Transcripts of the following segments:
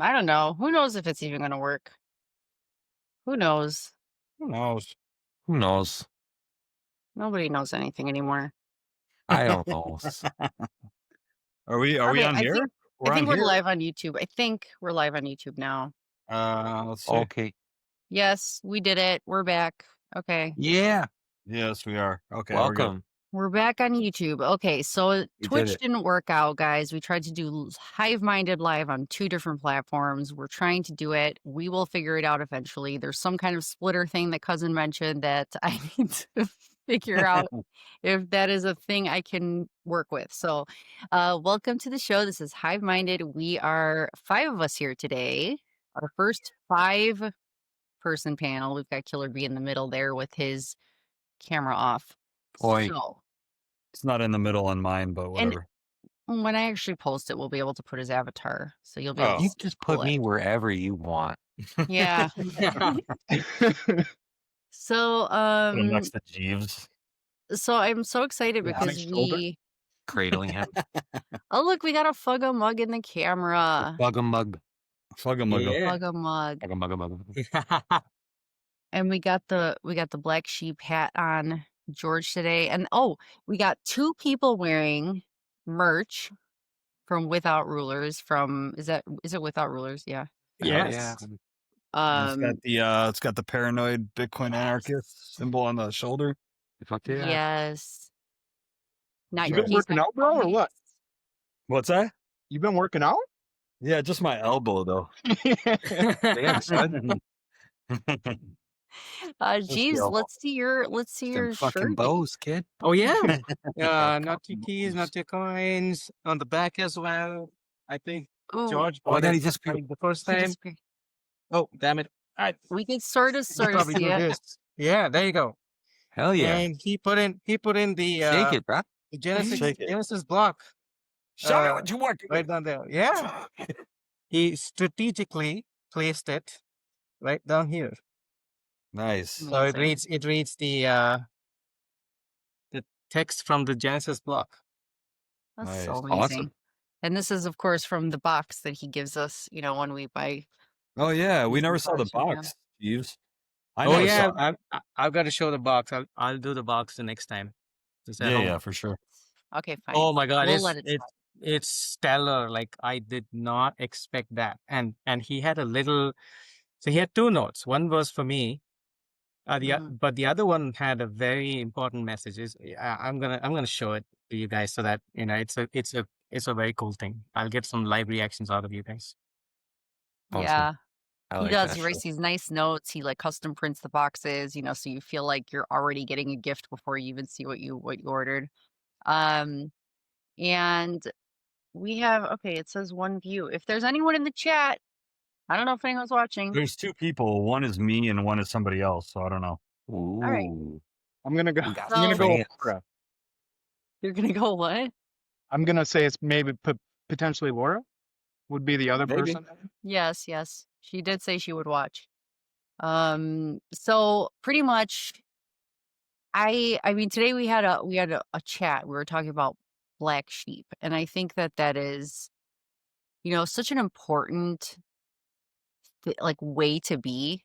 I don't know. Who knows if it's even going to work? Who knows? Who knows? Who knows? Nobody knows anything anymore. I don't know. Are we Okay, on I here? think I We're on think we're here. live on YouTube. I think we're live on YouTube now. Let's see. Okay. Yes, we did it. We're back. Okay. Yeah. Yes, we are. Okay, we're good. Welcome. We're back on YouTube. Okay, so You did Twitch it. didn't work out, guys. We tried to do Hive Minded live on 2 different platforms. We're trying to do it. We will figure it out eventually. There's some kind of splitter thing that cousin mentioned that I need to figure out if that is a thing I can work with. So, welcome to the show. This is Hive Minded. We are 5 of us here today. Our first 5-person panel. We've got Killer B in the middle there with his camera off. Boy. So, It's not in the middle on mine, but and whatever. when I actually post it, we'll be able to put his avatar. So you'll be able Oh. to You see just pull put me it. wherever you want. Yeah. So Put him next to Jeeves. so I'm so excited Yeah, on because his shoulder. we Cradling him. oh look, we got a Fugga mug in the camera. Bug a mug. Fugga mugga. Yeah. Fugga mug. Bug a mug a mug. And we got the black sheep hat on George today. And we got 2 people wearing merch from Without Rulers from is it Without Rulers? Yeah. Yes. And it's got the paranoid Bitcoin anarchist symbol on the shoulder. Fuck yeah. Yes. Not You your been keys, working not out, bro, or your what? What's that? You been working out? Yeah, just my elbow though. Damn, son. Jeeves, elbow. let's see your Them fucking shirt. bows, kid. Oh yeah. Not your keys, not your coins. On the back as well. I think Ooh, George Oh, bought then it he just like the first he time. just- Oh, damn it. All right. we can sort of Probably see do it. this. Yeah, there you go. Hell yeah. And he put in the Shake it, bro. the Shake it. Genesis block Show me what you want. right down there. Yeah. He strategically placed it right down here. Nice. So it Amazing. reads the text from the Genesis block. That's so Nice. amazing. Awesome. And this is, of course, from the box that he gives us, when we buy. Oh yeah, we These never saw the cards from him. box, Jeeves. I Oh never yeah, saw it. I've got to show the box. I'll do the box the next time. Just at home. Yeah, for sure. Okay, fine. Oh my god, We'll let it slide. it's stellar. Like I did not expect that. And he had so he had 2 notes. One was for me. But the other one had a very important message. I'm gonna show it to you guys so that it's a very cool thing. I'll get some live reactions out of you guys. Awesome. Yeah. I He like does. that He writes shit. these nice notes. He custom prints the boxes, so you feel like you're already getting a gift before you even see what you ordered. And we have it says 1 view. If there's anyone in the chat, I don't know if anyone's watching. There's 2 people. One is me and one is somebody else. So I don't know. Ooh. right. I'm gonna go. We got I'm gonna go. fans. Laura. You're gonna go what? I'm gonna say it's maybe potentially Laura would be the other Maybe. person. Yes. She did say she would watch. So pretty much I mean today we had a chat. We were talking about black sheep, and I think that is such an important way to be,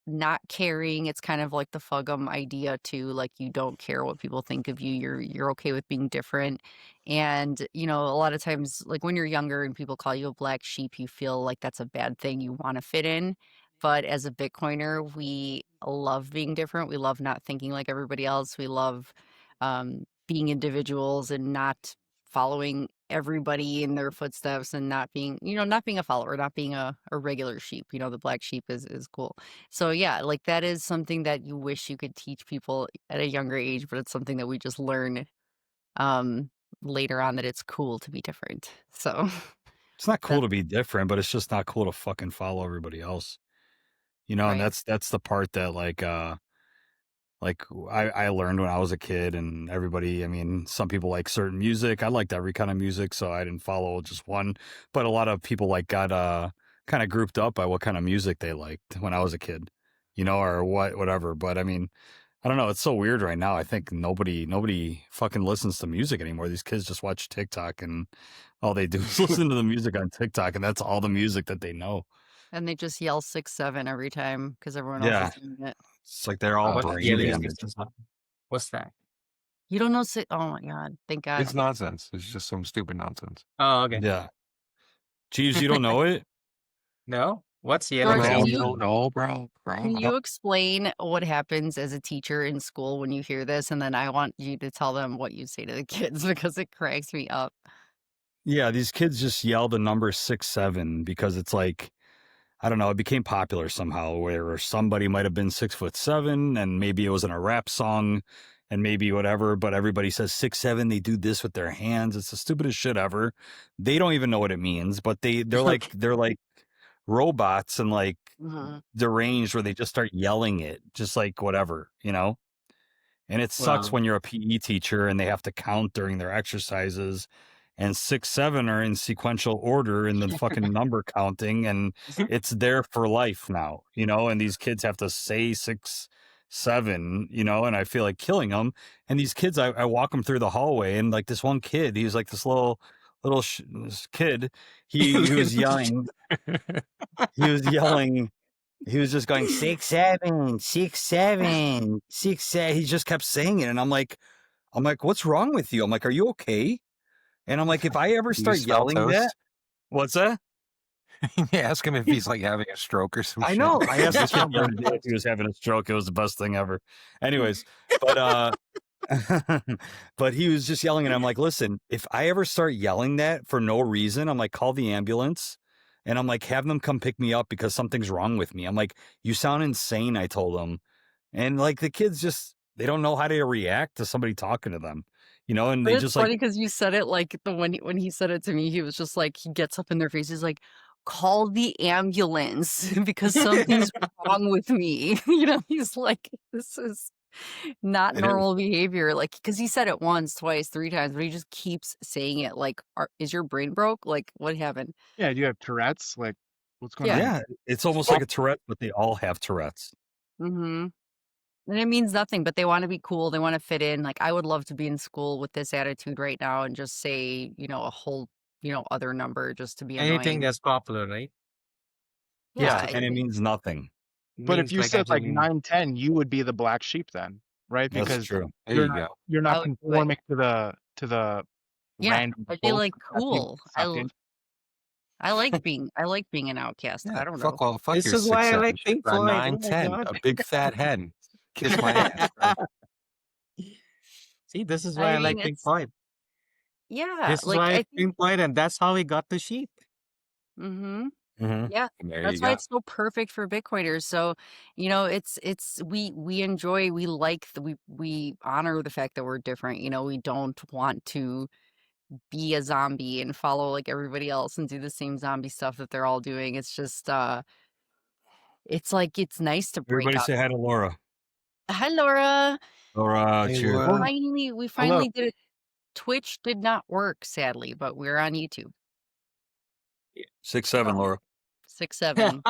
not caring. It's kind of like the Fugum idea too. Like you don't care what people think of you. You're okay with being different. And, a lot of times like when you're younger and people call you a black sheep, you feel like that's a bad thing. You want to fit in. But as a Bitcoiner, we love being different. We love not thinking like everybody else. We love being individuals and not following everybody in their footsteps and not being a follower, not being a regular sheep. The black sheep is cool. So yeah, like that is something that you wish you could teach people at a younger age, but it's something that we just learn later on that it's cool to be different. So It's not cool to be different, but it's just not cool to fucking follow everybody else. And Right. that's the part that I learned when I was a kid, and everybody, I mean, some people like certain music. I liked every kind of music, so I didn't follow just one. But a lot of people got kind of grouped up by what kind of music they liked when I was a kid, or whatever. But I mean, I don't know. It's so weird right now. I think nobody fucking listens to music anymore. These kids just watch TikTok and all they do is listen to the music on TikTok, and that's all the music that they know. And they just yell 6-7 every time because everyone else Yeah. is doing it. It's like they're all What's brain yelling damaged. 6-7? What's that? You don't know oh my god, thank God. It's nonsense. It's just some stupid nonsense. Oh, okay. Yeah. Jeeves, you don't know it? No? What's yelling George, Bro, can 6-7? you you don't know, bro. can you explain what happens as a teacher in school when you hear this? And then I want you to tell them what you say to the kids because it cracks me up. Yeah, these kids just yell the number 6'7" because it's like, I don't know, it became popular somehow where somebody might have been 6'7" and maybe it was in a rap song and maybe whatever, but everybody says 6'7", they do this with their hands. It's the stupidest shit ever. They don't even know what it means, but they're like robots and like Mhm. deranged where they just start yelling it, just like whatever, you know? And it sucks Well, when you're a PE teacher and they have to count during their exercises and 6, 7 are in sequential order in the fucking number counting. And it's there for life now, you know, and these kids have to say 6, 7, you know, and I feel like killing them. And these kids, I walk them through the hallway and like this one kid, he was like this this kid, he was yelling, he was yelling, he was just going 6, 7, 6, 7, 6, 7. He just kept saying it. And I'm like, what's wrong with you? I'm like, are you okay? And I'm like, if I ever Do you start smell yelling that, toast? what's that? You ask him if he's like having a stroke or some I shit. know. I asked You the kid smell the other burnt day if toast? he was having a stroke. It was the best thing ever. Anyways, but but he was just yelling, and I'm like, listen, if I ever start yelling that for no reason, I'm like, call the ambulance, and I'm like, have them come pick me up because something's wrong with me. I'm like, you sound insane. I told him, and like the kids just they don't know how to react to somebody talking to them, you know, and But they it's just like funny because you said it like when he said it to me, he was just like he gets up in their face, he's like, call the ambulance because something's wrong with me. You know, he's like, this is not it is. normal behavior. Like, because he said it once, twice, 3 times, but he just keeps saying it. Like, is your brain broke? Like, what happened? Yeah, do you have Tourette's? Like, what's going on? Yeah. Yeah, it's almost like a Tourette, but they all have Tourette's. Mm-hmm. And it means nothing, but they want to be cool. They want to fit in. Like, I would love to be in school with this attitude right now and just say, a whole, other number just to be anything annoying. that's popular, right? Yeah, Yeah. and it means nothing. But if Means you like said like absolutely 9, 10, you would be the black sheep then, right? That's Because true. There you're you not go. you're I not would do it. conforming to the Yeah. random I'd be folk like, that people cool. accepted. I like being an outcast. Yeah, I don't know. fuck This your is why I 6, 7 like shit. Pink A Floyd. 9, Oh my 10, god. a big fat hen. Kiss my ass, bro. See, this is why I I like mean, Pink it's Floyd. yeah, This is like why I it's think Pink Floyd, and that's how we got the sheep. mhm. Mhm. Yeah. There you That's why go. it's so perfect for Bitcoiners. So, it's we enjoy, we like we honor the fact that we're different. We don't want to be a zombie and follow like everybody else and do the same zombie stuff that they're all doing. It's just it's like it's nice to break Everybody out. say hi to Laura. Hi Laura. Laura, Hey, cheers. Laura. We Hello. finally did it. Twitch did not work, sadly, but we're on YouTube. 6, 7, Laura. 6-7.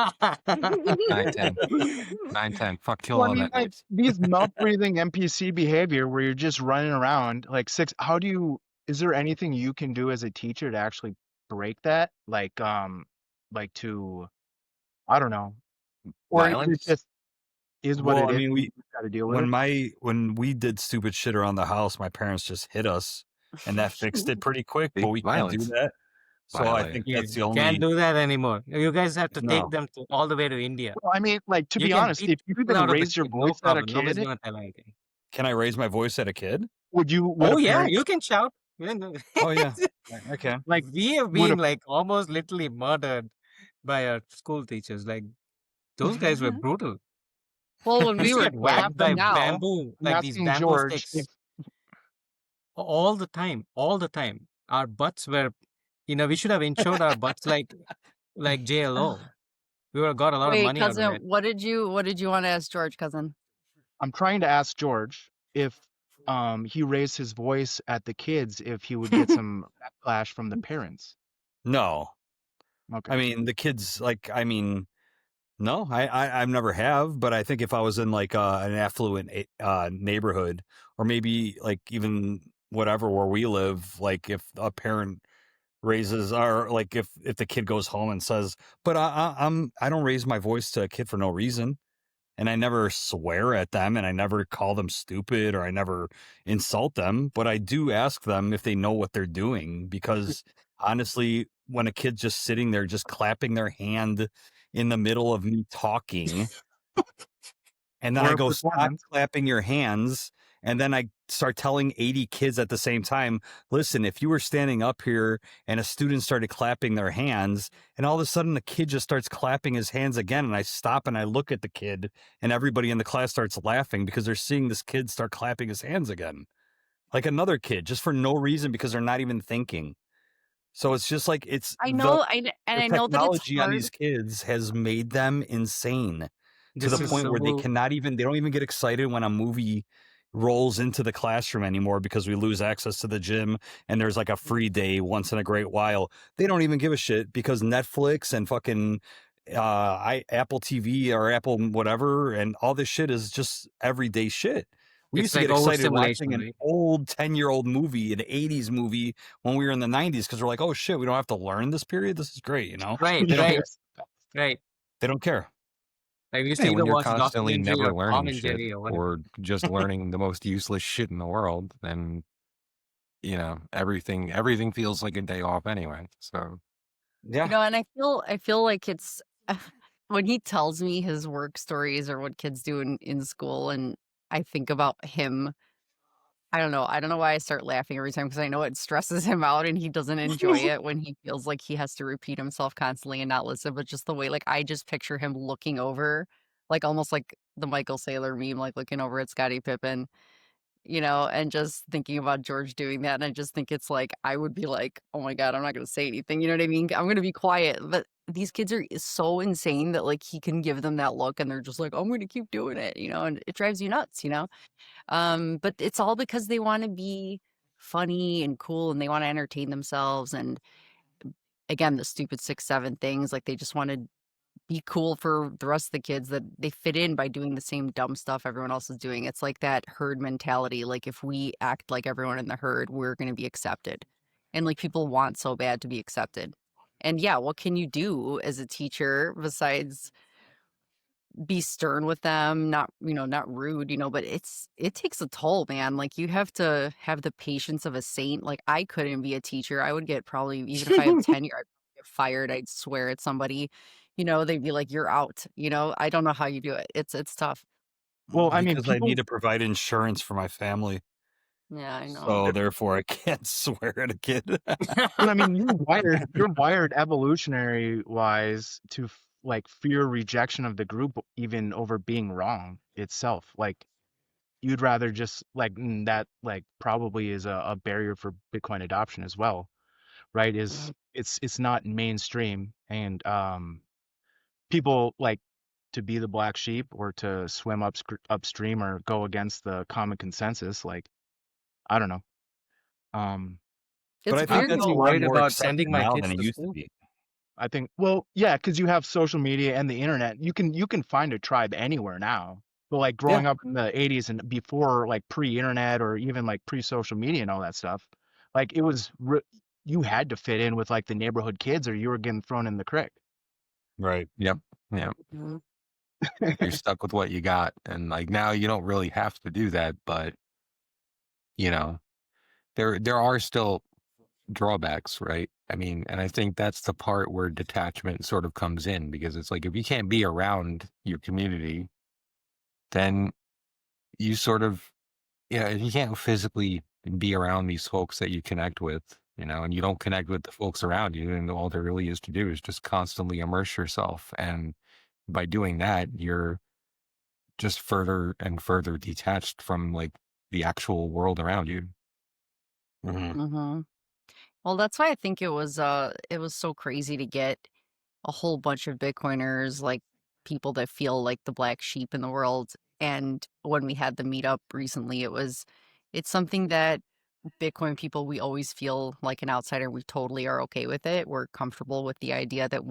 9, 10. 9, 10. Fuck, kill Well, I all mean, that like noise. these mouth breathing NPC behavior where you're just running around like is there anything you can do as a teacher to actually break that? Like to, I don't know. Or is it Violence? just is what Well, it I is? mean, You got to deal with it. when we did stupid shit around the house, my parents just hit us, and that fixed it pretty quick. See? But we can't do Violence. that. So I Violate. think You that's the can't only do that anymore. You guys have to take no. them all the way to India. Well, I mean, like to You be can honest, beat if you people even out of the raise your shit, no voice at a problem. Nobody's kid, gonna tell anything. Can I raise my voice at a kid? would Oh a yeah, parent you can shout. Yeah, no. Oh yeah, I can. like We have would a been like almost literally murdered by our school teachers. Like those guys were brutal. Well, when We we used to were get kids, whacked but by now bamboo, I'm like these asking bamboo George if sticks all the time, all the time. Our butts were, we should have insured our butts like JLO. We would have got a lot of wait, money out of cousin, it. what did you want to ask George, cousin? I'm trying to ask George if he raised his voice at the kids if he would get some backlash from the parents. No, Okay. I mean the kids. Like, I mean, No, I've never have, but I think if I was in like an affluent neighborhood, or maybe like even whatever where we live, like if a parent raises, or like if the kid goes home and says, "But I don't raise my voice to a kid for no reason," and I never swear at them, and I never call them stupid, or I never insult them, but I do ask them if they know what they're doing, because honestly, when a kid's just sitting there just clapping their hand in the middle of me talking, and then Or I a go, "Stop performance. clapping your hands." And then I start telling 80 kids at the same time, "Listen, if you were standing up here and a student started clapping their hands, and all of a sudden the kid just starts clapping his hands again, and I stop and I look at the kid, and everybody in the class starts laughing because they're seeing this kid start clapping his hands again. Like another kid, just for no reason because they're not even thinking." So it's just like I know, and the I know that it's technology on hard. these kids has made them insane to the This is point where so they don't even get excited when a movie rolls into the classroom anymore because we lose access to the gym and there's like a free day once in a great while. They don't even give a shit because Netflix and fucking Apple TV or Apple whatever and all this shit is just everyday shit. We it's used to like get excited overstimulation, watching an right? old 10-year-old movie, an 80s movie when we were in the 90s because we're like, "Oh shit, we don't have to learn this period. This is great," you know? Right, They don't right, care. Yes. right. They don't care. Like we used to Hey, when either you're watch constantly documentary never or Tom learning and shit Jerry or whatever. or just learning the most useless shit in the world, then everything feels like a day off anyway. So You Yeah. know, and I feel like it's when he tells me his work stories or what kids do in school, and I think about him, I don't know why I start laughing every time because I know it stresses him out and he doesn't enjoy it when he feels like he has to repeat himself constantly and not listen, but just the way, like, I just picture him looking over, like, almost like the Michael Saylor meme, like, looking over at Scottie Pippen, and just thinking about George doing that, and I just think it's like, I would be like, "Oh my god, I'm not gonna say anything," you know what I mean? I'm gonna be quiet, but these kids are so insane that, like, he can give them that look, and they're just like, "I'm gonna keep doing it," and it drives you nuts. But it's all because they wanna be funny and cool, and they wanna entertain themselves, and again, the stupid 6, 7 things, like, they just wanna be cool for the rest of the kids that they fit in by doing the same dumb stuff everyone else is doing. It's like that herd mentality, like, if we act like everyone in the herd, we're gonna be accepted, and, like, people want so bad to be accepted. And, yeah, what can you do as a teacher besides be stern with them, not rude, but it takes a toll, man. Like, you have to have the patience of a saint. Like, I couldn't be a teacher. I would get probably, even if I have tenure, I'd get fired. I'd swear at somebody. They'd be like, "You're out." I don't know how you do it. It's tough. Well, I mean, Because I need people. to provide insurance for my family. Yeah, I know. So therefore I can't swear at a kid. Well, I mean, you're wired evolutionary wise to like fear rejection of the group even over being wrong itself. Like you'd rather just like that like probably is a barrier for Bitcoin adoption as well, right? Is Mhm. it's not mainstream and people like to be the black sheep or to swim upstream or go against the common consensus. Like I don't know. Um, But It's I think I'm weird that's a really though. lot worried more about sending accepted my now kids than it to used to school. be. I think, well, yeah, because you have social media and the internet. You can find a tribe anywhere now. But like Yeah, growing up in the 80s and before like pre-internet or even like pre-social media and all that stuff, like you had to fit in with like the neighborhood kids or you were getting thrown in the creek. right. yep, yeah, Mhm. you're stuck with what you got, and like now you don't really have to do that, but you know there are still drawbacks, right? I mean, and I think that's the part where detachment sort of comes in because it's like if you can't be around your community, then you sort of if you can't physically be around these folks that you connect with, and you don't connect with the folks around you, and all there really is to do is just constantly immerse yourself. And by doing that, you're just further and further detached from like the actual world around you. Mhm. Mhm. Well, that's why I think it was so crazy to get a whole bunch of Bitcoiners, like people that feel like the black sheep in the world. And when we had the meetup recently, it's something that Bitcoin people, we always feel like an outsider. We totally are okay with it. We're comfortable with the idea that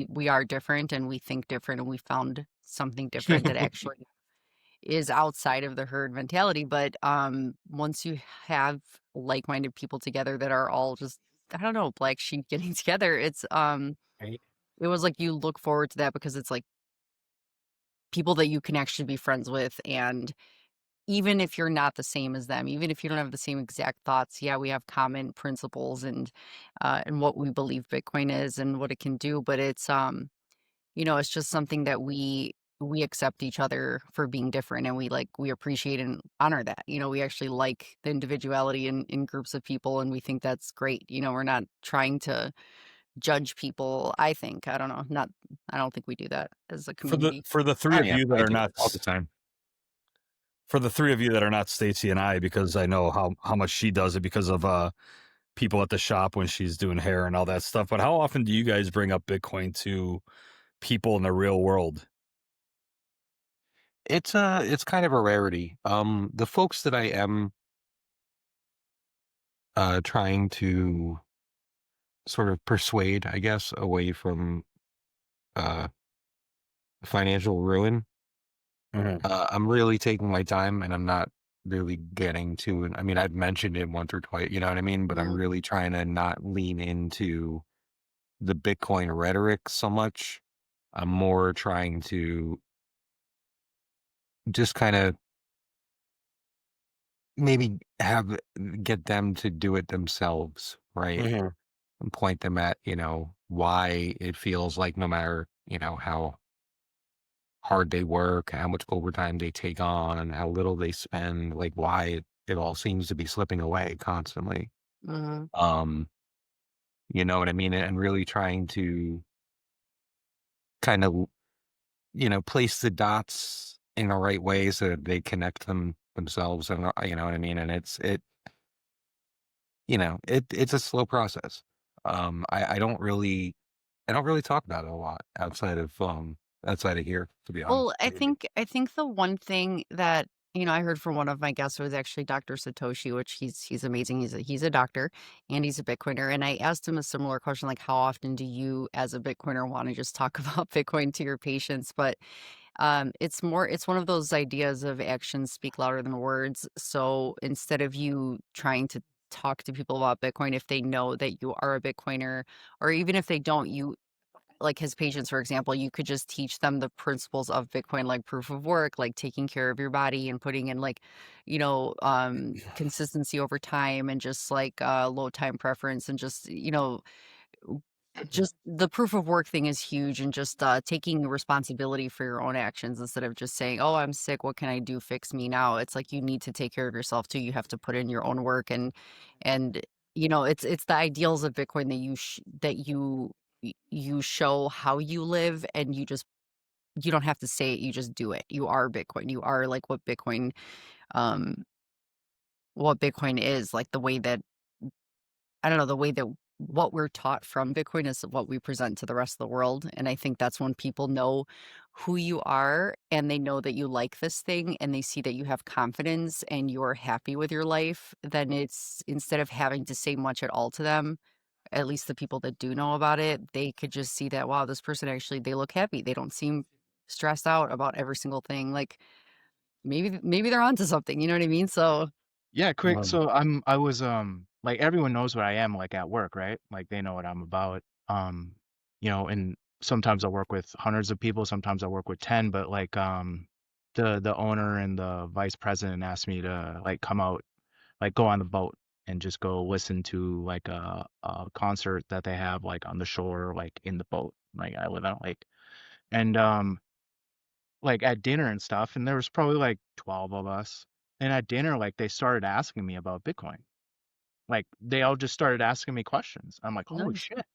we are different and we think different and we found something different that actually is outside of the herd mentality. But once you have like-minded people together that are all just, I don't know, black sheep getting together, Right. it was like you look forward to that because it's like people that you can actually be friends with. And even if you're not the same as them, even if you don't have the same exact thoughts, yeah, we have common principles and what we believe Bitcoin is and what it can do. But it's just something that we accept each other for being different, and we appreciate and honor that. We actually like the individuality in groups of people, and we think that's great. We're not trying to judge people, I think. I don't know. Not I don't think we do that as a community. For the three Oh of yeah, you that I are do not all the time. for the three of you that are not Stacy and I, because I know how much she does it because of people at the shop when she's doing hair and all that stuff. But how often do you guys bring up Bitcoin to people in the real world? It's kind of a rarity. The folks that I am trying to sort of persuade, I guess, away from uh financial ruin, Mhm. I'm really taking my time and I'm not really getting to it. I mean, I've mentioned it once or twice, you know what I mean? But I'm Mhm, really trying to not lean into the Bitcoin rhetoric so much. I'm more trying to just kind of maybe get them to do it themselves, right? Mhm. And point them at, why it feels like no matter, how hard they work, how much overtime they take on, how little they spend, like why it all seems to be slipping away constantly. mhm. Um, you know what I mean? And really trying to kind of, place the dots in the right way so that they connect themselves and you know what I mean? And it's a slow process. I don't really talk about it a lot outside of here, to be honest. Well, I think the one thing that, I heard from one of my guests was actually Dr. Satoshi, which he's amazing. He's a doctor and he's a Bitcoiner. And I asked him a similar question, like how often do you as a Bitcoiner want to just talk about Bitcoin to your patients? But it's one of those ideas of actions speak louder than words. So instead of you trying to talk to people about Bitcoin, if they know that you are a Bitcoiner, or even if they don't, like his patients, for example, you could just teach them the principles of Bitcoin, like proof of work, like taking care of your body and putting in like, consistency over time and just like low time preference and just the proof of work thing is huge, and just taking responsibility for your own actions instead of just saying, "Oh, I'm sick. What can I do? Fix me now." It's like you need to take care of yourself too. You have to put in your own work, and it's the ideals of Bitcoin that you show how you live, and you don't have to say it. You just do it. You are Bitcoin. You are like um what Bitcoin is, like the way that I don't know, the way that what we're taught from Bitcoin is what we present to the rest of the world. And I think that's when people know who you are and they know that you like this thing and they see that you have confidence and you're happy with your life, then it's instead of having to say much at all to them, at least the people that do know about it, they could just see that, wow, this person actually, they look happy. They don't seem stressed out about every single thing. Like maybe they're onto something, you know what I mean? So, Yeah, quick. Um, So I was like everyone knows what I am like at work, right? Like they know what I'm about. And sometimes I work with hundreds of people, sometimes I work with 10, but like the owner and the vice president asked me to like come out, like go on the boat and just go listen to like a concert that they have like on the shore, like in the boat. Like I live on a lake. And like at dinner and stuff, and there was probably like 12 of us. And at dinner, like they started asking me about Bitcoin. Like they all just started asking me questions. I'm like, holy nice. shit.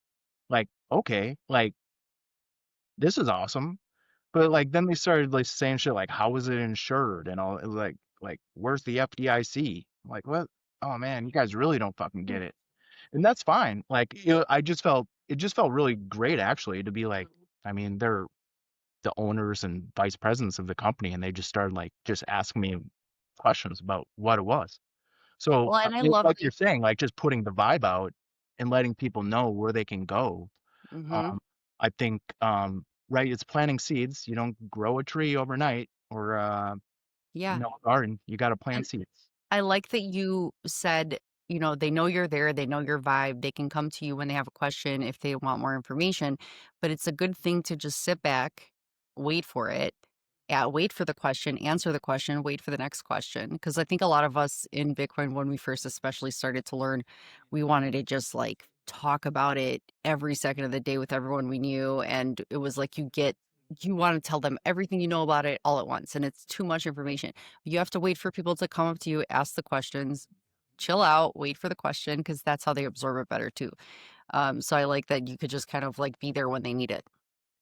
Like, okay, like this is awesome. But like then they started like saying shit like how is it insured and all, it was like where's the FDIC? I'm like, what? Oh man, you guys really don't fucking get it. And that's fine. Like it just felt really great actually to be like, I mean, they're the owners and vice presidents of the company, and they just started like just asking me questions about what it was. So, Well, and I yeah, love like that. you're saying, like, just putting the vibe out and letting people know where they can go. Mhm. Um, I think, right, it's planting seeds. You don't grow a tree overnight or, Yeah. a garden. You gotta plant And seeds. I like that you said, they know you're there, they know your vibe, they can come to you when they have a question if they want more information, but it's a good thing to just sit back, wait for it, wait for the question, answer the question, wait for the next question. Because I think a lot of us in Bitcoin, when we first especially started to learn, we wanted to just like talk about it every second of the day with everyone we knew. And it was like you want to tell them everything you know about it all at once, and it's too much information. You have to wait for people to come up to you, ask the questions, chill out, wait for the question, because that's how they absorb it better too. So I like that you could just kind of like be there when they need it.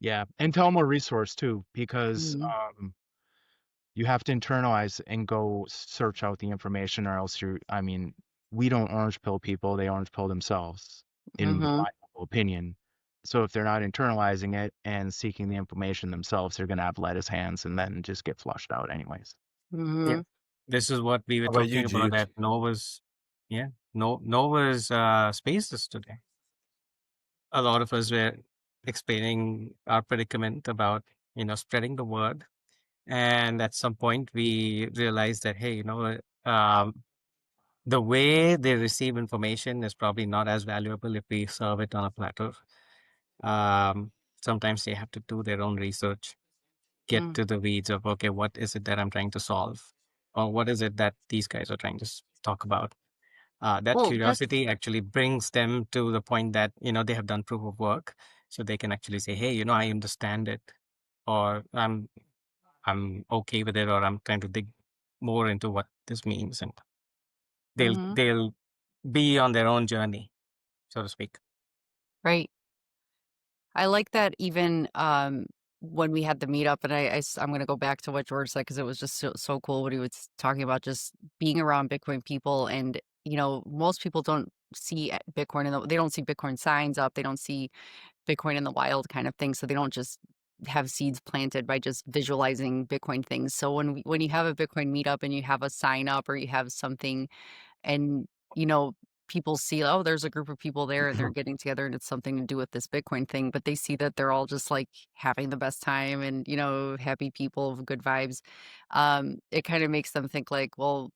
Yeah, and tell them a resource too, because, Mhm. you have to internalize and go search out the information or else I mean, we don't orange pill people, they orange pill themselves, in Mhm. my humble opinion. So if they're not internalizing it and seeking the information themselves, they're gonna have lettuce hands and then just get flushed out anyways. Yeah. Mhm. This is what we were How about you, talking about G? at Nova's, yeah, no Nova's spaces today. A lot of us were explaining our predicament about, spreading the word. And at some point we realized that, hey, the way they receive information is probably not as valuable if we serve it on a platter. Um, Sometimes they have to do their own research, get Mm. to the weeds of, okay, what is it that I'm trying to solve? Or what is it that these guys are trying to talk about? That Well, that's curiosity actually brings them to the point that, they have done proof of work. So they can actually say, hey, I understand it, or I'm okay with it, or I'm trying to dig more into what this means. And they'll mhm. they'll be on their own journey, so to speak. Right. I like that even, when we had the meetup, and I'm gonna go back to what George said because it was just so cool what he was talking about, just being around Bitcoin people. And, most people don't see Bitcoin they don't see Bitcoin signs up, they don't see Bitcoin in the wild kind of thing, so they don't just have seeds planted by just visualizing Bitcoin things. So when you have a Bitcoin meetup and you have a sign up or you have something, and, you know, people see, "Oh, there's a group of people there and they're getting together and it's something to do with this Bitcoin thing," but they see that they're all just, like, having the best time and, happy people, good vibes. It kinda makes them think like, "Well,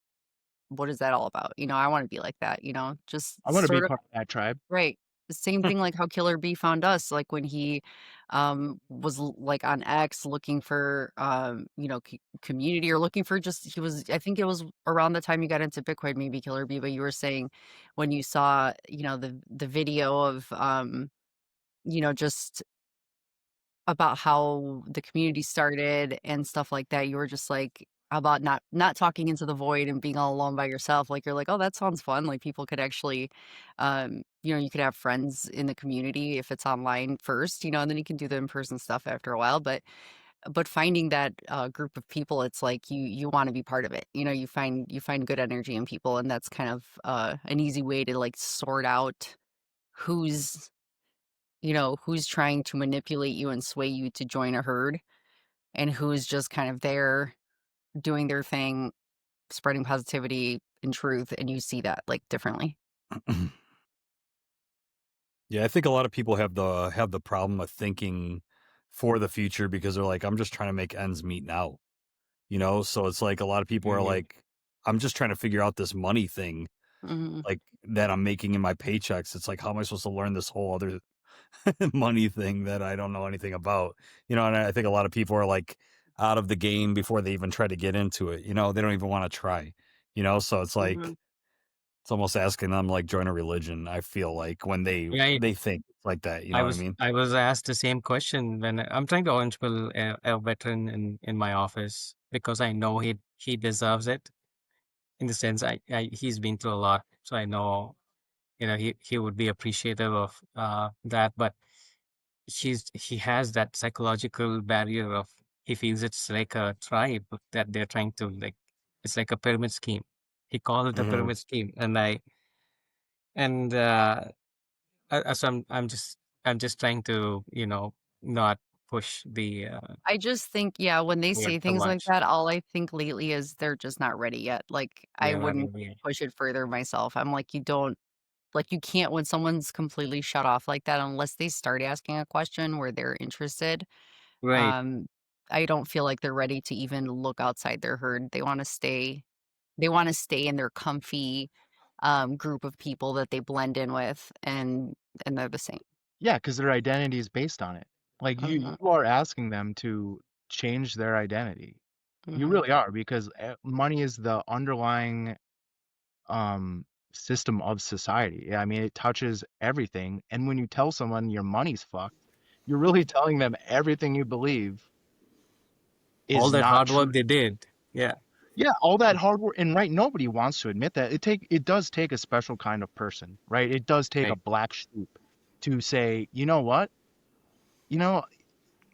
what is that all about?" I wanna be like that, just I wanna be sort of. part of that tribe. Right. The same thing like how Killer B found us, like, when he, was, like, on X looking for, community or looking for just I think it was around the time you got into Bitcoin, maybe Killer B, but you were saying when you saw, the video of, just about how the community started and stuff like that, you were just like, how about not talking into the void and being all alone by yourself? Like, you're like, "Oh, that sounds fun." Like, people could actually, you could have friends in the community if it's online first, and then you can do the in-person stuff after a while. But finding that, group of people, it's like you wanna be part of it. You find good energy in people, and that's kind of, an easy way to, like, sort out who's who's trying to manipulate you and sway you to join a herd, and who's just kind of there doing their thing, spreading positivity and truth, and you see that, like, differently. Yeah, I think a lot of people have the problem of thinking for the future because they're like, I'm just trying to make ends meet now. So it's like a lot of people are Mhm. like, I'm just trying to figure out this money thing, Mhm, like that I'm making in my paychecks. It's like, how am I supposed to learn this whole other money thing that I don't know anything about? And I think a lot of people are like out of the game before they even try to get into it. They don't even want to try. So it's mhm. like it's almost asking them like join a religion. I feel like when they Yeah, they think like that. You know I what I was mean? I was asked the same question when I'm trying to orange pill a veteran in my office because I know he deserves it. In the sense, he's been through a lot, so I know, he would be appreciative of that. But he has that psychological barrier of, he feels it's like a tribe that they're trying to, like, it's like a pyramid scheme. He called it a Mhm. pyramid scheme, and so I'm just trying to, not push the I just think, yeah, when they towards say the things like lunch. that, all I think lately is they're just not ready yet. Like, I They're not wouldn't really push it further myself. I'm like, you don't like, you can't when someone's completely shut off like that unless they start asking a question where they're interested. right. Um, I don't feel like they're ready to even look outside their herd. They wanna stay in their comfy, group of people that they blend in with, and they're the same. Yeah, because their identity is based on it. Like Mhm, you are asking them to change their identity. You mhm, really are because money is the underlying um system of society. Yeah, I mean it touches everything. And when you tell someone your money's fucked, you're really telling them everything you believe All is that not hard true. work they did. Yeah. Yeah, all that hard work, and right, nobody wants to admit that. It does take a special kind of person, right? It does take a Right. black sheep to say, you know what? You know,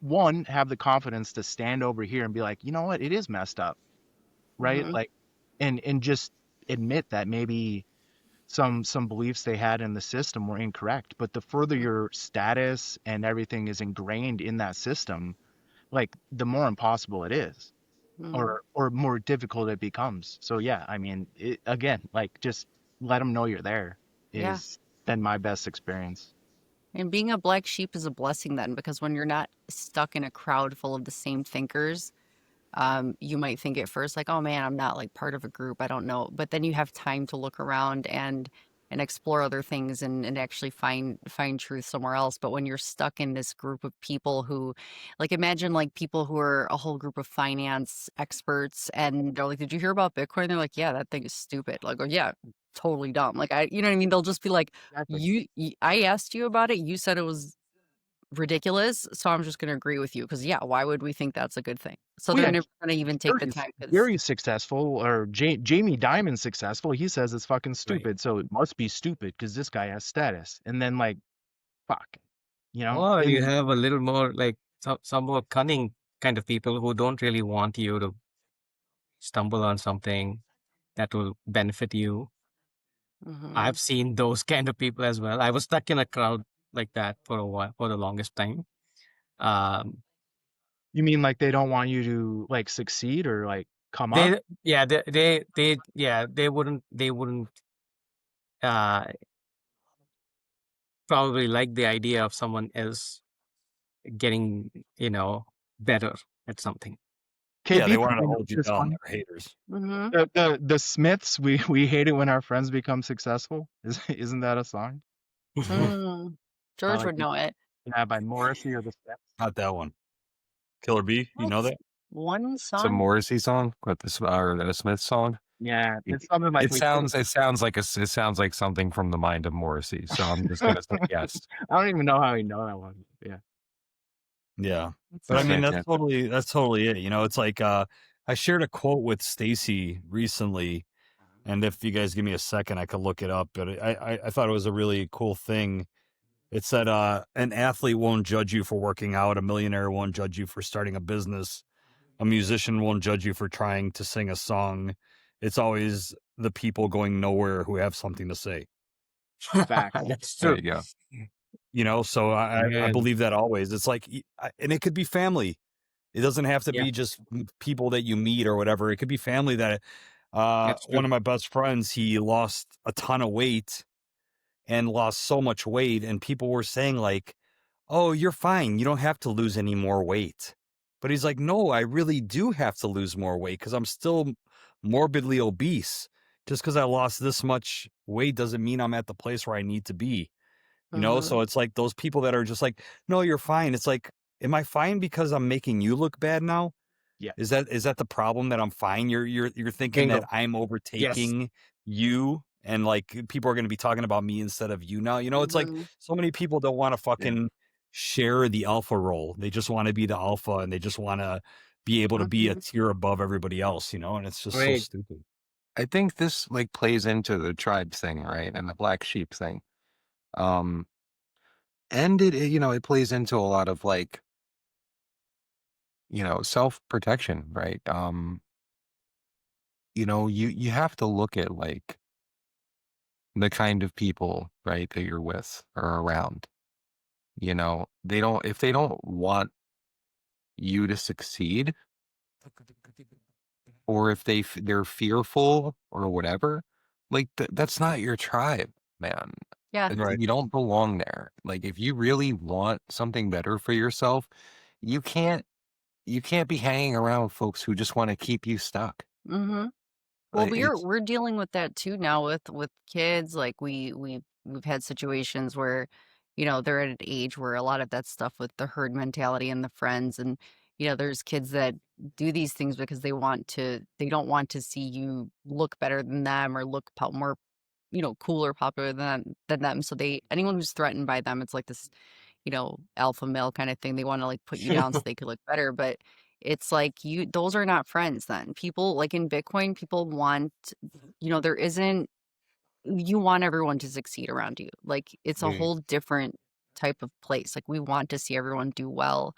one, have the confidence to stand over here and be like, you know what? It is messed up, right? mhm, Like, and just admit that maybe some beliefs they had in the system were incorrect. But the further mm, your status and everything is ingrained in that system, like the more impossible it is. mhm. Or more difficult it becomes. So yeah, I mean, again, like just let them know you're there Yeah, is been my best experience. and being a black sheep is a blessing then because when you're not stuck in a crowd full of the same thinkers, you might think at first like, "Oh man, I'm not like part of a group. I don't know." But then you have time to look around and explore other things and actually find truth somewhere else. But when you're stuck in this group of people who, like, imagine like people who are a whole group of finance experts and they're like, "Did you hear about Bitcoin?" They're like, "Yeah, that thing is stupid." Like, "Oh yeah, totally dumb." Like you know what I mean? They'll just be like, Exactly. I asked you about it. You said it was ridiculous, so I'm just gonna agree with you because yeah, why would we think that's a good thing? So Well, they're yeah, never gonna even take the Gary's time because Gary's successful or Jamie Dimon's successful. He says it's fucking Right. stupid, so it must be stupid because this guy has status. And then like, fuck, you know? Or you And have a little more like some more cunning kind of people who don't really want you to stumble on something that will benefit you. Mhm, I've seen those kind of people as well. I was stuck in a crowd like that for a while, for the longest time. Um, you mean like they don't want you to like succeed or like come up? yeah, yeah, they wouldn't, uh, probably like the idea of someone else getting, you know, better at something. Yeah, they KB, wanted to you know, hold it's you just down. funny. They're haters. mhm, The Smiths, we hate it when our friends become successful. Isn't that a song? mm. By George like would know it. yeah, by Morrissey or the Smiths. Not that one. Killer B, you What? know that? One It's a song? Morrissey song, what this or a Smith song. Yeah, It it's something like it we hate it. sounds it sounds like something from the mind of Morrissey. So I'm just I gonna say yes. don't even know how he know that one. Yeah. Yeah. That's But I It's mean, alright. fantastic. that's totally it. You know, it's like I shared a quote with Stacy recently, and if you guys give me a second, I could look it up. But I thought it was a really cool thing. It said, an athlete won't judge you for working out, a millionaire won't judge you for starting a business, a musician won't judge you for trying to sing a song. It's always the people going nowhere who have something to say. Facts. That's There true. you go. You know, so I Man, believe that always. It's like, and it could be family. It doesn't have to yeah, be just people that you meet or whatever. It could be family that, that's one true. of my best friends, he lost a ton of weight and lost so much weight. And people were saying like, oh, you're fine. You don't have to lose any more weight. But he's like, no, I really do have to lose more weight because I'm still morbidly obese. Just because I lost this much weight doesn't mean I'm at the place where I need to be. You know, Mhm, so it's like those people that are just like, no, you're fine. It's like, am I fine because I'm making you look bad now? Yeah. Is that the problem that I'm fine? You're thinking that Bingo. I'm Yes. overtaking you and like people are going to be talking about me instead of you now. You know, it's like mhm, so many people don't want to Yeah. fucking share the alpha role. They just want to be the alpha and they just want to be able to be a mhm. tier above everybody else, you know, and it's just so Great. stupid. I think this like plays into the tribe thing, right? And the black sheep thing. Um, and it plays into a lot of like, self-protection, right? You have to look at like the kind of people, right, that you're with or around. They don't if they don't want you to succeed, or if they're fearful or whatever, like that's not your tribe, man. Yeah. Right. You don't belong there. Like if you really want something better for yourself, you can't you can't be hanging around with folks who just want to keep you stuck. Mm-hmm. Well, It's we're dealing with that too now with kids. Like we've had situations where, they're at an age where a lot of that stuff with the herd mentality and the friends and there's kids that do these things because they don't want to see you look better than them or look more, cooler, popular than them. So anyone who's threatened by them, it's like this, alpha male kind of thing. They want to like put you down so they could look better, but it's like those are not friends then. People like in Bitcoin, people want, there isn't, you want everyone to succeed around you. Like it's a Mm. whole different type of place. Like we want to see everyone do well.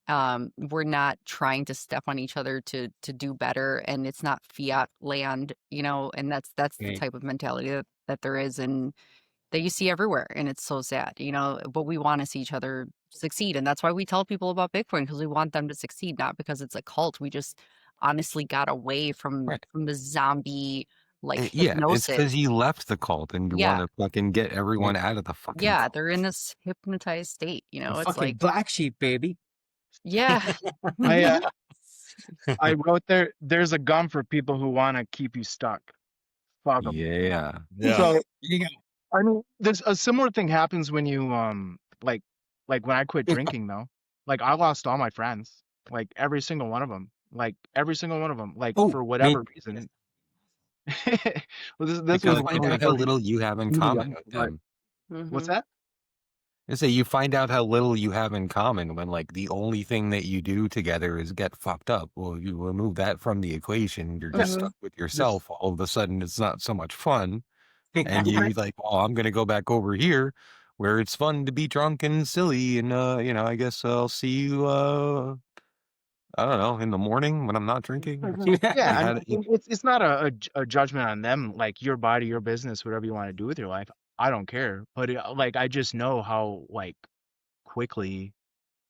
We're not trying to step on each other to do better, and it's not fiat land, and that's the Right. type of mentality that there is and that you see everywhere, and it's so sad, but we wanna see each other succeed, and that's why we tell people about Bitcoin because we want them to succeed, not because it's a cult. We just honestly got away from right. the zombie, like, Yeah, it's hypnosis. because you left the cult and you want Yeah, to fucking get Yeah. everyone out of the fucking yeah, cult. they're in this hypnotized state, The it's fucking like black sheep, baby. yeah. I I wrote there's a gum for people who want to keep you stuck. Fuck 'em. Yeah. Yeah. So You go. I mean, there's a similar thing happens when you like when I quit drinking though. Like I lost all my friends, like every single one of them, like Oh, for me. whatever reason. Well, this Because was you when find we were out how really little you have in really common young. with But them. what's Mhm, that? I say you find out how little you have in common when like the only thing that you do together is get fucked up. Well, you remove that from the equation, you're Yeah. just mhm. stuck with This yourself. All of a sudden, it's not so much fun, and right. you like, oh, I'm gonna go back over here where it's fun to be drunk and silly, and I guess I'll see you. I don't know, in the morning when I'm not drinking. Yeah, You I had mean, it. it's not a judgment on them. Like your body, your business, whatever you want to do with your life. I don't care. But like, I just know how like quickly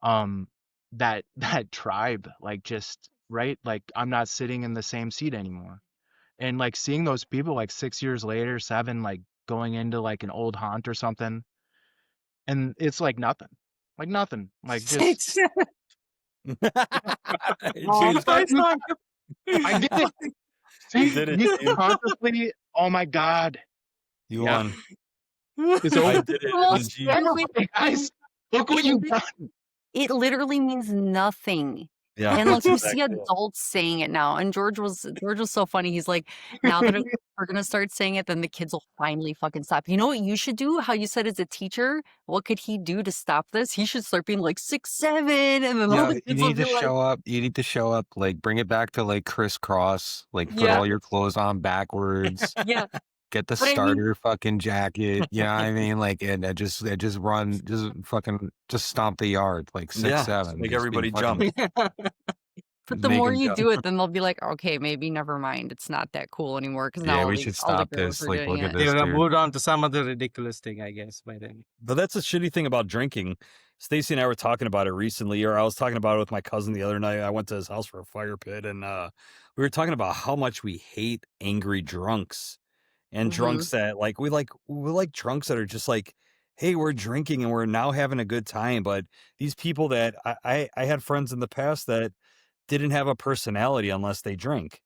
um that tribe like just right like I'm not sitting in the same seat anymore, and like seeing those people like 6 years later, seven, like going into like an old haunt or something, and it's like nothing, like just Six. oh, Jeez, It's not. I did it. you See, did it, you Gene. consciously, oh my god, You yeah, won. it's I over. did it in the Well, Jeep. and with Guys, look what you've done. it literally means nothing. Yeah, And, like, that's you see exactly it. adults saying it now, and George was so funny, he's like, "Now that we're gonna start saying it, then the kids will finally fucking stop." You know what you should do? How you said as a teacher, what could he do to stop this? He should start being like 6, 7, and then all Yeah, the you kids will need be to like show up. You need to show up, like bring it back to like crisscross, like put yeah, all your clothes on backwards, yeah. get the But I mean starter fucking jacket. You know what I mean? Like, and just run, just fucking, just stomp the yard, like six, Yeah, just seven, make just being everybody jump. fucking but the make more them you jump. do it, then they'll be like, "Okay, maybe never mind, it's not that cool anymore because now Yeah, all we the should all the stop girls this. are Like, doing look at it." They this would have dude. moved on to some other ridiculous thing, I guess, by then. But that's a shitty thing about drinking. Stacy and I were talking about it recently, or I was talking about it with my cousin the other night. I went to his house for a fire pit, and we were talking about how much we hate angry drunks and Mhm, drunks that we like drunks that are just like, hey, we're drinking and we're now having a good time. But these people that I had friends in the past that didn't have a personality unless they drink.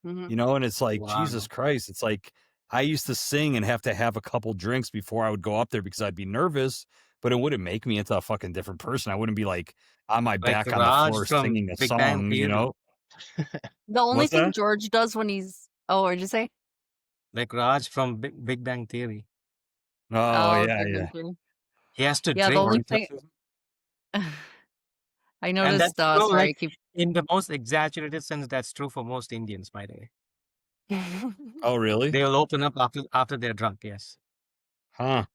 mhm. And it's like, Jesus Wow. Christ, it's like I used to sing and have to have a couple drinks before I would go up there because I'd be nervous, but it wouldn't make me into a fucking different person. I wouldn't be like on my Like back on the Raj floor from singing a Big Bang song. Theory. The only What's thing that? George does when he's oh, what'd you say? Like Raj from Big Bang Theory. Oh, Oh, yeah, Big Bang yeah. Theory. He has to Yeah, the drink. only Orange thing juice? I And noticed, that's true, sorry, like I keep in the most exaggerated sense, that's true for most Indians, by the way. Oh, really? They'll open up after they're drunk, yes. Huh.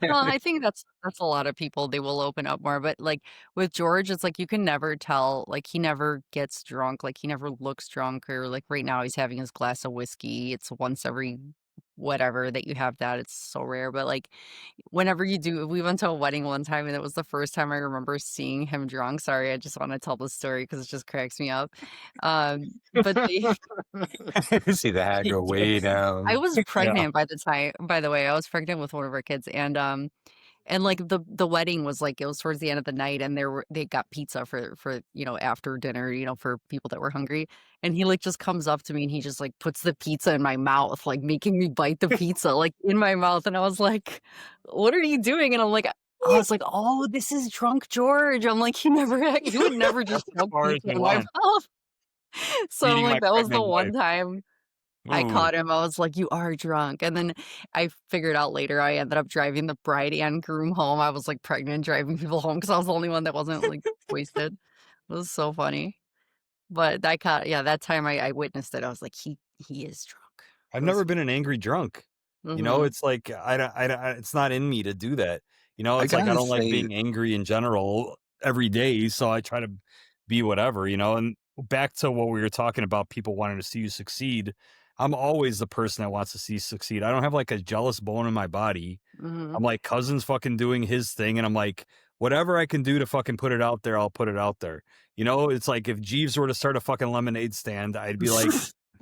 Well, I think that's a lot of people, they will open up more, but, like, with George, it's like you can never tell, like, he never gets drunk, like, he never looks drunk or, like, right now he's having his glass of whiskey, it's once every whatever that you have that. It's so rare, but like whenever you do, we went to a wedding one time and it was the first time I remember seeing him drunk. Sorry, I just want to tell the story because it just cracks me up. But they, See the hat go way I down. was Yeah. pregnant by the time, by the way, I was pregnant with one of our kids and like the wedding was like it was towards the end of the night and they got pizza for after dinner, for people that were hungry. And he like just comes up to me and he just like puts the pizza in my mouth, like making me bite the pizza like in my mouth. And I was like, "What are you doing?" And I was like, "Oh, this is drunk George." I'm like, he would never just That's as shove far as pizza it in my went. mouth. So I'm Feeding my like, that was the pregnant one wife. time I Ooh. caught him. I was like, "You are drunk." And then I figured out later I ended up driving the bride and groom home. I was, like, pregnant driving people home because I was the only one that wasn't, like, wasted. It was so funny. But I caught yeah, that time I witnessed it. I was like, "He is drunk." I've It was never been an angry drunk. mhm, It's like it's not in me to do that. I It's like I gotta don't like say, being angry in general every day, so I try to be whatever, and back to what we were talking about, people wanting to see you succeed. I'm always the person that wants to see you succeed. I don't have like a jealous bone in my body. mhm. I'm like, cousin's fucking doing his thing, and I'm like, whatever I can do to fucking put it out there, I'll put it out there. It's like if Jeeves were to start a fucking lemonade stand, I'd be like,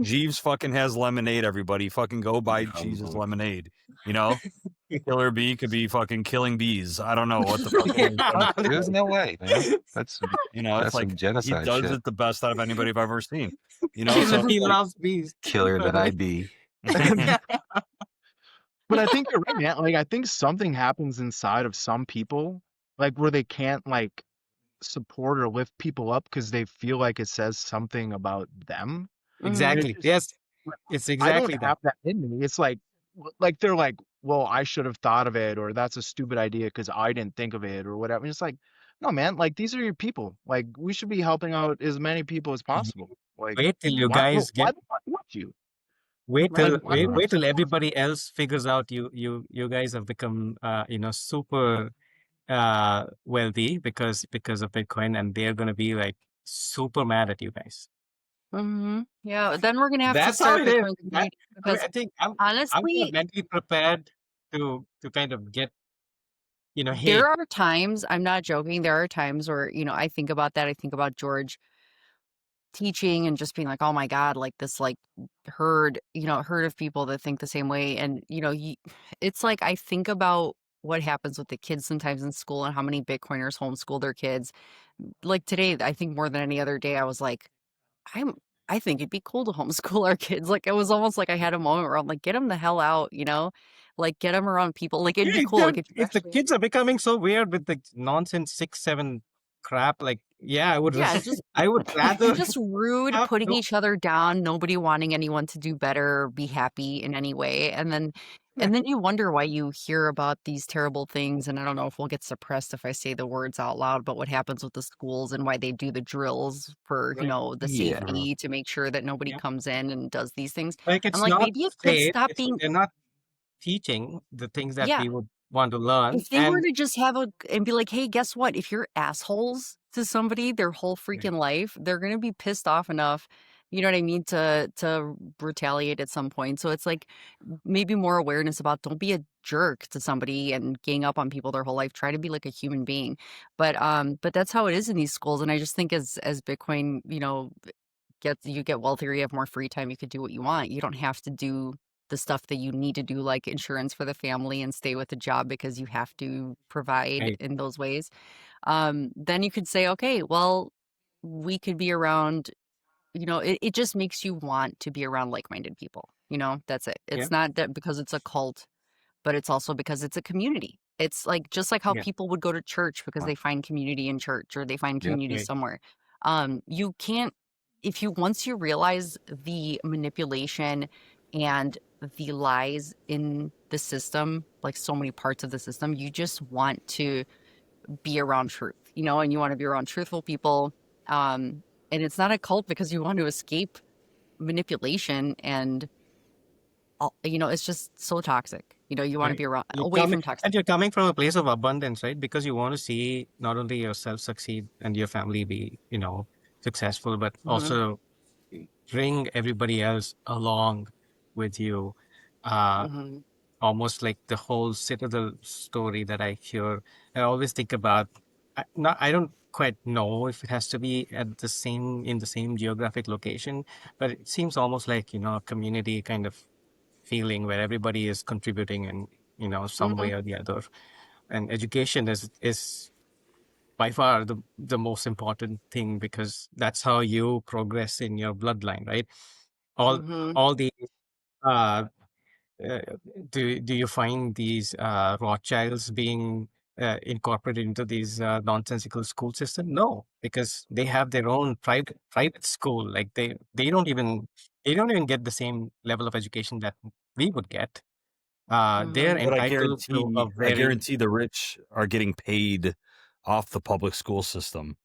Jeeves fucking has lemonade, everybody. Fucking go buy Jeeves' um, lemonade. You know? Killer bee could be fucking killing bees. I don't know what the fuck yeah, I'm trying to there's say. no way, man. It's That's like some he genocide does shit. it the best out of anybody I've ever seen. So Even it's he like loves bees. Killer By that the I way. be. But I think you're right, man. Like I think something happens inside of some people, like where they can't like support or lift people up because they feel like it says something about them. And Mhm. it's Exactly. just Yes, like, it's I don't exactly that. have that in me. It's like they're like, well, I should have thought of it, or that's a stupid idea because I didn't think of it, or whatever. It's like, no, man, like these are your people. Like we should be helping out as many people as possible. Like Wait till you why guys why get the fuck would you? wait Right? till Like why would Mm. wait you till support everybody else figures out you guys have become super wealthy because of Bitcoin, and they're gonna be like super mad at you guys. Mhm. Yeah, then we're gonna have to That's how start it is. Bitcoin That community I mean, because I think I'm kind of honestly, mentally prepared to kind of get hate. there are times, I'm not joking, there are times where, I think about that. I think about George teaching and just being like, "Oh my god," like this like herd of people that think the same way. And, it's like I think about what happens with the kids sometimes in school and how many Bitcoiners homeschool their kids. Like today, I think more than any other day, I was like, I'm I think it'd be cool to homeschool our kids. Like it was almost like I had a moment where I'm like, get them the hell out, like get them around people. Like it'd Yeah, be cool. Like if you if the actually, kids are becoming so weird with the nonsense 6, 7 crap, like yeah, I would yeah, just I would rather just rude, have putting no. each other down, nobody wanting anyone to do better or be happy in any way. And then you wonder why you hear about these terrible things. And I don't know if we'll get suppressed if I say the words out loud, but what happens with the schools and why they do the drills for, Right. the Yeah. safety to make sure that nobody Yeah. comes in and does these things. Like I'm it's like, not maybe it could safe. stop It's being, they're not teaching the things that yeah. we would want to learn. If they were And to just have and be like, "Hey, guess what? If you're assholes to somebody their whole right. freaking life, they're gonna be pissed off enough, you know what I mean, to retaliate at some point." So it's like maybe more awareness about don't be a jerk to somebody and gang up on people their whole life. Try to be like a human being. But that's how it is in these schools. And I just think as Bitcoin, you get wealthier, you have more free time, you could do what you want. You don't have to do the stuff that you need to do, like insurance for the family and stay with the job because you have to provide Right. in those ways. Then you could say, okay, well, we could be around, it just makes you want to be around like-minded people. That's it. Yeah. It's not that because it's a cult, but it's also because it's a community. It's like just like how Yeah. people would go to church because Uh, they find community in church or they find Yep. community Right. somewhere. You can't if you once you realize the manipulation and the lies in the system, like so many parts of the system, you just want to be around truth, and you want to be around truthful people. And it's not a cult because you want to escape manipulation and it's just so toxic. You want to Right. be around You're away coming from toxic. and you're coming from a place of abundance, right? Because you want to see not only yourself succeed and your family be, successful, but Mhm. also bring everybody else along with you. Mhm. almost like the whole Citadel story that I hear. I always think about. I don't quite know if it has to be at the same in the same geographic location, but it seems almost like a community kind of feeling where everybody is contributing in some Mhm. way or the other. And education is by far the most important thing, because that's how you progress in your bloodline, right? All Mhm. all the uh, uh, do you find these Rothschilds being incorporated into these nonsensical school system? No, because they have their own private school. Like they don't even get the same level of education that we would get. They're Mhm. But entitled to a I very guarantee the rich are getting paid off the public school system,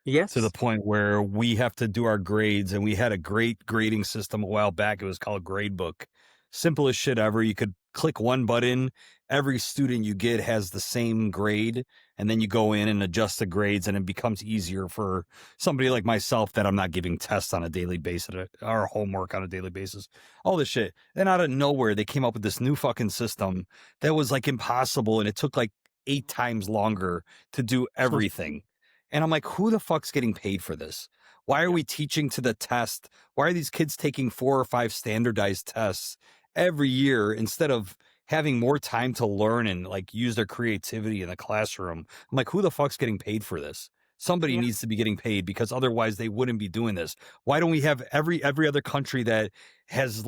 to the yes. point where we have to do our grades. And we had a great grading system a while back. It was called Gradebook. Simplest shit ever. You could click one button. Every student you get has the same grade. And then you go in and adjust the grades, and it becomes easier for somebody like myself that I'm not giving tests on a daily basis or homework on a daily basis. All this shit. Then out of nowhere, they came up with this new fucking system that was like impossible. And it took like 8 times longer to do everything. And I'm like, who the fuck's getting paid for this? Why are Yeah. we teaching to the test? Why are these kids taking 4 or 5 standardized tests every year instead of having more time to learn and like use their creativity in the classroom? I'm like, who the fuck's getting paid for this? Somebody Yeah. needs to be getting paid, because otherwise they wouldn't be doing this. Why don't we have every other country that has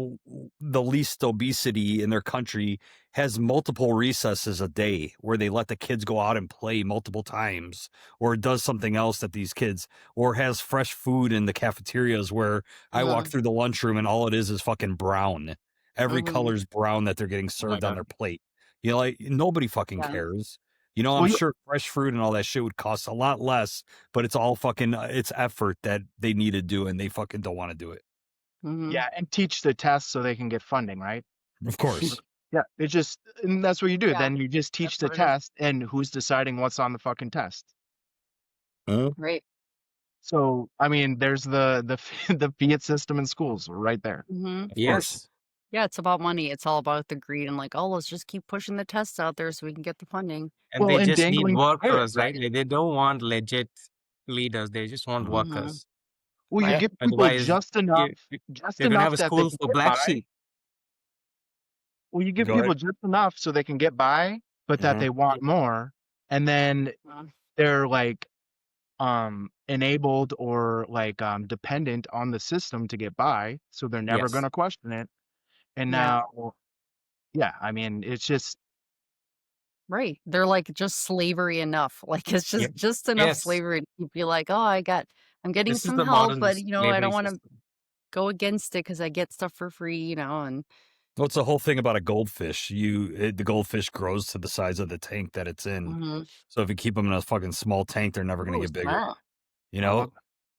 the least obesity in their country has multiple recesses a day where they let the kids go out and play multiple times, or does something else that these kids, or has fresh food in the cafeterias where I walk Mhm. through the lunchroom and all it is fucking brown. Every Mhm. color's brown that they're getting Oh my served on God. their plate. Like nobody fucking Yeah. cares. I'm Well, you, sure fresh fruit and all that shit would cost a lot less, but it's all fucking it's effort that they need to do, and they fucking don't want to do it. Mhm. yeah, and teach the test so they can get funding, right? Of course. Yeah, it's just, and that's what you do. Yeah, Then you just teach that's the what it is. test, and who's deciding what's on the fucking test? Huh? Right. So, I mean, there's the the fiat system in schools right there. Mhm. Of course. Yes. Yeah, it's about money. It's all about the greed and like, oh, let's just keep pushing the tests out there so we can get the funding. And Well, they and just need dangling carrot, workers, right? right? They don't want legit leaders. They just want Mhm. Mhm. workers. Well, you Right. Yeah. give people Otherwise, just you're gonna have enough a that they school can for get black by. sheep. Well, you give Go ahead. people just enough so they can get by, but that Mhm. they want more, and then Mhm. they're like enabled or like dependent on the system to get by, so they're never Yes. gonna question it. And Yeah. now, yeah, I mean, it's just Right. They're like just slavery enough. Like it's Yep. just enough Yes. slavery to keep you like, oh, I'm getting This is some the help, modern but I slavery don't want to system. go against it because I get stuff for free, and Well, it's the whole thing about a goldfish. The goldfish grows to the size of the tank that it's in. Mhm. So if you keep them in a fucking small tank, they're never going to Ooh, get bigger. smart. You I know, love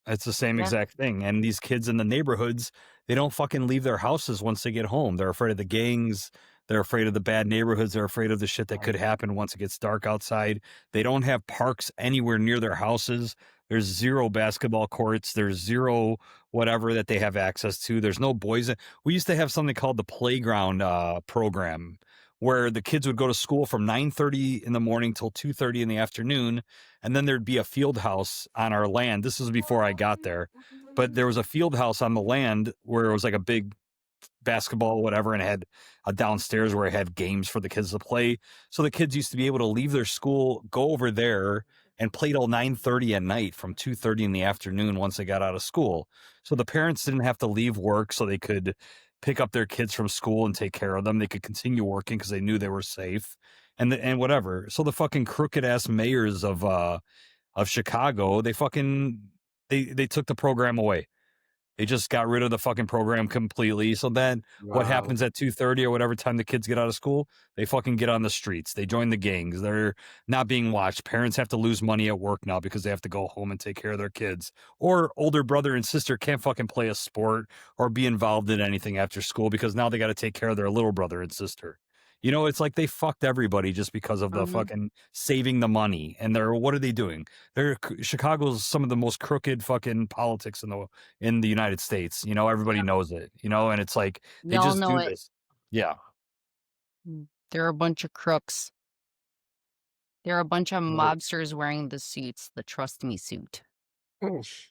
it's the same Yeah. exact thing. And these kids in the neighborhoods, they don't fucking leave their houses once they get home. They're afraid of the gangs. They're afraid of the bad neighborhoods. They're afraid of the shit that that. could happen once it gets dark outside. They don't have parks anywhere near their houses. There's zero basketball courts. There's zero whatever that they have access to. There's no boys. We used to have something called the playground program, where the kids would go to school from 9:30 in the morning till 2:30 in the afternoon, and then there'd be a field house on our land. This was before I got there, but there was a field house on the land where it was like a big basketball, whatever, and it had a downstairs where it had games for the kids to play. So the kids used to be able to leave their school, go over there, and play till 9:30 at night from 2:30 in the afternoon once they got out of school. So the parents didn't have to leave work, so they could pick up their kids from school and take care of them. They could continue working because they knew they were safe, and whatever. So the fucking crooked ass mayors of Chicago, they took the program away. They just got rid of the fucking program completely. So then what Wow. happens at 2:30 or whatever time the kids get out of school? They fucking get on the streets. They join the gangs. They're not being watched. Parents have to lose money at work now because they have to go home and take care of their kids. Or older brother and sister can't fucking play a sport or be involved in anything after school because now they got to take care of their little brother and sister. It's like they fucked everybody just because of the Mhm. fucking saving the money. And what are they doing? Chicago's some of the most crooked fucking politics in the United States. Everybody Yeah. knows it, and it's like We they all just know do it. this. Yeah. They're a bunch of crooks. They're a bunch of Well, mobsters wearing the suits, the trust me suit.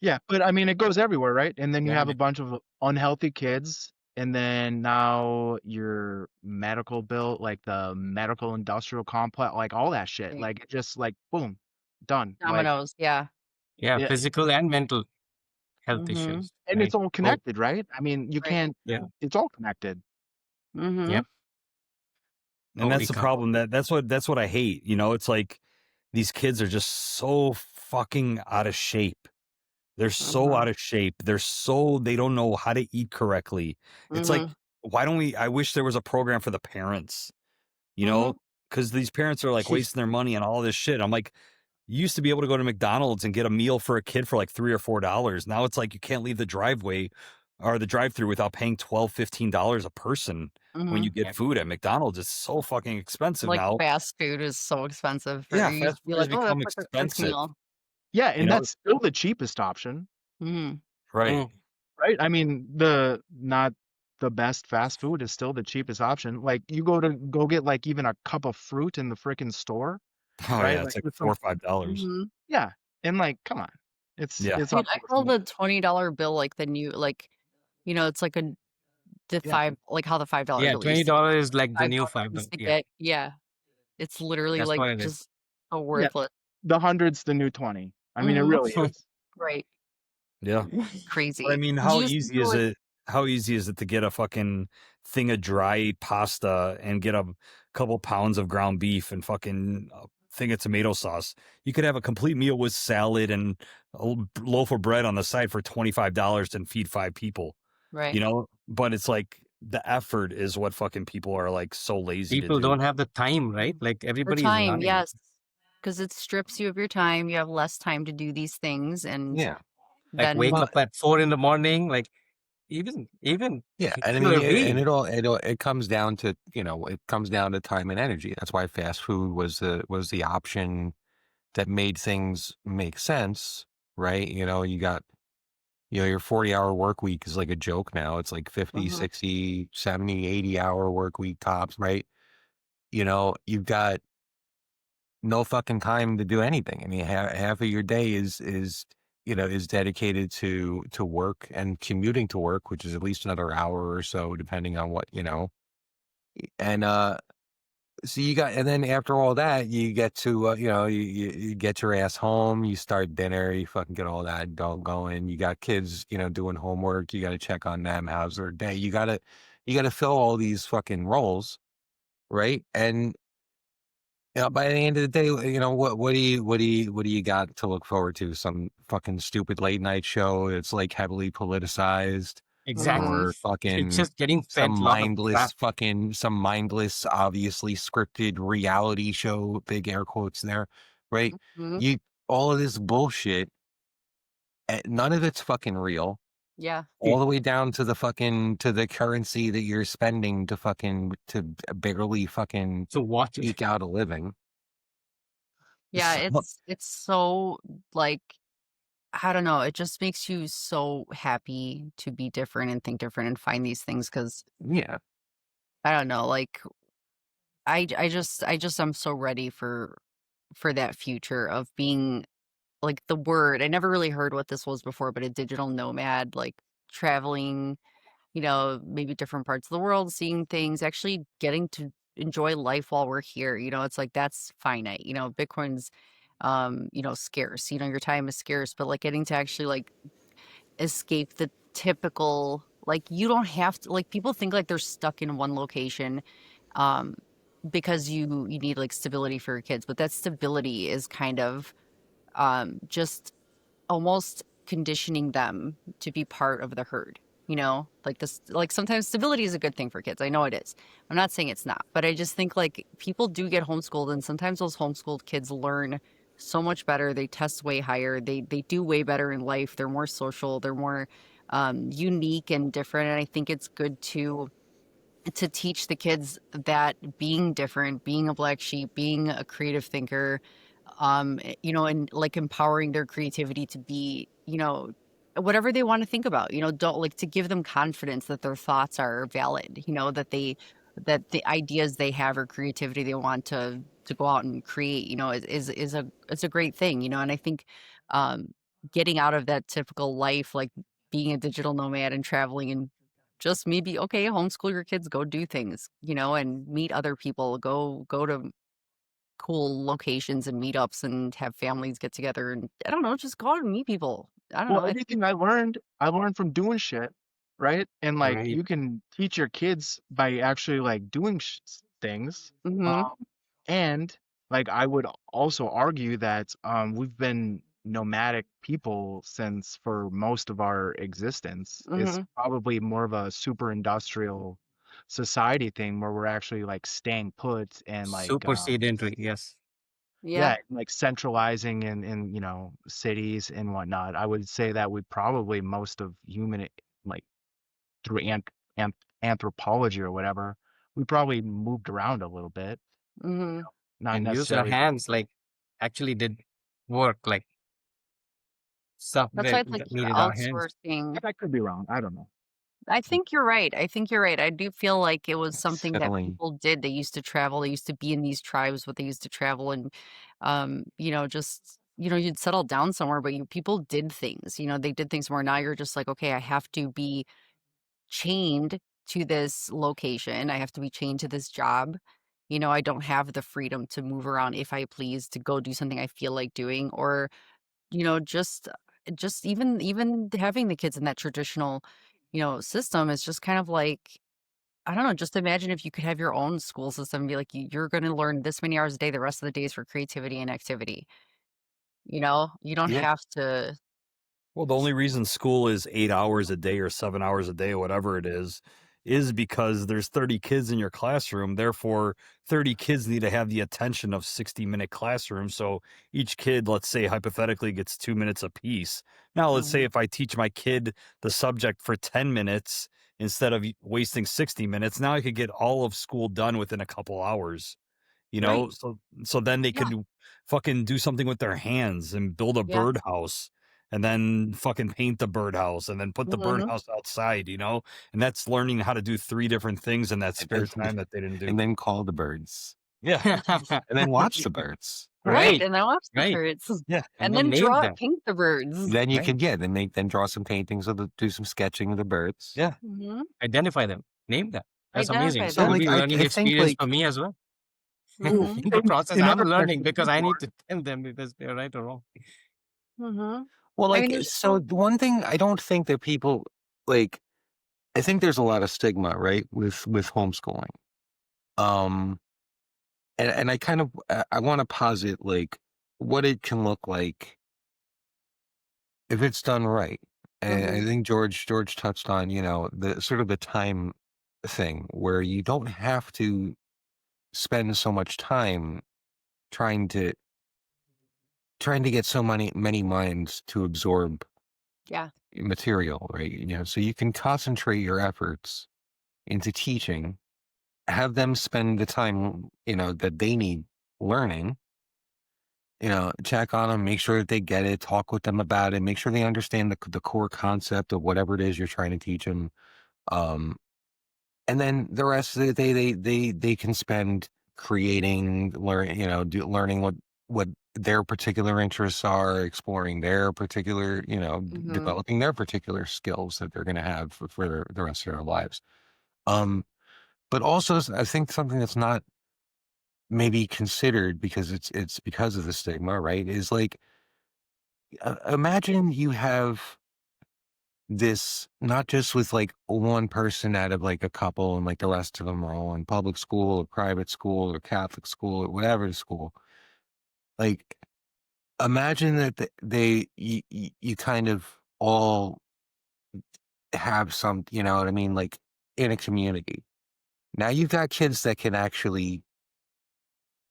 Yeah, but I mean, it goes everywhere, right? And then you have Got a it. bunch of unhealthy kids, and then now your medical bill, like the medical industrial complex, like all that shit, Right. like just like boom, done. Like Dominoes, yeah. Yeah, yeah, physical and mental health Mhm. issues, and it's right? all Oh, connected, right? I mean, you Right. can't. yeah, It's all connected. Mhm. yep. And Holy that's the cow. problem. That's what I hate. It's like these kids are just so fucking out of shape. They're so Mhm. out of shape. They don't know how to eat correctly. It's like, Mhm. why don't we? I wish there was a program for the parents, you Mhm. know, because these parents are like wasting their money on all this shit. I'm like, you used to be able to go to McDonald's and get a meal for a kid for like $3 or $4. Now it's like you can't leave the driveway or the drive-through without paying $12, $15 a person when you Mhm. get Yep. food at McDonald's. It's so fucking expensive Like, now. fast food is so expensive for Yeah, you used fast to be food has like, "Oh, become that's like a quick expensive. meal." Yeah, You and know, that's still the cheapest option, Mhm. right? Mm, right? I mean, the not the best fast food is still the cheapest option. Like you go get like even a cup of fruit in the freaking store, Oh right? yeah, Like it's like with four some or $5. Mhm. yeah, and like come on, Yeah, it's Dude, I call unfortunate. the $20 bill, like, the new like, it's like the Yeah, 5 like how the $5 yeah, bill used to be. $20 is like the new $5 $5. used to Yeah, get yeah. It's literally, that's like, what it is. just so yeah, worthless. the hundred's the new 20. I mean, it Mhm. really is. Right. yeah. But I Crazy. mean, Did you used to do, like how easy is it to get a fucking thing of dry pasta and get a couple pounds of ground beef and fucking a thing of tomato sauce? You could have a complete meal with salad and loaf of bread on the side for $25 and feed 5 people, right. But it's like the effort is what fucking people are like so lazy to People do. don't have the time, right? Mhm. Like The everybody is time, running. yes, because it strips you of your time, you have less time to do these things, and yeah. Like wake then Well, up at 4 in the morning, like even yeah, and I mean, killer and bee. it comes down to it comes down to time and energy. That's why fast food was the option that made things make sense, right? You got your 40-hour work week is like a joke now. It's like 50, Mhm. 60, 70, 80-hour work week tops, right? You've got no fucking time to do anything. I mean, half of your day is dedicated to work and commuting to work, which is at least another hour or so, depending on what. And so and then after all that, you get to you get your ass home, you start dinner, you fucking get all that going. You got kids, doing homework. You got to check on them. How's their day? You gotta fill all these fucking roles, right? And by the end of the day, what do you got to look forward to? Some fucking stupid late night show that's like heavily politicized, Mhm. Exactly. or It's fucking just getting fed a lot of crap. some mindless, obviously scripted reality show, big air quotes there, right? Mhm. You all of this bullshit, none of it's fucking real. Yeah. All the way down to the currency that you're spending to barely fucking So watch it. eke out a living. Yeah, So, it's so, like, I don't know, it just makes you so happy to be different and think different and find these things. Because yeah. I don't know, like, I just I'm so ready for that future of being, like, the word I never really heard what this was before, but a digital nomad, like, traveling, maybe different parts of the world, seeing things, actually getting to enjoy life while we're here. It's like that's finite. Bitcoin's scarce. Your time is scarce, but like getting to actually like escape the typical like you don't have to like people think like they're stuck in one location um because you need like stability for your kids, but that stability is kind of just almost conditioning them to be part of the herd, like this, like sometimes stability is a good thing for kids. I know it is. I'm not saying it's not, but I just think like people do get homeschooled and sometimes those homeschooled kids learn so much better. They test way higher. They do way better in life. They're more social. They're more unique and different. And I think it's good to teach the kids that being different, being a black sheep, being a creative thinker, and like empowering their creativity to be, whatever they want to think about, don't like to give them confidence that their thoughts are valid, that they that the ideas they have or creativity they want to go out and create, is a it's a great thing, and I think um getting out of that typical life, like being a digital nomad and traveling and just maybe okay, homeschool your kids, go do things, and meet other people, go to cool locations and meetups and have families get together and I don't know, just go out and meet people. I don't Well, know. everything I learned from doing shit, right? And like Right. you can teach your kids by actually like doing things. Mhm. Um, and like I would also argue that we've been nomadic people since for most of our existence. It's Mhm. probably more of a super industrial society thing where we're actually like staying put and like Super sedentary. Yes. Yeah. yeah, like centralizing in cities and whatnot. I would say that we probably most of like through anthropology or whatever, we probably moved around a little bit, Mhm. not And use our necessarily. hands, like actually did work, like stuff That's why that, it's like that you're needed our hands. outsourcing. I could be wrong. I don't know. I think you're right. I think you're right. I do feel like it was It's something that fiddling. people did. They used to travel. They used to be in these tribes, but they used to travel and, just, you'd settle down somewhere, but people did things, they did things more. Now you're just like, okay, I have to be chained to this location. I have to be chained to this job. I don't have the freedom to move around if I please, to go do something I feel like doing, or, just even having the kids in that traditional, system is just kind of like, I don't know, just imagine if you could have your own school system and be like, You're gonna learn this many hours a day, the rest of the days for creativity and activity." You don't Yeah. have to. Well, the only reason school is 8 hours a day or 7 hours a day, or whatever it is because there's 30 kids in your classroom. Therefore, 30 kids need to have the attention of 60-minute classroom. So each kid, let's say hypothetically, gets 2 minutes apiece. Now, let's say Mhm. if I teach my kid the subject for 10 minutes instead of wasting 60 minutes, now I could get all of school done within a couple hours. Right. So then they Yeah. could fucking do something with their hands and build a Yeah. birdhouse and then fucking paint the birdhouse and then put the Mhm. birdhouse outside, and that's learning how to do 3 different things in that And then, spare time that they didn't do. and then call the birds. Yeah. And then watch the birds. Right, Right. and I watch the Right. birds. Yeah. And And then then name them. paint the birds. Then you Right. could then draw some paintings do some sketching of the birds. Yeah. Mhm. Identify them. Name them. That's amazing. Identify So It will them. like be learning I think experience like for me as well. Mhm. In the process, I'm Another learning question because I need to tell them because they're right or wrong. Mhm. well I mean, like there's so so the one thing I don't think that people like I think there's a lot of stigma, right, with homeschooling. Um and I kind of I want to posit like what it can look like if it's done right. And I Mhm. think George touched on, the sort of the time thing where you don't have to spend so much time trying to get so many minds to absorb Yeah. material, right? So you can concentrate your efforts into teaching, have them spend the time, that they need learning, check on them, make sure that they get it, talk with them about it, make sure they understand the core concept of whatever it is you're trying to teach them. Um, and then the rest of the day, they can spend creating, learning what their particular interests are, exploring their particular, Mhm. developing their particular skills that they're going to have for the rest of their lives. Um, but also, I think something that's not maybe considered because it's because of the stigma, right? Is like imagine you have this not just with like one person out of like a couple and like the rest of them are all in public school or private school or Catholic school or whatever school. Like imagine that you kind of all have some, you know what I mean, like in a community. Now you've got kids that can actually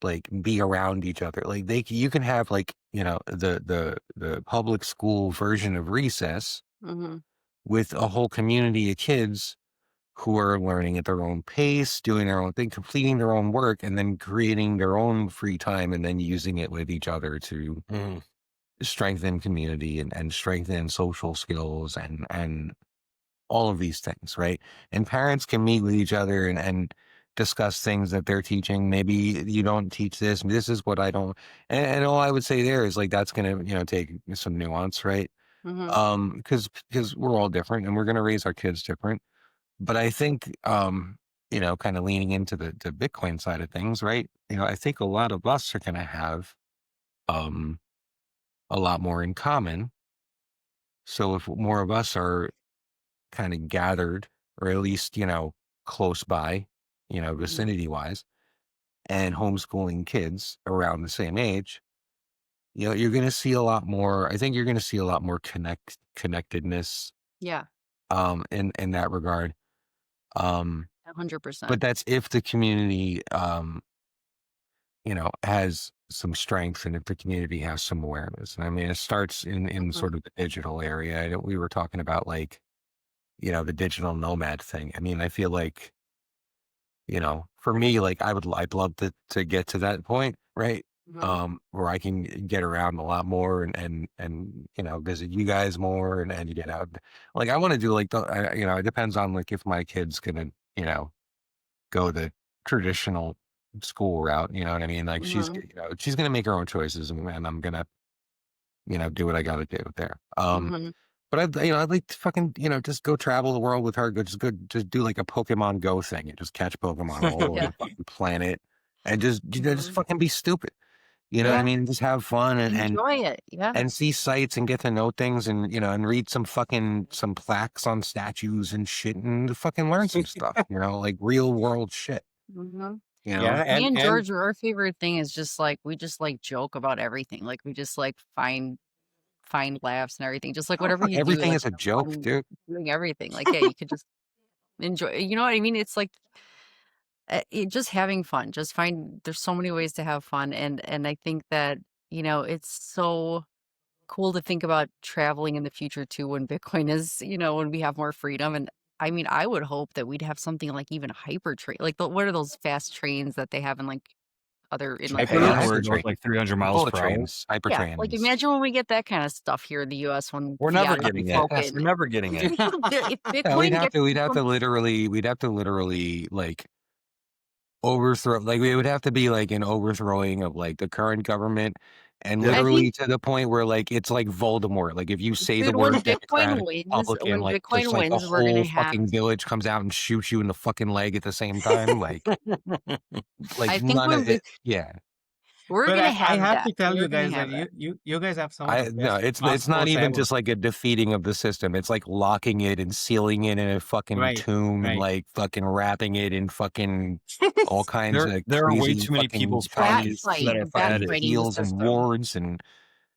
like be around each other. Like you can have like, the public school version of recess Mhm. with a whole community of kids who are learning at their own pace, doing their own thing, completing their own work, and then creating their own free time and then using it with each other to Mhm. strengthen community and strengthen social skills and all of these things, right? And parents can meet with each other and discuss things that they're teaching. Maybe you don't teach this. This is what I don't. And all I would say there is like that's going to take some nuance, right? Because we're all different and we're going to raise our kids different. But I think kind of leaning into the Bitcoin side of things, right? I think a lot of us are going to have a lot more in common. So if more of us are kind of gathered, or at least close by, vicinity wise, and homeschooling kids around the same age, you're going to see a lot more. I think you're going to see a lot more connectedness. Yeah. In that regard. 100%. But that's if the community, has some strength, and if the community has some awareness. And I mean, it starts in sort of the digital area. We were talking about like, the digital nomad thing. I mean, I feel like, for me, like I'd love to get to that point, right? Where I can get around a lot more and visit you guys more and get out. Like I want to do like it depends on like if my kid's gonna go the traditional school route. You know what I mean? Like she's gonna make her own choices, and I'm gonna do what I got to do there. But I'd like to fucking just go travel the world with her. Just do like a Pokemon Go thing and just catch Pokemon all over the fucking planet, and just fucking be stupid. You know what I mean? Just have fun and enjoy it. Yeah. and see sights and get to know things and and read some plaques on statues and shit and fucking learn some stuff. Like real world shit. Yeah, Me and and George, our favorite thing is just like we just like joke about everything. Like we just like find laughs and everything. Just like whatever you do, Everything like is a joke, fun dude. doing everything. Like yeah, you could just enjoy. You know what I mean? It's like just having fun. Just there's so many ways to have fun, and I think that it's so cool to think about traveling in the future too when Bitcoin is when we have more freedom. And I mean, I would hope that we'd have something like even hyper train, like what are those fast trains that they have in like Japan, Europe? where it goes like 300 miles Bullet per hour. trains, hyper Yeah, trains. like imagine when we get that kind of stuff here in the US when We're fiat never is getting it. broken. We're never getting it. If Yeah, Bitcoin gets we'd have to literally like overthrow, like it would have to be like an overthrowing of like the current government, and Yeah. I literally think to the point where like it's like Voldemort. Like if you say the dude, when word Bitcoin Democratic wins, Republican, like Bitcoin just like the wins, we're whole gonna have fucking village comes out and shoots you in the fucking leg at the same time. Like I think none when of it. Yeah. we're but gonna I have have that. to tell We're you gonna guys have that that. you guys have some of the No, best it's not passports even ever. just like a defeating of the system. It's like locking it and sealing it in a fucking Right, tomb and right. like fucking wrapping it in fucking all kinds of There are way crazy too many fucking people's Bat bodies Chinese that are bat fucking beheaded. fighting the seals and system. wards and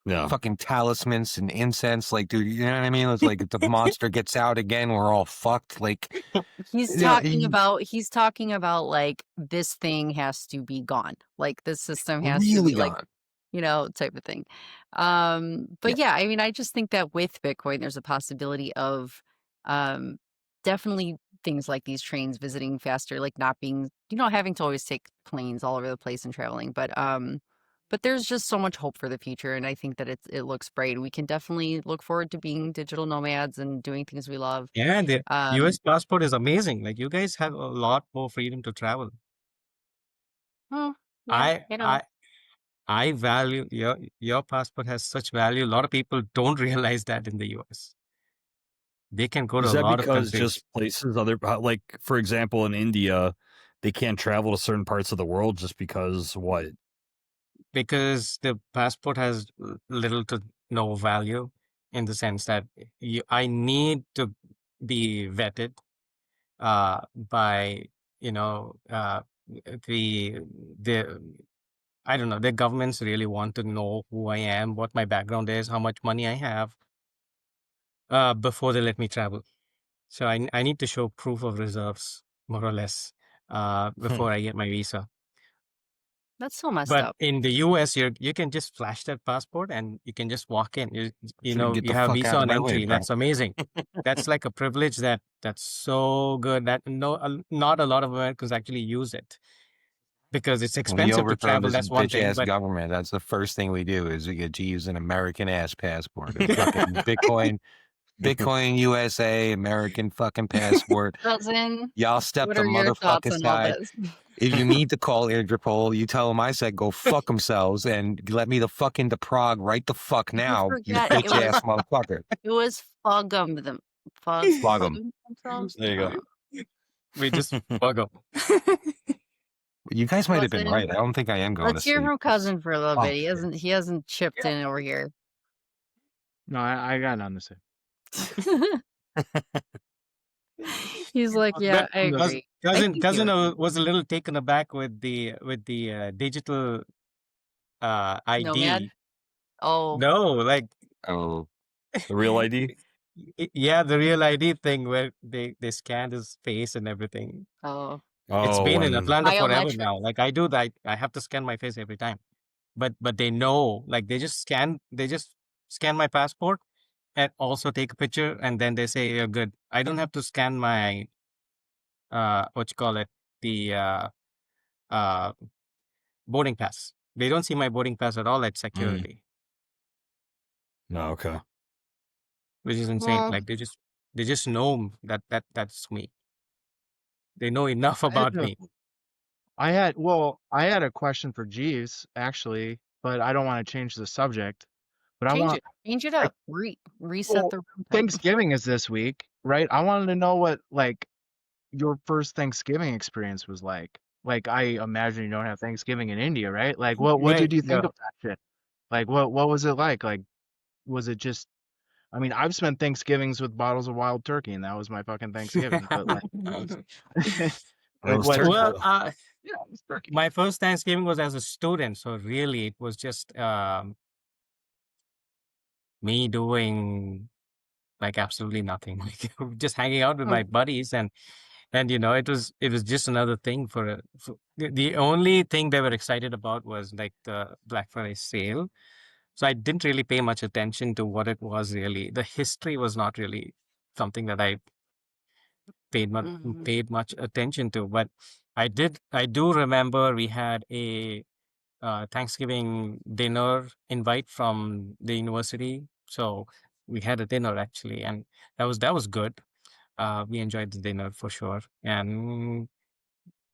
Yeah. fucking talismans and incense. Like, dude, you know what I mean? It's like if the monster gets out again, we're all fucked. Like, He's yeah, talking about like this thing has to be gone. Like this system has to really be like, gone. type of thing. Yeah. But yeah, I mean, I just think that with Bitcoin, there's a possibility of definitely things like these trains visiting faster, like not being, having to always take planes all over the place and traveling. But there's just so much hope for the future, and I think that it looks bright. We can definitely look forward to being digital nomads and doing things we love. Yeah, the Um, US passport is amazing. Like you guys have a lot more freedom to travel. well, yeah, I I I value your passport has such value. A lot of people don't realize that in the US. They can go to Is a that lot of because countries just places like for example in India, they can't travel to certain parts of the world just because what? because the passport has little to no value in the sense that I need to be vetted by you know uh, the the I don't know, the governments really want to know who I am, what my background is, how much money I have before they let me travel. So I need to show proof of reserves, more or less, before I get my visa. That's so messed But up. in the US, you can just flash that passport and you can just walk in. Get You the have fuck visa out of on my way, entry. bro. That's amazing. That's like a privilege that's so good that not a lot of Americans actually use it because it's We expensive to overthrow travel. this That's one bitch thing. ass But government. That's the first thing we do is we get to use an American ass passport. And fucking Bitcoin. Bitcoin USA, American fucking passport. Cousin, Y'all step what the are your thoughts motherfucker on all side. this? If you need to call Interpol, you tell them I said go fuck themselves and let me the fuck into Prague right the fuck You now, you forget bitch ass motherfucker. it was Fug'em them. Flog 'em. Fug'em themselves. There you go. We just bug up. You guys might have been Cousin, right. I don't think I am going to let's hear sleep. from cousin for a little Oh, bit. He hasn't chipped in over here. No, I got nothing to say. He's like, yeah, I agree. I Cousin think you're was a little taken aback with the digital ID. nomad. Oh, No, like Oh, the real ID? yeah, the real ID thing where they scanned his face and everything. oh, It's Oh, been in when Atlanta forever biometric. now. Like I do that. I have to scan my face every time. But they know, like they just scan my passport and also take a picture and then they say you're good. I don't have to scan my what you call it, the uh boarding pass. They don't see my boarding pass at all at security, no, okay. which is insane. Well, Like they just know that's me. They know enough I had about to, me. I had a question for Jeeves actually, but I don't want to change the subject. But I want change it like, up. Reset well, the room type. Thanksgiving is this week, right? I wanted to know what like your first Thanksgiving experience was like. Like I imagine you don't have Thanksgiving in India, right? Like what Right. did you think Yeah. of that shit? Like what was it like? Like was it just I mean, I've spent Thanksgivings with bottles of wild turkey and that was my fucking Thanksgiving, but like That like was what turkey, Well, though. yeah, it was turkey. my first Thanksgiving was as a student, so really it was just me doing like absolutely nothing, like just hanging out with my buddies, and it was just another thing for the only thing they were excited about was like the Black Friday sale. So I didn't really pay much attention to what it was really. The history was not really something that I paid much attention to, but I do remember we had a Thanksgiving dinner invite from the university. So we had a dinner actually, and that was good. We enjoyed the dinner for sure, and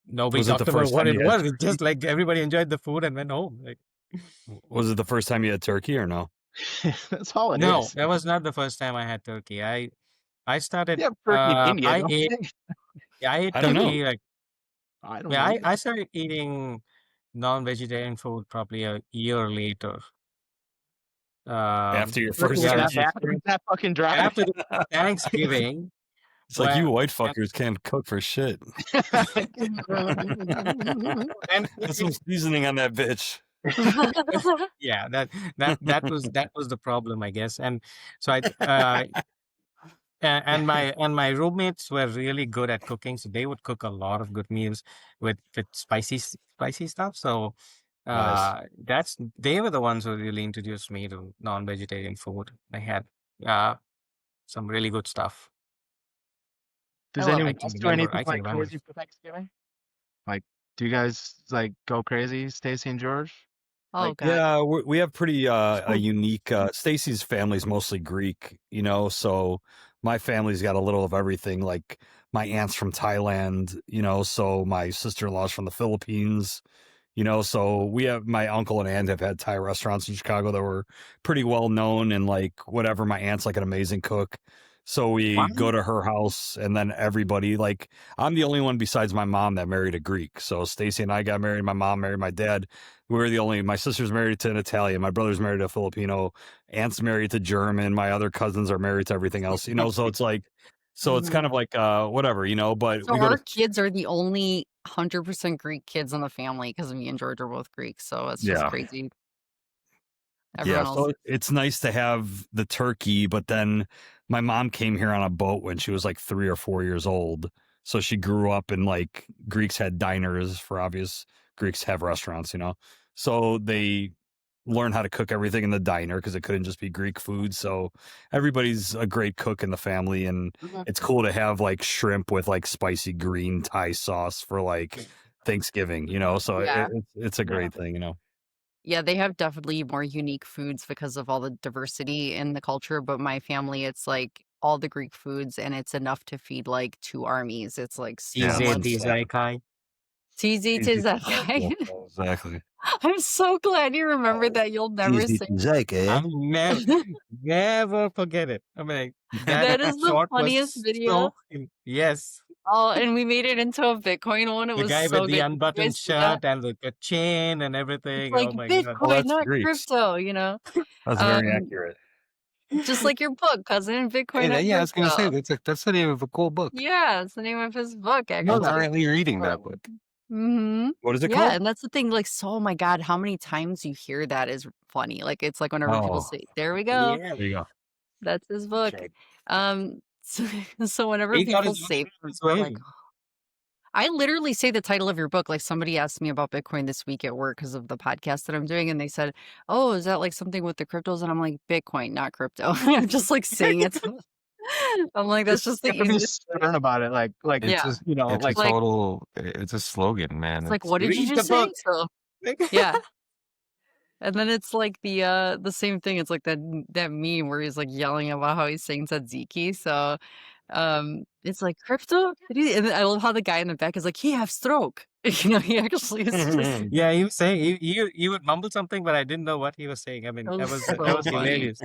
nobody Was it the talked about first what time it you had was. It's turkey? just like everybody enjoyed the food and went home. Like, Was it the first time you had turkey or no? That's all it no, is. that was not the first time I had turkey. I started. You have turkey in India, don't you? I ate I don't know. turkey like I don't yeah. know. I started eating non-vegetarian food probably a year later. After your Turkey first was Yeah, that turkey bad? experience? That fucking dry? after the Thanksgiving, It's like you when white and, fuckers can't cook for shit. and Put some seasoning on that bitch. yeah, that was the problem, I guess. And so and my roommates were really good at cooking, so they would cook a lot of good meals with spicy stuff. So Nice. they were the ones who really introduced me to non-vegetarian food. They had uh some really good stuff. I Does love anyone it. else do anything I can like remember. crazy for Thanksgiving? Like, do you guys like go crazy, Stacy and George? Oh Like, God. Yeah, we have pretty a unique Stacy's family's mostly Greek, so my family's got a little of everything. Like my aunt's from Thailand, so my sister-in-law's from the Philippines, so we have my uncle and aunt have had Thai restaurants in Chicago that were pretty well known and like whatever. My aunt's like an amazing cook. So we Wow. go to her house and then everybody like I'm the only one besides my mom that married a Greek. So Stacy and I got married, my mom married my dad. We were the only my sister's married to an Italian, my brother's married to a Filipino, aunt's married to German, my other cousins are married to everything else, so it's like it's kind of like whatever, but So we go our to kids are the only 100% Greek kids in the family because me and George are both Greek. So it's just yeah. crazy. Yeah, Everyone else. so it's nice to have the turkey, but then my mom came here on a boat when she was like 3 or 4 years old. So she grew up in like Greeks had diners for obvious Greeks have restaurants. So they learned how to cook everything in the diner because it couldn't just be Greek food. So everybody's a great cook in the family, and it's cool to have like shrimp with like spicy green Thai sauce for like Thanksgiving, So Yeah. it's a great thing. Yeah, they have definitely more unique foods because of all the diversity in the culture. But my family, it's like all the Greek foods, and it's enough to feed like 2 armies. It's like Yeah, so Easy, it's much. insane. Tizaikai. Easy Easy to to that guy. exactly. I'm so glad you remembered Oh, that. You'll never easy say to Zach, eh? I'm never forget it. I mean, like, that that is the short funniest was video. so yes. Oh, and we made it into a Bitcoin one. It The was guy with so the good. Did you unbuttoned guys see that? shirt and the chain and It's everything. like Oh my god. Oh, Bitcoin, that's not Greeks. crypto, you know? That's very Um, accurate. just like your book, Cousin, Bitcoin, And not yeah, I was gonna say crypto. that's the name of a cool book. Yeah, it's the name of his book, I know I'm that. actually. currently reading that book. Mm-hmm. What is it Yeah, called? and that's the thing, like, so oh my God, how many times you hear that is funny. Like, it's like whenever people Oh, say, there we go, Yeah. there you go. that's his book. Check. So, so whenever He got people his say, as they're well. like, I literally say the title of your book. Like somebody asked me about Bitcoin this week at work because of the podcast that I'm doing, and they said, "Oh, is that like something with the cryptos?" And I'm like, "Bitcoin, not crypto." I'm just like saying it. I'm like, You that's just the have to be easiest way. stern about it, like It's Yeah, a you know, it's a like like total it's a slogan, man. it's like, It's what did you Read the just say? book. So yeah, and then it's like the same thing. It's like that meme where he's like yelling about how he's saying tzatziki. So it's like crypto. And I love how the guy in the back is like, he have stroke. You know, he actually is just Yeah, he was saying you would mumble something, but I didn't know what he was saying. I mean, that was that so was funny. hilarious.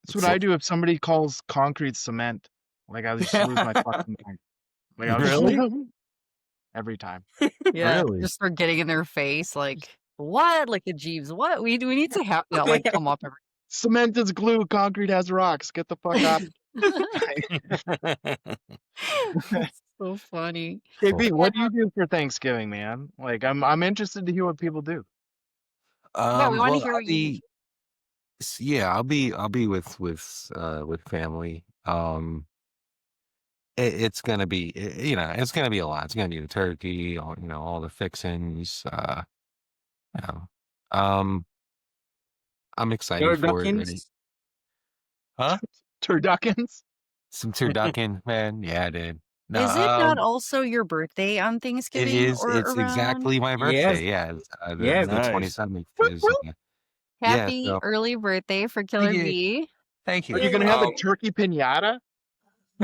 that's what I do if somebody calls concrete cement. Like I just lose my fucking mind. Like I'll just Really? every time. Yeah, Really? just start getting in their face like, "What?" Like a Jeeves, "What?" We need to have that, like, come up every Cement is glue, concrete has rocks. Get the fuck out. That's so funny. KB, Yeah, what do you do for Thanksgiving, man? Like I'm interested to hear what people do. yeah, we wanna Well, hear what you do. yeah, I'll be with family. It's gonna be it's gonna be a lot. It's gonna be the turkey, all the fixings. You know, um, I'm excited for it. Ready? Turduckins. Huh? Turduckins? Some turducken, man. Yeah, dude. No, Is it not also your birthday on it Thanksgiving is. or It's around? exactly my Yes, birthday. Yeah, the yes. the Nice. 27th Whoop, is. whoop. Yeah. Happy So early birthday for thank Killer you, B. thank Are you. you gonna have a turkey pinata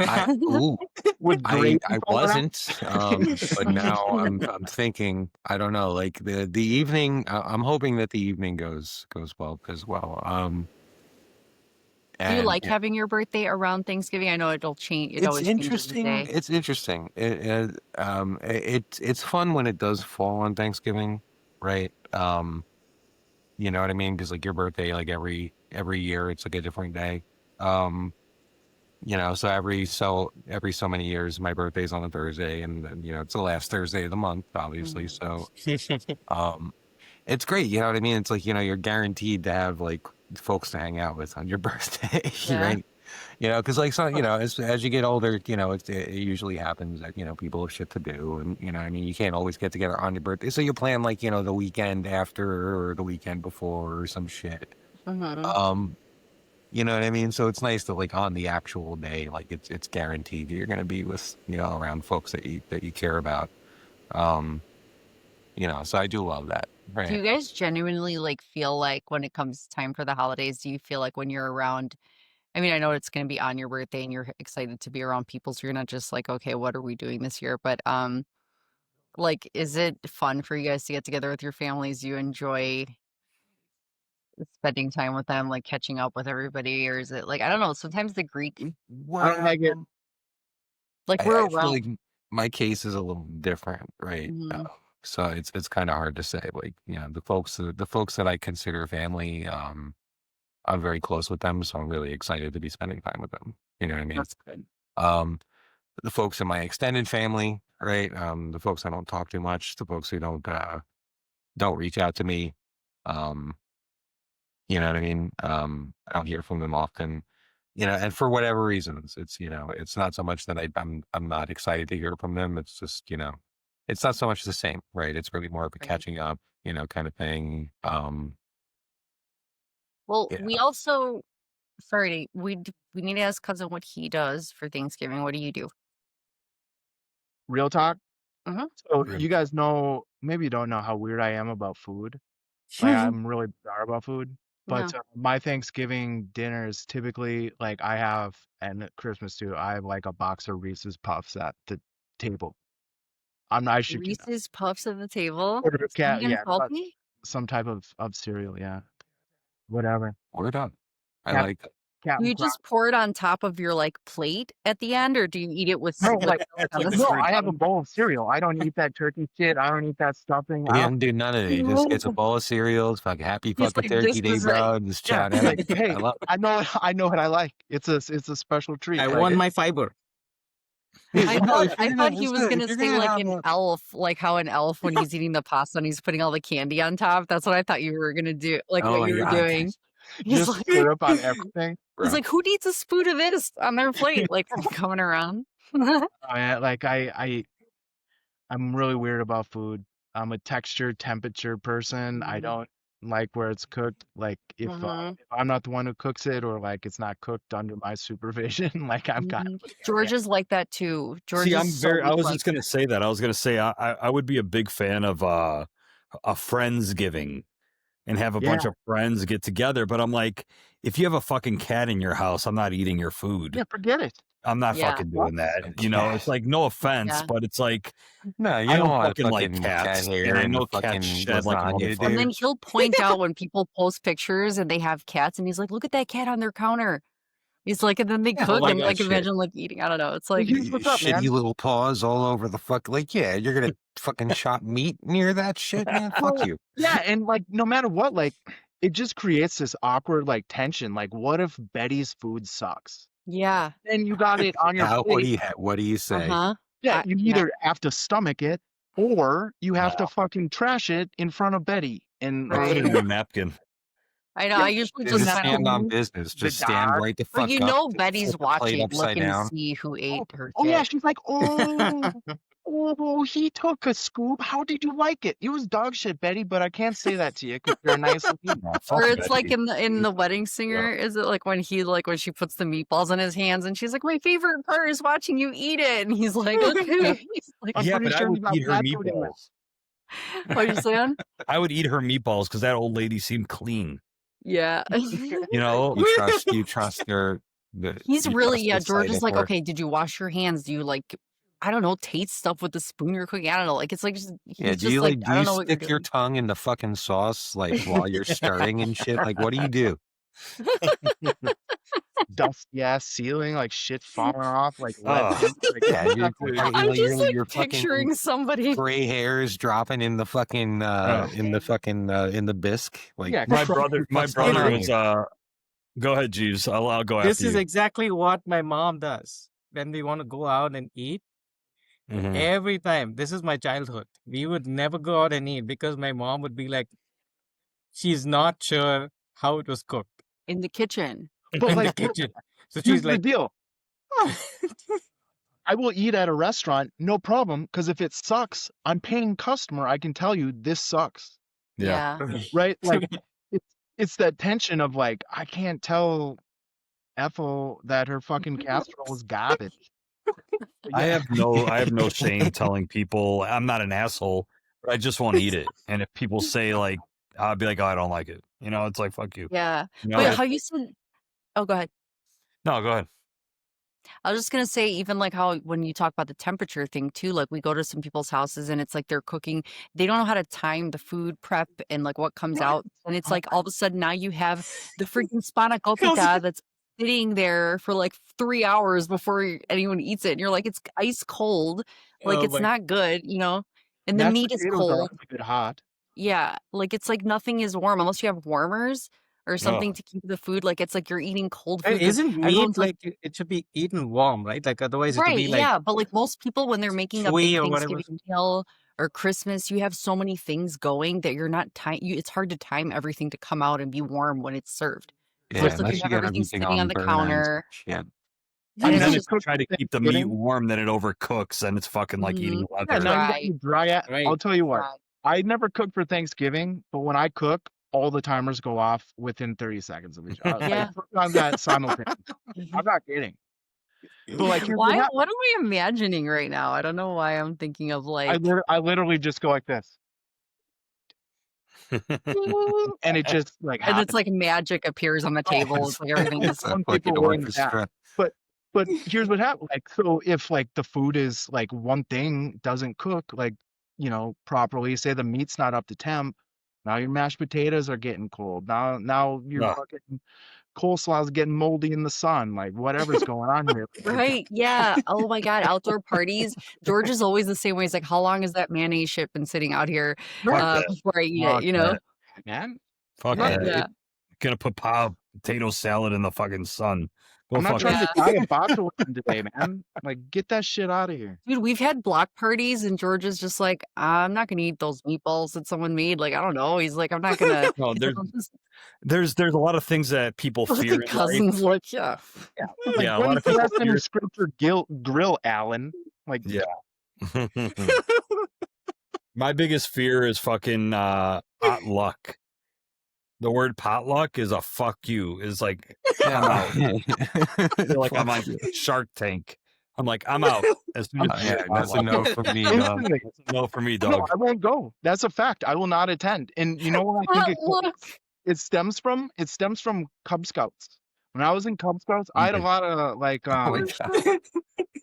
I ooh, with I gravy I falling out? wasn't, but now I'm thinking. I don't know. Like the evening. I'm hoping that the evening goes well as well. Do you And like having your birthday around Thanksgiving? I know it'll change, it it's always changes the interesting. day. It's interesting. It's fun when it does fall on Thanksgiving, right? You know what I mean? Because like your birthday, like every year, it's like a different day. Um, so every so many years, my birthday's on a Thursday, and then it's the last Thursday of the month, obviously. Mhm. So um, it's great. You know what I mean? It's like you're guaranteed to have like folks to hang out with on your birthday, Yeah. right? Because like so, as you get older, it usually happens that people have shit to do, and I mean, you can't always get together on your birthday, so you plan like the weekend after or the weekend before or some shit. Mhm. Um, you know what I mean? So it's nice that like on the actual day, like it's guaranteed you're gonna be with around folks that you care about. Um, so I do love that, Do right? you guys genuinely, like, feel like when it comes time for the holidays, do you feel like when you're around I mean, I know it's gonna be on your birthday and you're excited to be around people, so you're not just like, "Okay, what are we doing this year?" But, like, is it fun for you guys to get together with your families? Do you enjoy spending time with them, like, catching up with everybody? Or is it like I don't know, sometimes the Greek Well, I get like, I we're feel around like my case is a little different, right? Mhm. So it's kind of hard to say. Like, the folks that I consider family, I'm very close with them, so I'm really excited to be spending time with them. You know what I mean? That's good. Um, the folks in my extended family, right? The folks I don't talk to much, the folks who don't reach out to me. Um, you know what I mean? I don't hear from them often. And for whatever reasons, it's not so much that I'm not excited to hear from them. It's just, it's not so much the same, right? It's really more of a Right. catching up, kind of thing. Well, we Yeah. also sorry, we need to ask cousin what he does for Thanksgiving. What do you do? real talk. Mhm. So Really. you guys know, maybe you don't know how weird I am about food. Like I'm really bizarre about food. Yeah. But my Thanksgiving dinners typically, like I have, and at Christmas too, I have like a box of Reese's Puffs at the table. I shit you not. Reese's Puffs at the table? Order cat, Sweet and yeah, salty? some type of cereal, yeah, whatever. Word up. I Cap, like that. Do Captain you Crunch. just pour it on top of your, like, plate at the end, or do you eat it with No, like, like milk It's on like the the no, side? I have a Crouton. bowl of cereal. I don't eat that turkey shit. I don't eat that stuffing. He I doesn't do none of it. He just gets a don't. bowl of cereals, fucking happy He's fucking like, "This turkey day, is it." bro, and just Yeah, chat at like it. I hey, love it. I know what I like. It's a special treat. I Like want my fiber. I No, thought if I you're thought gonna he was listen, if gonna you're say gonna like have an a elf, like how an elf when he's eating the pasta and he's putting all the candy on top. That's what I thought you were gonna do, like oh what my you were god, doing. He's just like syrup on everything. he's bro. like, "Who needs a spoon of this on their plate?" Like coming around. Like I'm really weird about food. I'm a texture, temperature person. I Mhm. don't like where it's cooked. Like Mhm. if I'm not the one who cooks it, or like it's not cooked under my supervision, like I'm kind Mhm. of putting it. George is like that too. George See, is I'm so very. I much was like just gonna say that. I was gonna say I would be a big fan of a friendsgiving and have a Yeah, bunch of friends get together. But I'm like, if you have a fucking cat in your house, I'm not eating your food. yeah, forget it. I'm not yeah, fucking doing that. A You know, it's cat. like no offense, yeah. but it's like No, you I don't don't want fucking like fucking cat cats, and hair I in the know cats fucking shed like a lasagna, And motherfucker. then dude. he'll point out when people post pictures and they have cats and he's like, "Look at that cat on their counter." He's like, and then they Yeah, I cook love and that like shit. imagine like eating. I don't know. It's like Here's what's up, Shitty man. little paws all over the fuck. Like, yeah, you're gonna fucking chop meat near that shit, man. Fuck Well, you. yeah, and like no matter what, like it just creates this awkward like tension. Like, what if Betty's food sucks? yeah. Then you got it on your Now, plate. what do you say? Uh-huh. Yeah, you Yeah. either have to stomach it or you have to No, fucking trash it in front of Betty. And or put Right. it in a napkin. I know. yeah, I usually the just Just kind of stand on napkin, business. the Just stand dog. right the but fuck up. Betty's Flip the plate watching, upside looking to down. see who ate Oh, her oh yeah, shit. she's like, oh, he took a scoop. How did you like it? It was dog shit, Betty, but I can't say that to you because you're a nice lady. No, Or fuck it's like Betty. in the Wedding Singer, is it like when when she puts the meatballs in his hands and she's like, "My favorite part is watching you eat it," and he's like, "Okay." He's like, I'm Yeah, pretty but I sure would he got eat her cat food in there. meatballs. "What are you saying?" I would eat her meatballs because that old lady seemed clean. Yeah. You know, You trust your He's you really, trust yeah. the George sight is of like, her. "Okay, did you wash your hands? Do you like, I don't know, taste stuff with the spoon you're cooking? I don't know. Like, it's like Yeah, he's just like, do I don't you know what you're stick your doing." tongue in the fucking sauce like while you're stirring and shit? Like, what do you do? Dusty ass ceiling, like shit falling off, like lead oh, paint. Like, Yeah, you have to, I'm just like your fucking picturing somebody. gray hairs dropping in the fucking oh. in the bisque. Like, yeah, what the My fuck's going brother on was here? Go ahead, Jeeves. I'll go This after is you. exactly what my mom does when we want to go out and eat. Mhm. Every time, this is my childhood. We would never go out and eat because my mom would be like, she's not sure how it was cooked In the kitchen. but in the like, kitchen. So here's she's the like, deal. I will eat at a restaurant, no problem, because if it sucks, I'm paying customer. I can tell you this sucks, Yeah. Yeah. right? Like it's that tension of like I can't tell Ethel that her fucking casserole is garbage. But I yeah, have no shame telling people I'm not an asshole, but I just won't eat it. And if people say like, I'll be like, oh, I don't like it. You know, it's like fuck you. Yeah. You But know? how you said, oh, go ahead. No, go ahead. I was just gonna say, even like how when you talk about the temperature thing too, like we go to some people's houses and it's like they're cooking, they don't know how to time the food prep and like what comes right. out. And it's Oh, like all of a sudden now you have the freaking Kelsey, spanakopita that's sitting there for like 3 hours before anyone eats it. And you're like, it's ice cold. Like oh it's my, not good, you know? And the mashed meat is potatoes are cold. always a bit hot. Yeah. Like it's like nothing is warm unless you have warmers or something Oh, to keep the food. Like it's like you're eating cold and food because isn't meat everyone's like, like it should be eaten warm, right? Like otherwise it would right, be like yeah, but, like, most people, when they're making a chewy big or whatever. Thanksgiving meal or Christmas, you have so many things going that you're not time you it's hard to time everything to come out and be warm when it's served, Yeah, especially if you unless you have got everything everything sitting on on the burners and counter, shit. and I've and it's then never if just you cooked try for to keep the meat Thanksgiving. warm, then it overcooks and it's fucking like eating mhm, Yeah, now leather. you got dry, me dry. Right. I'll tell you what. dry. I never cook for Thanksgiving, but when I cook, all the timers go off within 30 seconds of each other. Like Yeah. sometimes that simultaneously. I'm not kidding. But like here's what What happens. am I imagining right now? I don't know why I'm thinking of, like I literally just go like this. and it just like And it's happens. like magic appears on the table. It's like everything is It's a Some fucking people win that. orchestra. But here's what happened. Like, so if like the food is like one thing doesn't cook like, properly, say the meat's not up to temp, now your mashed potatoes are getting cold. Now your No. fucking coleslaw is getting moldy in the sun. Like whatever's going on here. right. Yeah. Oh my God. Outdoor parties. George is always the same way. He's like, how long has that mayonnaise ship been sitting out here Fuck that. before I eat Fuck it? that. Man, Fuck not- that. Yeah. Gonna put potato salad in the fucking sun. Go I'm not fuck trying Yeah. to die of botulism today, man. Like, get that shit out of here. Dude, we've had block parties and George is just like, I'm not gonna eat those meatballs that someone made. Like, I don't know. He's like, I'm not gonna. No, there's a lot of things that people Look fear at in life. cousins. Like, yeah. Like, Yeah, a when lot was of the people last time you fear. scraped your grill, Alan? Like, Yeah. My biggest fear is fucking potluck. The word potluck is a fuck you. Is like I'm out. I feel like I'm on Shark Tank. I'm like, I'm out. As soon as Yeah, that's a no from me, dog. instantly. That's a no for me, No, dog. I won't go. That's a fact. I will not attend. And you know what I think Look. it stems from? It stems from Cub Scouts. When I was in Cub Scouts, I had a lot of like Oh my God.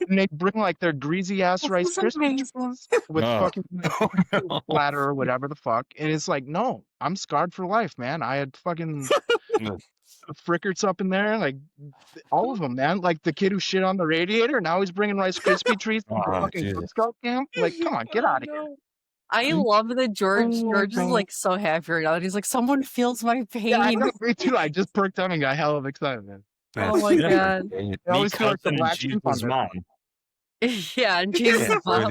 and they bring like their greasy ass Rice Krispies with Oh. fucking splatter or whatever the fuck. And it's like, no, I'm scarred for life, man. I had fucking frickerts up in there, like all of them, man. Like the kid who shit on the radiator, now he's bringing Rice Krispie treats to the Oh, fucking Cub Jesus. Scout camp. Like, come on, get out of here. I love that George is like so happy right now. He's like, someone feels my pain. Yeah, I know, me too. I just perked up and got hell of excited, man. Oh my God. I Me, always feel like the cousin, and black sheep on Jesus' this. mom. Yeah, and Jesus' Yeah, mom.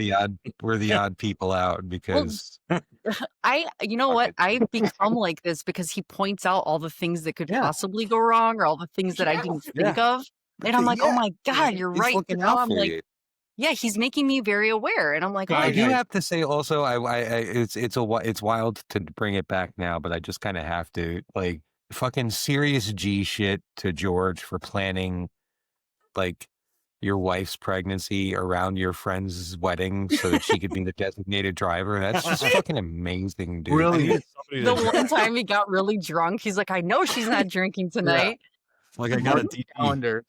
we're the odd people out because You know what? it. I've become like this because he points out all the things that could Yeah. possibly go wrong or all the things that I didn't think of. And I'm like, oh Yeah. my God, you're He's right. But looking now out I'm for like, you. yeah, he's making me very aware. And I'm like, oh I my do God. have to say also, it's wild to bring it back now, but I just kind of have to, like, fucking serious G shit to George for planning like your wife's pregnancy around your friend's wedding so that she could be the designated driver. That's just fucking amazing, dude. I Really? needed somebody The to one time he got really drunk, he's like, I know she's not drinking tonight. like I got a Mark the DP. calendar.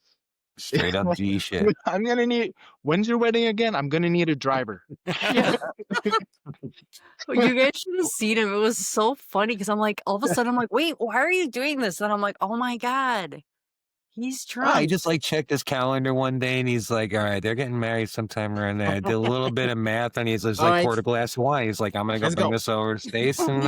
Straight up G shit. I'm gonna need. When's your wedding again? I'm gonna need a driver. Yeah. You guys should have seen him. It was so funny because I'm like, all of a sudden, I'm like, wait, why are you doing this? And I'm like, oh my God, he's drunk. I just like checked his calendar one day and he's like, all right, they're getting married sometime around there. I did a little bit of math and he's just All like, right. poured a glass of wine. He's like, I'm going to Let's bring go. this over to Stace and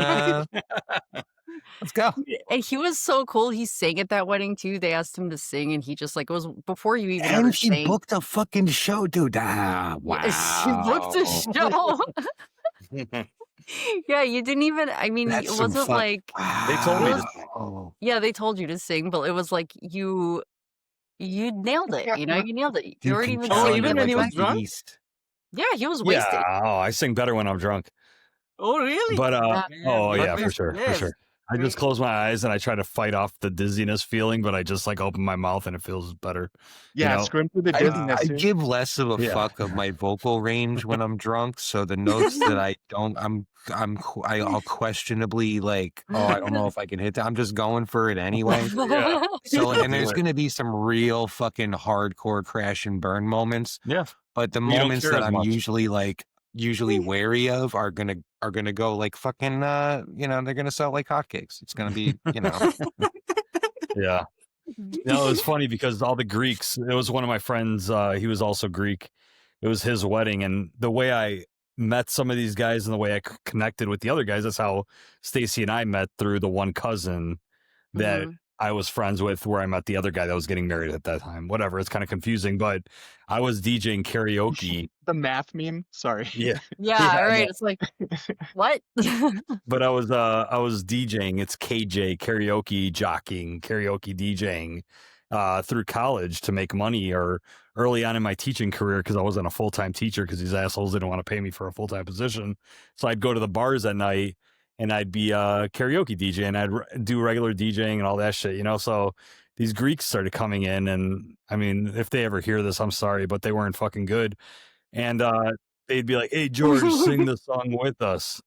let's go. And he was so cool. He sang at that wedding too. They asked him to sing, and he just like it was before you even ever And she sang. booked a fucking show, dude. Ah, wow. She booked a show. Yeah, you didn't even. I mean, That's it some wasn't fuck- like. They told me It to. Wow. Yeah, they told you to sing, but it was like you nailed it. You know, you nailed it. You Dude weren't can even Oh, calendar singing. even when like he a was drunk? beast. Yeah, he was wasted. Yeah, I sing better when I'm drunk. Oh, really? But Yeah. oh Man, yeah, what for is sure, for this? sure. I just close my eyes and I try to fight off the dizziness feeling, but I just like open my mouth and it feels better. Yeah, know, scream through the I, dizziness. I too. give less of a Yeah. fuck of my vocal range when I'm drunk. So the notes that I don't, I'll questionably like, oh, I don't know if I can hit that. I'm just going for it anyway. Yeah. So, and there's Do it. going to be some real fucking hardcore crash and burn moments. Yeah. But the You don't moments care that as I'm much. usually wary of are gonna go like fucking they're gonna sell like hotcakes. It's gonna be Yeah. No, it was funny because all the Greeks, it was one of my friends, he was also Greek. It was his wedding. And the way I met some of these guys and the way I connected with the other guys, that's how Stacy and I met through the one cousin that Mhm. I was friends with, where I met the other guy that was getting married at that time. Whatever. It's kind of confusing, but I was DJing karaoke. The math meme. Sorry. Yeah. Yeah, Yeah, I right. know. It's like, what? But I was DJing. It's KJ, karaoke jockeying, karaoke DJing through college to make money, or early on in my teaching career, because I wasn't a full-time teacher because these assholes didn't want to pay me for a full-time position. So I'd go to the bars at night and I'd be a karaoke DJ and I'd do regular DJing and all that shit, So these Greeks started coming in, and I mean, if they ever hear this, I'm sorry, but they weren't fucking good. And they'd be like, "Hey, George, sing the song with us."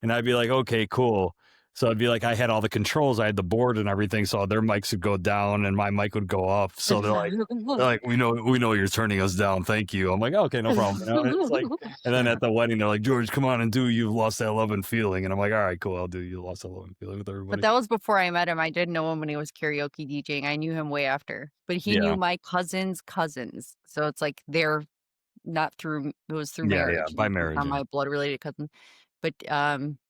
And I'd be like, "Okay, cool." So it'd be like I had all the controls, I had the board and everything, so their mics would go down and my mic would go up. So they're like, we know you're turning us down. Thank you. I'm like, okay, no problem. It's like, and then at the wedding, they're like, George, come on and do You've Lost That Love and Feeling. And I'm like, all right, cool, I'll do You Lost That Love and Feeling with But everybody. that was before I met him. I didn't know him when he was karaoke DJing. I knew him way after. But he Yeah. knew my cousin's cousins. So it's like they're not through it was through Yeah, marriage. by He's marriage. not Yeah. my blood related cousin. But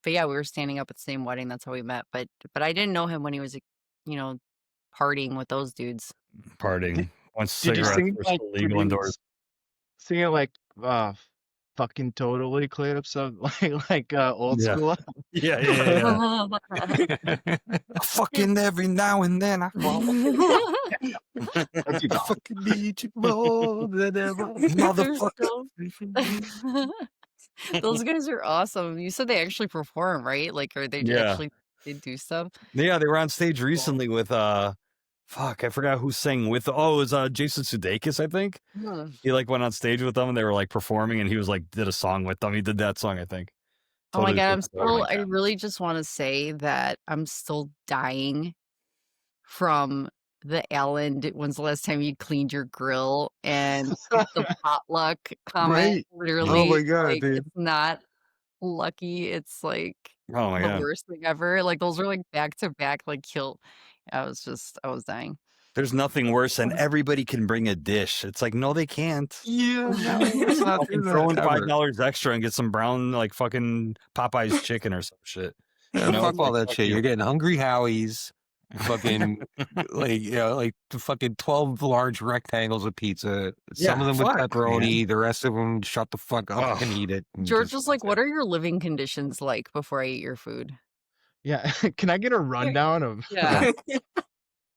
yeah, we were standing up at the same wedding. That's how we met. But I didn't know him when he was, partying with those dudes. Partying. Once Did you cigarettes sing were like still legal indoors. singing like fucking totally clips of like old Yeah. school? Yeah. Fucking every now and then I fall. That's you, I dog. fucking need you more than ever, motherfucker. Those guys are awesome. You said they actually perform, right? Like, or they Yeah. actually they do stuff. Yeah, they were on stage recently with fuck, I forgot who sang with. Oh, it was Jason Sudeikis, I think. He like went on stage with them and they were like performing and he was like did a song with them. He did that song, I think. Oh my Totally God, I different. really just want to say that I'm still dying from the Ellen. When's the last time you cleaned your grill? And the potluck comment, Right. literally, Oh my God, like, dude. it's not lucky. It's like Oh my the God. worst thing ever. Like those are like back to back, like kill. I was dying. There's nothing worse than everybody can bring a dish. It's like, no, they can't. Yeah, no, let's not do Fucking throw in that ever. $5 extra and get some brown like fucking Popeye's chicken or some shit. Yeah, You know, fuck it's all like, that fuck shit. you. You're getting Hungry Howie's, fucking like the fucking 12 large rectangles of pizza. Some Yeah, of them with fuck, pepperoni, man. the rest of them shut the fuck up Ugh. and eat it. And George just, was like, that's "What it. are your living conditions like before I eat your food?" Yeah. Can I get a rundown of Yeah,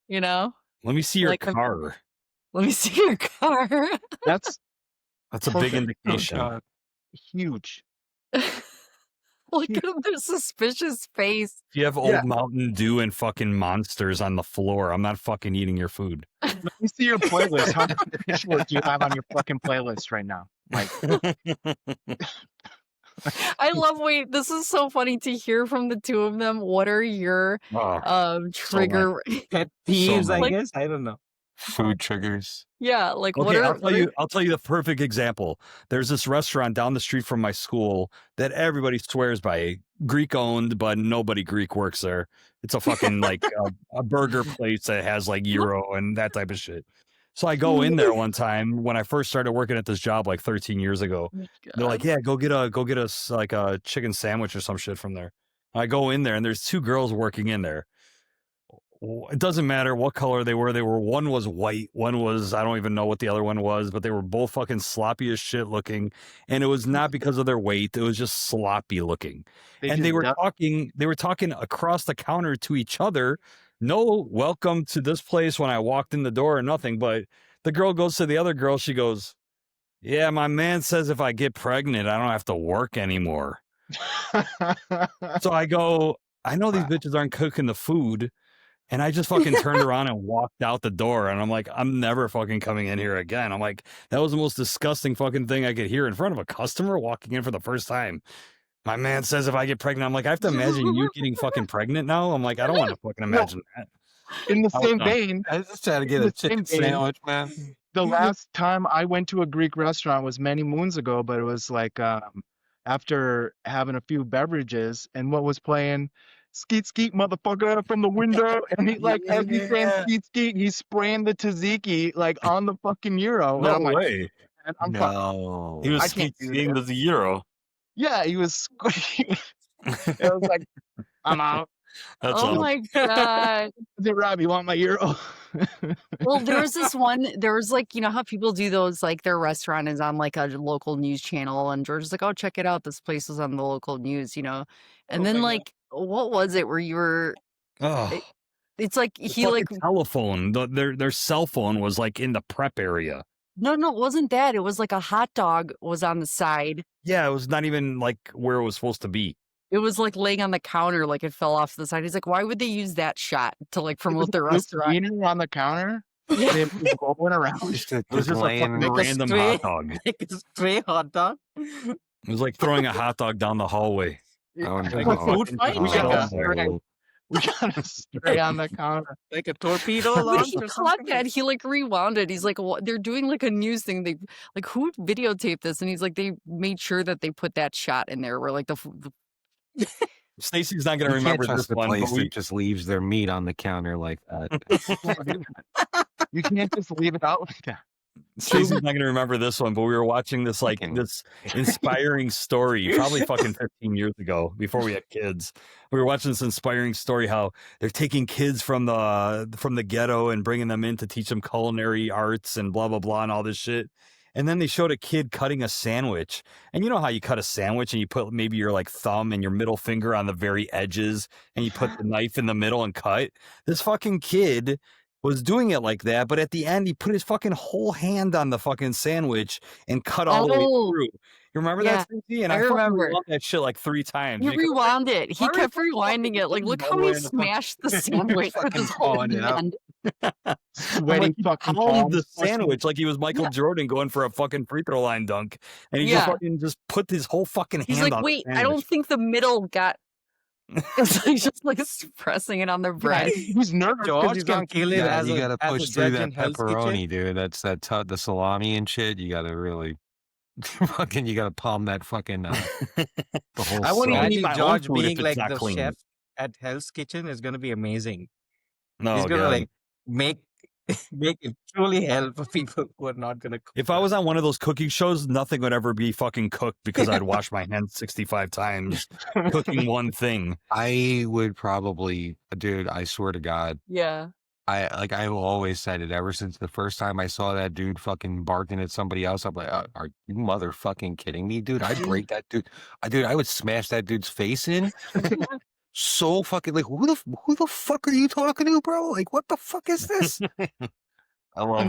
you know, Let me see your like, car. let me see your car. that's That's a big perfect. Oh, indication. God. Huge. Look at him, their suspicious face. If you have Yeah. Old Mountain Dew and fucking monsters on the floor, I'm not fucking eating your food. Let me see your playlist. How many dishwashes do you have on your fucking playlist right now? Like, I love. Wait, this is so funny to hear from the two of them. What are your trigger? Pet peeves, I many. guess. I don't know. Food triggers. Yeah, like what Okay, are? I'll tell you the perfect example. There's this restaurant down the street from my school that everybody swears by. Greek owned, but nobody Greek works there. It's a fucking like a burger place that has like gyro and that type of shit. So I go in there one time when I first started working at this job like 13 years ago. They're like, "Yeah, go get us like a chicken sandwich or some shit from there." I go in there and there's two girls working in there. It doesn't matter what color they were. One was white, one was, I don't even know what the other one was, but they were both fucking sloppy as shit looking. And it was not because of their weight. It was just sloppy looking. They were talking across the counter to each other. No welcome to this place when I walked in the door or nothing. But the girl goes to the other girl. She goes, "Yeah, my man says if I get pregnant, I don't have to work anymore." So I go, I know these bitches aren't cooking the food. And I just fucking turned around and walked out the door. And I'm like, I'm never fucking coming in here again. I'm like, that was the most disgusting fucking thing I could hear in front of a customer walking in for the first time. My man says if I get pregnant, I'm like, I have to imagine you getting fucking pregnant now. I'm like, I don't want to fucking imagine that. in the same vein, I was just trying to get In a the same chicken vein, sandwich, man. the last time I went to a Greek restaurant was many moons ago, but it was like after having a few beverages, and what was playing? Skeet skeet motherfucker from the window, and he like as he's saying skeet skeet, he's spraying the tzatziki like on the fucking gyro. And I'm like, way. "Man, I'm No. He was I can't do skiing this." the gyro. Yeah, he was. It was like, I'm out. That's Oh all. my God. I said, Rob, you want my euro? Well, there was this one, there was like, you know how people do those, like their restaurant is on like a local news channel, and George is like, "Oh, check it out. This place is on the local news, you know." And then like, what was it where you were, Oh, it's like the he like, fucking telephone. Their cell phone was like in the prep area. no, it wasn't that. It was like a hot dog was on the side. Yeah, it was not even like where it was supposed to be. It was like laying on the counter, like it fell off to the side. He's like, "Why would they use that shot to like promote their restaurant?" Wiener on the counter. Yeah. They were going around. Just It was just a laying fucking random straight- hot dog. Like a stray hot dog. It was like throwing a hot dog down the hallway. Oh Like no! a food fight? We Like got a a stray. We got a stray on the counter. like a torpedo When launch he or caught something? that, he like rewound it. He's like, they're doing like a news thing. They like who videotaped this, and he's like, they made sure that they put that shot in there where like Stacy's not going You to can't remember trust this the one, but place we that just leaves their meat on the counter like that. You can't just leave it out like that. Stacy's not going to remember this one, but we were watching this like Fucking- this inspiring story probably fucking 15 years ago before we had kids. We were watching this inspiring story how they're taking kids from the ghetto and bringing them in to teach them culinary arts and blah blah blah and all this shit. And then they showed a kid cutting a sandwich. And you know how you cut a sandwich and you put maybe your like thumb and your middle finger on the very edges and you put the knife in the middle and cut? This fucking kid was doing it like that, but at the end he put his fucking whole hand on the fucking sandwich and cut all the way Oh, through. You remember yeah, that, Stacey? And I I fucking remember. loved that shit like 3 times. He because I'm like, rewound it. He why are we kept fucking rewinding it. Like, putting look all how the way he in the fucking smashed the sandwich with fucking his whole pawing it up. hand. I'm Sweaty like, he fucking palmed the palms. sandwich like he was Michael Yeah, Jordan going for a fucking free throw line dunk, and he just yeah. fucking just put his whole fucking He's hand like, on the wait, I sandwich. don't think the middle got. It's like just like pressing it on the Yeah, bread. he's nervous because George he's can on kill it TV. Yeah, as you a gotta as a push through judge that in Hell's Kitchen. pepperoni, dude. That's the salami and shit. You gotta really fucking you gotta palm that fucking the whole I wouldn't even sauce. eat Imagine my own George food if being it's like not the clean. chef at Hell's Kitchen is gonna be amazing. He's No, gonna God. like make make it truly hell for people who are not gonna cook If I well. was on one of those cooking shows, nothing would ever be fucking cooked because I'd wash my hands 65 times cooking one thing. I would probably, dude. I swear to God, Yeah. I've always said it ever since the first time I saw that dude fucking barking at somebody else. I'm like, are you motherfucking kidding me, dude? I'd break that dude. I would smash that dude's face in. So fucking like, who the fuck are you talking to, bro? Like, what the fuck is this? I love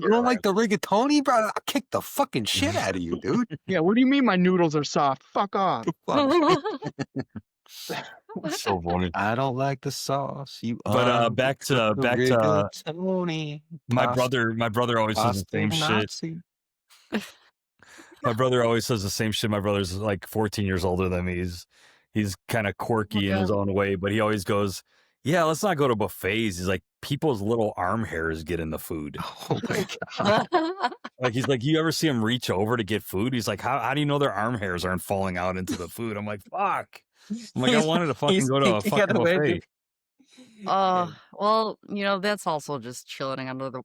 You don't like the rigatoni, bro? I'll kick the fucking shit out of you, dude. Yeah, what do you mean my noodles are soft? Fuck off. Fuck. so funny. I don't like the sauce. You But back to rigatoni. my brother always says the same shit. My brother always says the same shit. My brother's like 14 years older than me. He's kind of quirky in his own way, but he always goes, "Yeah, let's not go to buffets." He's like, people's little arm hairs get in the food. Oh my god. Like he's like, you ever see him reach over to get food? He's like, how do you know their arm hairs aren't falling out into the food? I'm like, fuck. I'm like, I wanted to fucking He's go to a thinking of fucking the way buffet. Well, that's also just chilling under the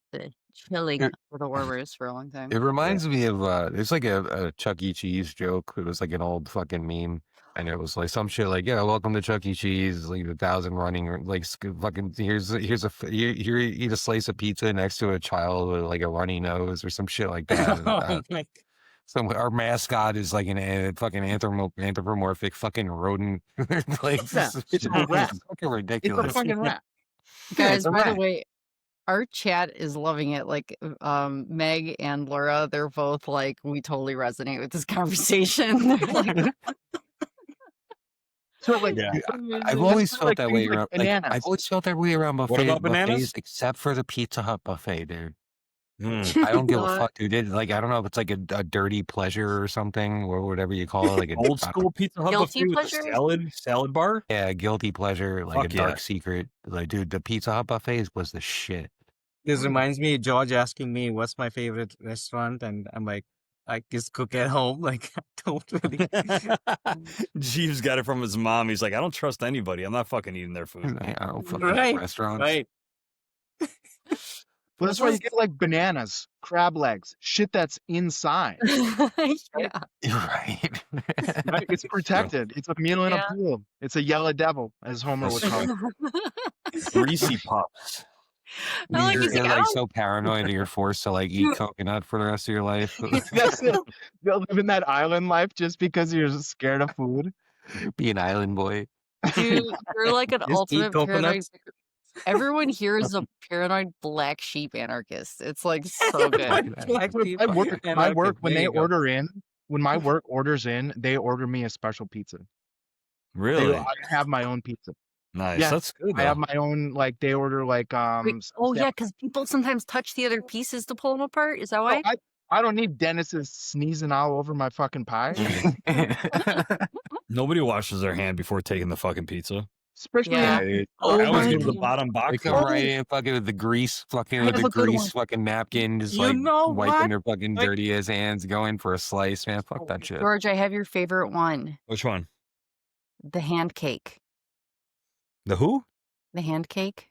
warmers for a long time. It reminds me of it's like a Chuck E. Cheese joke. It was like an old fucking meme, and it was like some shit like, "Yeah, welcome to Chuck E. Cheese, like 1,000 running, or like fucking here's here eat a slice of pizza next to a child with like a runny nose or some shit like that." And, Oh my so our mascot is like an fucking anthropomorphic fucking rodent. Like Yeah, it's a rat. fucking It's a ridiculous. fucking rat. Guys, it's a by the rat. way, our chat is loving it. Like, Meg and Laura, they're both like, we totally resonate with this conversation. They're like, So like, Yeah. I've always like felt that way things like around. bananas. I've always felt that way around What about buffets, bananas? except for the Pizza Hut buffet, dude. Hmm. I don't give a What? fuck, dude. Like, I don't know if it's like a dirty pleasure or something, or whatever you call it, like a Old school Pizza Hut Guilty buffet with pleasure? a salad bar. yeah, guilty pleasure, like Fuck a yeah. dark secret. Like, dude, the Pizza Hut buffets was the shit. This reminds me, George asking me what's my favorite restaurant, and I'm like, I just cook at home. Like, I don't really. Jeeves got it from his mom. He's like, I don't trust anybody. I'm not fucking eating their food. I don't fucking Right, restaurants. right. Well, that's why you get like bananas, crab legs, shit that's inside. yeah. You're right. Right? It's protected. It's a meal in Yeah. a pool. It's a yellow devil, as Homer would call it. Greasy puffs. I like, You're, he's you're like, I like don't. so paranoid that you're forced to like eat coconut for the rest of your life. That's it. You're living that island life just because you're scared of food. Be an island boy. Dude, you're like an Just eat ultimate paranoid. coconuts. Everyone here is a paranoid black sheep anarchist. It's like so good. Black My people work, and my okay, work when there they you go. order in, when my work orders in, they order me a special pizza. Really? I have my own pizza. Nice. Yeah, That's good. I have though. my own, like they order like Wait, oh yeah, because people sometimes touch the other pieces to pull them apart. Is that why? I don't need Dennis's sneezing all over my fucking pie. Nobody washes their hand before taking the fucking pizza. Especially Yeah. dude. Oh I always my go to the God. bottom They box. come Oh, right in, fucking with the grease, fucking I with have the a good one. grease, fucking napkin, just You like know wiping what? their fucking Like, dirty ass hands, going for a slice, man. Fuck that shit. George, I have your favorite one. Which one? The hand cake. The who? The hand cake.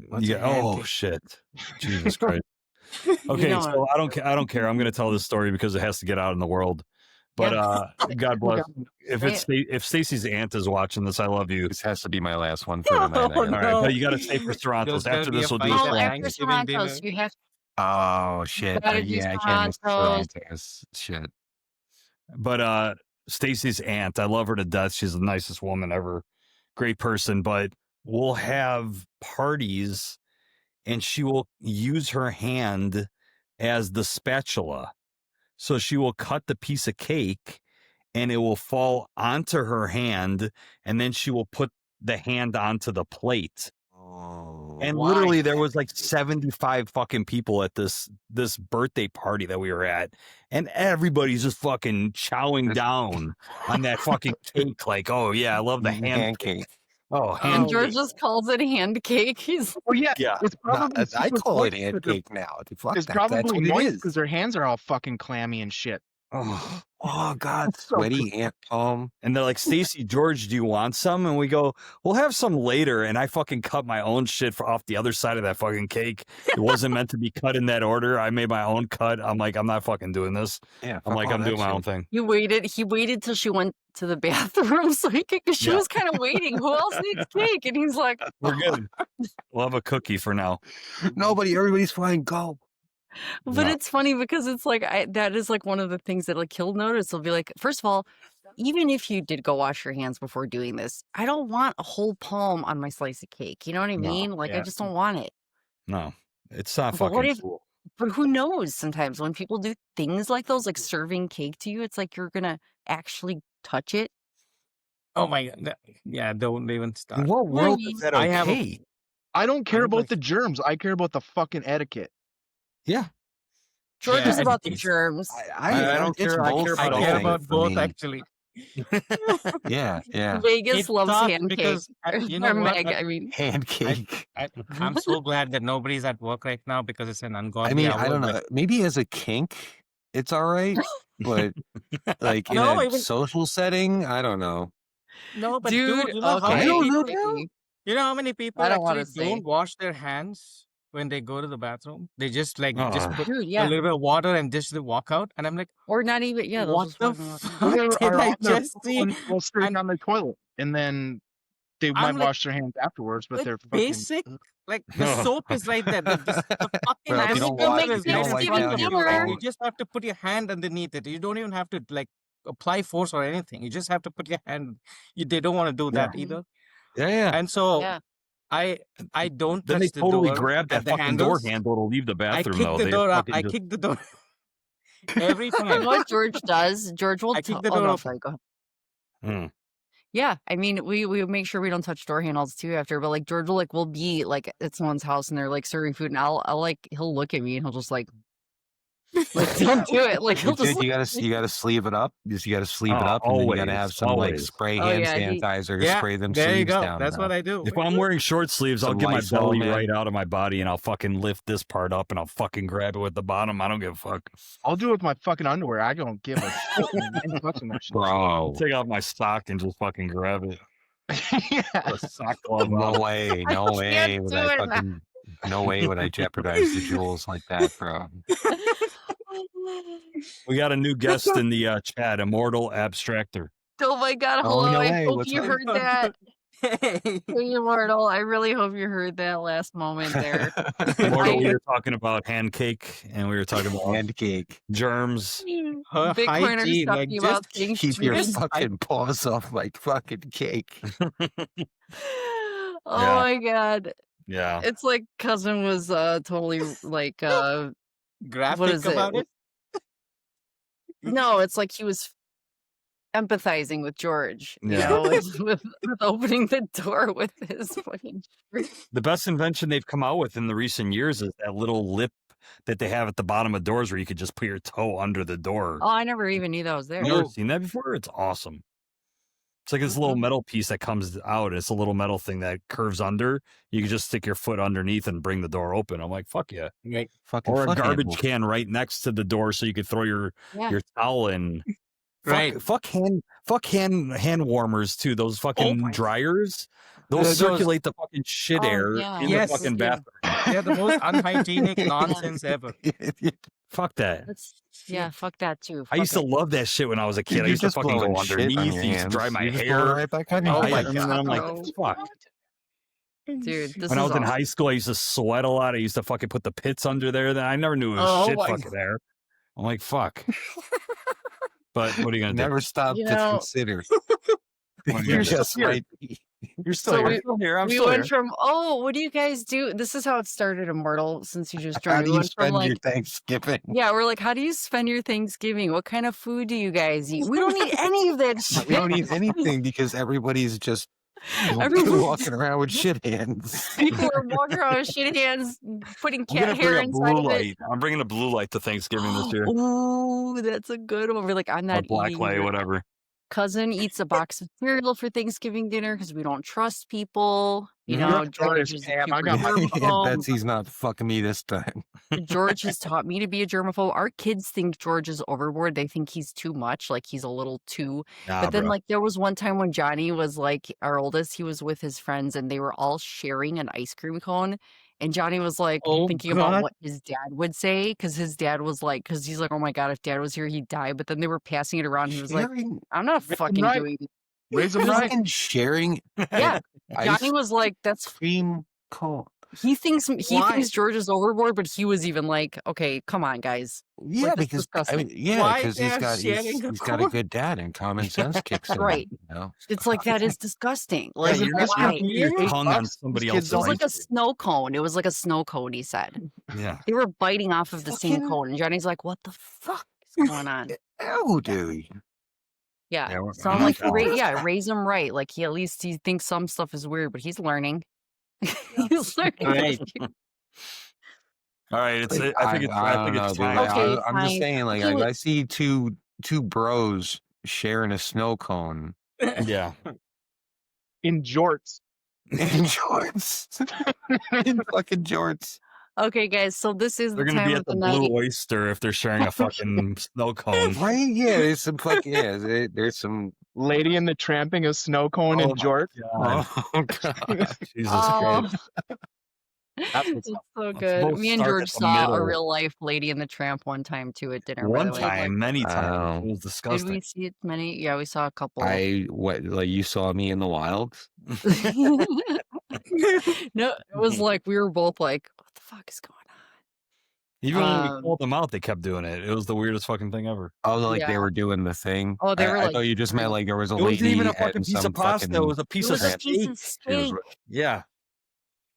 What's a Yeah. hand Oh cake? shit. Jesus Christ. You Okay, know so I don't care. I'm going to tell this story because it has to get out in the world. But God bless. If Stacy's aunt is watching this, I love you. This has to be my last one for tonight. Oh, All right, no. but you got to stay for There's Toronto's. gonna After be a this, we'll do fight a at Oh, after Toronto's. Thanksgiving dinner. Toronto's, you have Oh shit. gotta do Yeah, I can't miss Toronto's. Toronto's. Shit. But Stacy's aunt, I love her to death. She's the nicest woman ever. Great person, but we'll have parties and she will use her hand as the spatula. So she will cut the piece of cake and it will fall onto her hand and then she will put the hand onto the plate. Oh, And Why? literally there was like 75 fucking people at this birthday party that we were at. And everybody's just fucking chowing down on that fucking cake. Like, oh yeah, I love the hand cake. Oh, And hand George cake. just calls it hand cake. He's Oh yeah, Yeah. it's Nah, probably I super call it moist hand 'cause they're- cake now. Fuck It's that. That's probably what it moist is. because their hands are all fucking clammy and shit. Oh. Oh God, So sweaty hand palm. And they're like, Stacy, George, do you want some? And we go, we'll have some later. And I fucking cut my own shit off the other side of that fucking cake. It wasn't meant to be cut in that order. I made my own cut. I'm like, I'm not fucking doing this. Yeah, I'm like, fuck all I'm that doing my shit. own thing. he waited till she went to the bathroom so he could. She Yeah. was kind of waiting. Who else needs cake? And he's like, We're good. We'll have a cookie for now. Nobody, everybody's fine. Go. but No. it's funny because it's like that is like one of the things that like he'll notice. He'll be like, first of all, even if you did go wash your hands before doing this, I don't want a whole palm on my slice of cake. You know what I No, mean? Like I yeah. just don't want it. No, it's not But what fucking if? cool. But who knows? Sometimes when people do things like those, like serving cake to you, it's like you're gonna actually touch it. Oh my God. Yeah, don't even In start. what You know what I world mean? is that I have a- okay? I don't care I'm about like- the germs. I care about the fucking etiquette. Yeah. George Yeah, is about the it's- germs. I don't it's care. I both care I about care all about for both me. actually. Yeah, yeah. Vegas It's loves not hand because cake. you know Or what? Meg, I mean, Hand cake. I'm so glad that nobody's at work right now because it's an ungodly hour. I don't know. but- Maybe as a kink, it's all right. But like in No, a even- social setting, I don't know. No, but dude, dude, you know how okay. many I don't know people? that. You know how many people I don't wanna actually say. don't wash their hands when they go to the bathroom? They just like just Ugh. put Dude, a yeah, little bit of water and just walk out. And I'm like, or not even. Yeah, they'll what just the walk out. fuck Or did are I on their just see? phone while sitting And on the toilet, and then they I'm might like- wash their hands afterwards, but Like they're fucking. basic, like the soap is right there. The fucking Well, if I'm you gonna don't go wipe- make if you don't wipe Thanksgiving down your dinner. phone- You just have to put your hand underneath it. You don't even have to like apply force or anything. You just have to put your hand. They don't want to do that either. Yeah. And so Yeah. I don't Then touch they the totally door grab at that the fucking door handles. handle to leave the I bathroom, kick though. the They door out. fucking I just- kick the door every You time. know what George does? George will. I kick the oh, door no, open. sorry, go ahead. Hmm. Yeah, I mean, we make sure we don't touch door handles too after. But like George will like we'll be like at someone's house and they're like serving food, and I'll like he'll look at me and he'll just like don't do it. Like he'll just. Dude, you gotta sleeve it up. You gotta sleeve it Oh, up, and then you gotta always, have some like always. spray Oh, hand yeah, he- sanitizer. Yeah, spray them there you sleeves go. down. That's what I do. If I'm wearing short sleeves, I'll Some get my Lysol, belly man. right out of my body and I'll fucking lift this part up and I'll fucking grab it with the bottom. I don't give a fuck. I'll do it with my fucking underwear. I don't give a shit. Man. I ain't touching that shit. Bro, Take off my sock and just fucking grab it. Yeah. A sock glove no on. way, I no way can't would do I it. fucking, no way would I jeopardize the jewels like that, bro. We got a new guest in the chat, Immortal Abstractor. Oh my god! Oh, Hello, no I way, hope what's you up? heard that. Hey. Hey, Immortal, I really hope you heard that last moment there. Immortal, we were talking about hand cake and we were talking about Hand cake. germs. Her Big Corner's hygiene, like, talking about just things Keep your just- fucking paws off my fucking cake. Oh Yeah. my god! Yeah. It's like cousin was totally like graphic is it? about it. no, it's like he was empathizing with George, you Yeah. know, with opening the door with his fucking. The best invention they've come out with in the recent years is that little lip that they have at the bottom of doors where you could just put your toe under the door. Oh, I never even knew that was there. You never seen that before? It's awesome. It's like this little metal piece that comes out. It's a little metal thing that curves under. You can just stick your foot underneath and bring the door open. I'm like, fuck yeah. Right. Fucking Or a foot garbage handle. can right next to the door so you could throw your towel in. Right. Fuck hand warmers too. Those fucking my- dryers. Those Those- circulate the fucking shit Oh, air yeah. in Yes. the fucking Yeah. bathroom. They're the most unhygienic nonsense ever. Fuck that. Fuck that too. I used to love that shit when I was a kid. I used to fucking go underneath. I used to dry my hair. Right back on Oh your my head. And then I'm like, No. fuck. Dude, this When I is was in awesome. high school, I used to sweat a lot. I used to fucking put the pits under there. That I never knew it was Oh shit my fucking there. I'm like, fuck. But what are you gonna do? Never stop You to know- consider. What are you You're gonna do? just Here. right. You're still So here. we- I'm still here. I'm We still here. went from, what do you guys do? This is how it started, Immortal, since you just How joined. do We you went from spend your like, Thanksgiving? yeah, we're like, how do you spend your Thanksgiving? What kind of food do you guys eat? We don't eat any of that shit. We don't eat anything because everybody's just Everyone- walking around with shit hands. People are walking around with shit hands, putting I'm cat gonna hair bring a inside blue of it. light. I'm bringing a blue light to Thanksgiving this year. Ooh, that's a good one. We're like, I'm Or not black eating. light, your whatever. cousin eats a box of cereal for Thanksgiving dinner because we don't trust people. You Mhm. know, You're George honest, is a Pam. I super got my- germaphobe. Betsy's not fucking me this time. George has taught me to be a germaphobe. Our kids think George is overboard. They think he's too much, like he's a little too. Nah, But then, bro. like, there was one time when Johnny was like our oldest, he was with his friends and they were all sharing an ice cream cone. And Johnny was like Oh, thinking about God. what his dad would say because his dad was like, because he's like, oh my God, if dad was here, he'd die. But then they were passing it around. He was like, Sharing, I'm not fucking right. doing it. Raise them right. fucking sharing Yeah. ice Johnny was like, that's cream cone. he thinks Why? George is overboard, but he was even like, okay, come on, guys. Yeah, that's because I disgusting. mean, yeah, Why because they're sharing a he's got a cone? good dad and common sense kicks in. Right. You know? It's like that is disgusting. Yeah, Like, you're just why? gonna put your Yeah. tongue on These somebody kids else's It was don't like a ice snow cone. It was like a snow cone, he said. cream. Yeah. They were biting off of the same Fucking- cone. And Johnny's like, what the fuck is going on? Ew, dude. Yeah. Yeah, So I'm I'm like, not raise him right. Like, he at least he thinks some stuff is weird, but he's learning. He's learning. Right. All right. It's. Like, I think it's. I don't think know, it's dude. time. Okay, I'm just fine. saying, like, He I see two bros sharing a snow cone Yeah. In jorts. in shorts. In fucking jorts. Okay, guys. So this is They're the gonna time be of at the the night. Blue Oyster if they're sharing a fucking snow cone. Right? Yeah, there's some fucking there's some Lady in the Tramping, a snow cone in Oh my jorts. God. oh god. Jesus Oh, Christ. That's what's it's up. so Let's good. both Me and start George at the saw a middle. real life Lady in the Tramp one time too at dinner. By One the way, time, many times. Oh. It was did disgusting. we see it many? Yeah, we saw a couple. What, like, you saw me in the wild? No, it was like we were both like, "What the fuck is going Even when we Um, called them out, they kept doing it. It was the weirdest fucking thing ever. Oh, like Yeah. they were doing the thing. Oh, they were, I like, thought you just meant like there was a It lady wasn't even a at fucking piece some of pasta. fucking. It was a piece It of was a piece steak. of She was steak. with. Yeah.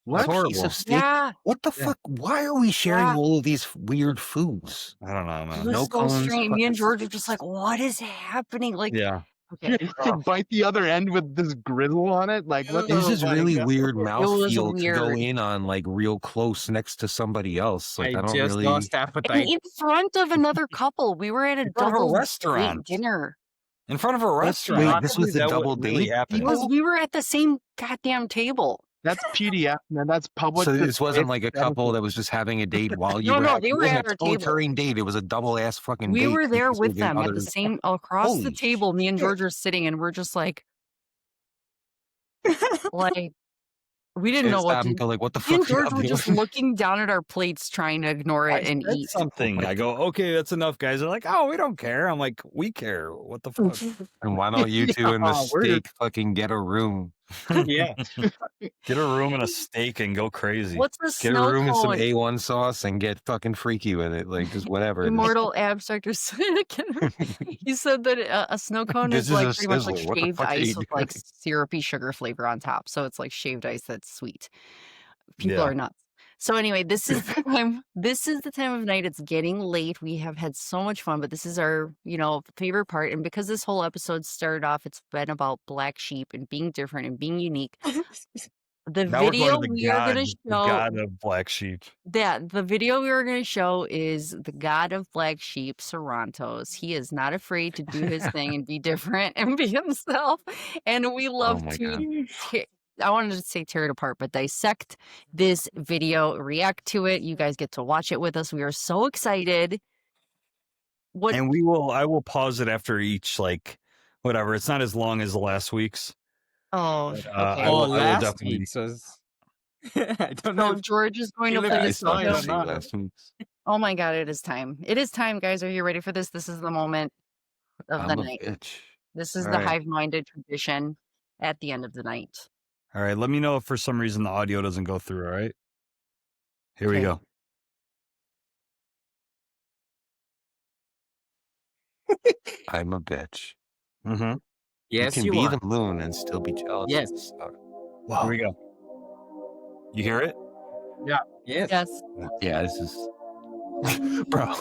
What horrible. piece of on?" steak? Yeah, What the Yeah. fuck? Why are we sharing Yeah. all of these weird foods? I don't know, it man. was No so cones, strange. Me and fucking George were just like, "What is happening?" Like, Yeah. okay, To bite the other end with this grizzle on it. Like, what There's the this fuck? really weird was mouthfeel to go weird. in on, like real close next to somebody else. Like I I don't just really. lost and appetite. in front of another couple, we were at a In front of a double date restaurant. dinner. In front of a That's restaurant. Wait, I this believe was a that double would really date? happen. Because we were at the same goddamn table. That's PDF, man. That's public. So this wasn't like a display. couple that was just having a date while you No, were no, at, they it were wasn't at a our table. recurring date. It was a double ass fucking We date. were there because with of them at the others. same across the Holy table. Me and shit. George are sitting, and we're just like we didn't know Can't what stop to. and go like, what the Me and fuck? are George y'all were just doing? looking down at our plates, trying to ignore I it and said eat. something. I go, okay, that's enough, guys. They're like, oh, we don't care. I'm like, we care. What the fuck? And why don't you two in the Yeah, we're- steak fucking get a room? Yeah. Get a room and a steak and go crazy. What's a Get a snow room and some cone? A1 sauce and get fucking freaky with it. Like just whatever. Immortal Abstract or he said that a snow cone This is is like a pretty much like sizzle. What the shaved fuck are you ice with like doing? syrupy sugar flavor on top. So it's like shaved ice that's sweet. People Yeah. are nuts. So anyway, this is the time. This is the time of night. It's getting late. We have had so much fun, but this is our, favorite part. And because this whole episode started off, it's been about black sheep and being different and being unique. The Now we're going to video we are gonna the show god of black sheep. the video we are gonna show is the god of black sheep, Sarantos. He is not afraid to do his thing and be different and be himself. And we Oh love my to god. I wanted to say tear it apart, but dissect this video, react to it. You guys get to watch it with us. We are so excited. What And I will pause it after each, like, whatever. It's not as long as the last week's. oh, But, okay. I will last definitely. week's was. I don't So know if George is going to Caleb play Yeah, I this still saw it have video. to or see not. last week's. Oh my god, it is time. It is time, guys. Are you ready for this? This is the moment of the I'm a night. bitch. This is All the right. hive-minded tradition at the end of the night. All right. Let me know if for some reason the audio doesn't go through. All right. Here we Okay. go. I'm a bitch. Mm-hmm. Yes, you can you be are. the moon and still be jealous. Yes. Of the sun. Here we go. You hear it? Yes. Yes. Yeah, this is bro.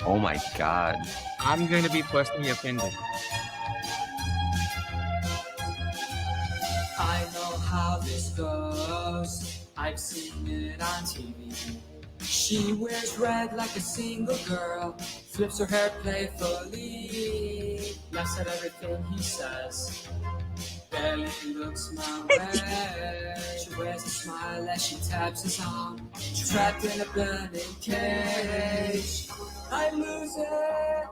Oh my god. I'm going to be personally offended. I know how this goes. I've seen it on TV. She wears red like a single girl, flips her hair playfully, laughs at everything he says, barely looks my way. She wears a smile as she taps his arm, trapped in a burning cage. I lose it,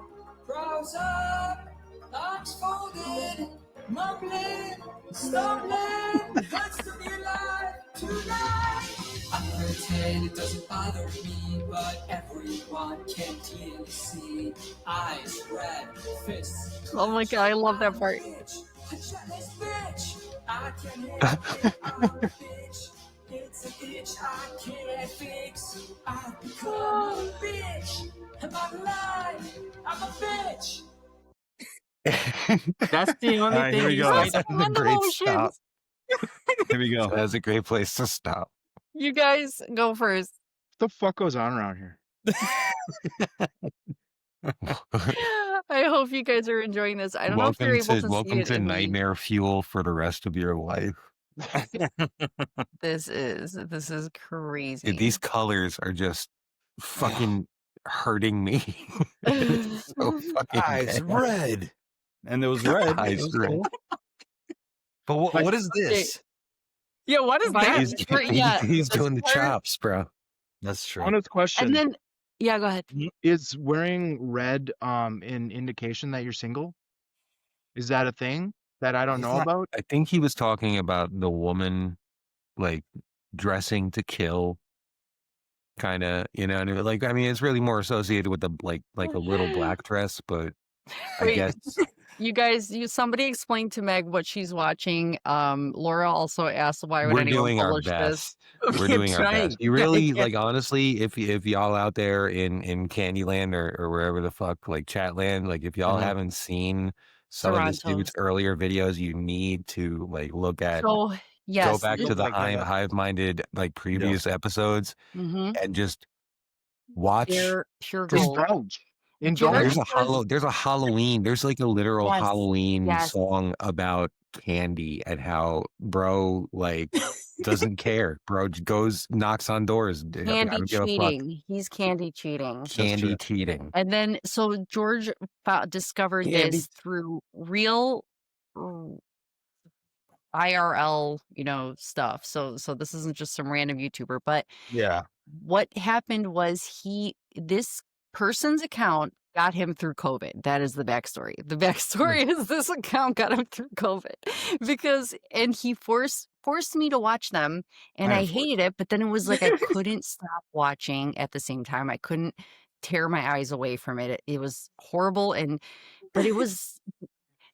froze up, arms folded, mumbling, stumbling, hurts to be alive tonight. I pretend it doesn't bother me, but everyone can clearly see. Eyes red, fists. Oh my god, I love that part. Bitch, a jealous bitch. I can hate it, I'm a bitch. It's an itch I can't fix. I've become a bitch. Am I alive? I'm a bitch. That's the only All right, here thing we you go. say. That's a On the great motions. stop. Here we go. That's a great place to stop. You guys go first. What the fuck goes on around here? I hope you guys are enjoying this. I don't know if you're able to see welcome it to in the- nightmare fuel for the rest of your life. This is crazy. Dude, these colors are just fucking hurting me. It's so fucking Eyes bad. red. And it was red. Eyes It was red. cool. But what is this? Yeah, what is Right? that? He's, Yeah, he's this doing the part- chops, bro. That's true. Honest question. And then yeah, go ahead. Is wearing red an indication that you're single? Is that a thing that I don't He's know not- about? I think he was talking about the woman like dressing to kill, kind of, and like I mean, it's really more associated with the like a little black dress, but I Wait. guess You guys, somebody explain to Meg what she's watching. Laura also asked why would we're anyone doing our publish this? best. We're doing our trying. best. You really Yeah. like honestly, if y'all out there in Candyland or wherever the fuck like Chatland, like if y'all Mhm. haven't seen some of this dude's Sarantos. earlier videos, you need to like look at So yes, go back to the like that. hive-minded like previous episodes mm-hmm. and just watch. They're pure Just gold. indulge. George Indulge. There's a Halloween. There's like a literal Yes, Halloween yes. song about candy and how bro like doesn't care. Bro goes knocks on doors. I Candy don't give a fuck. cheating. He's candy cheating. Candy cheating. And then so George discovered Candy. this through real IRL, stuff. So this isn't just some random YouTuber, but Yeah. what happened was this person's account got him through COVID. That is the backstory. The backstory is this account got him through COVID and he forced me to watch them and I hated it, but then it was like I couldn't stop watching at the same time. I couldn't tear my eyes away from it. It was horrible but it was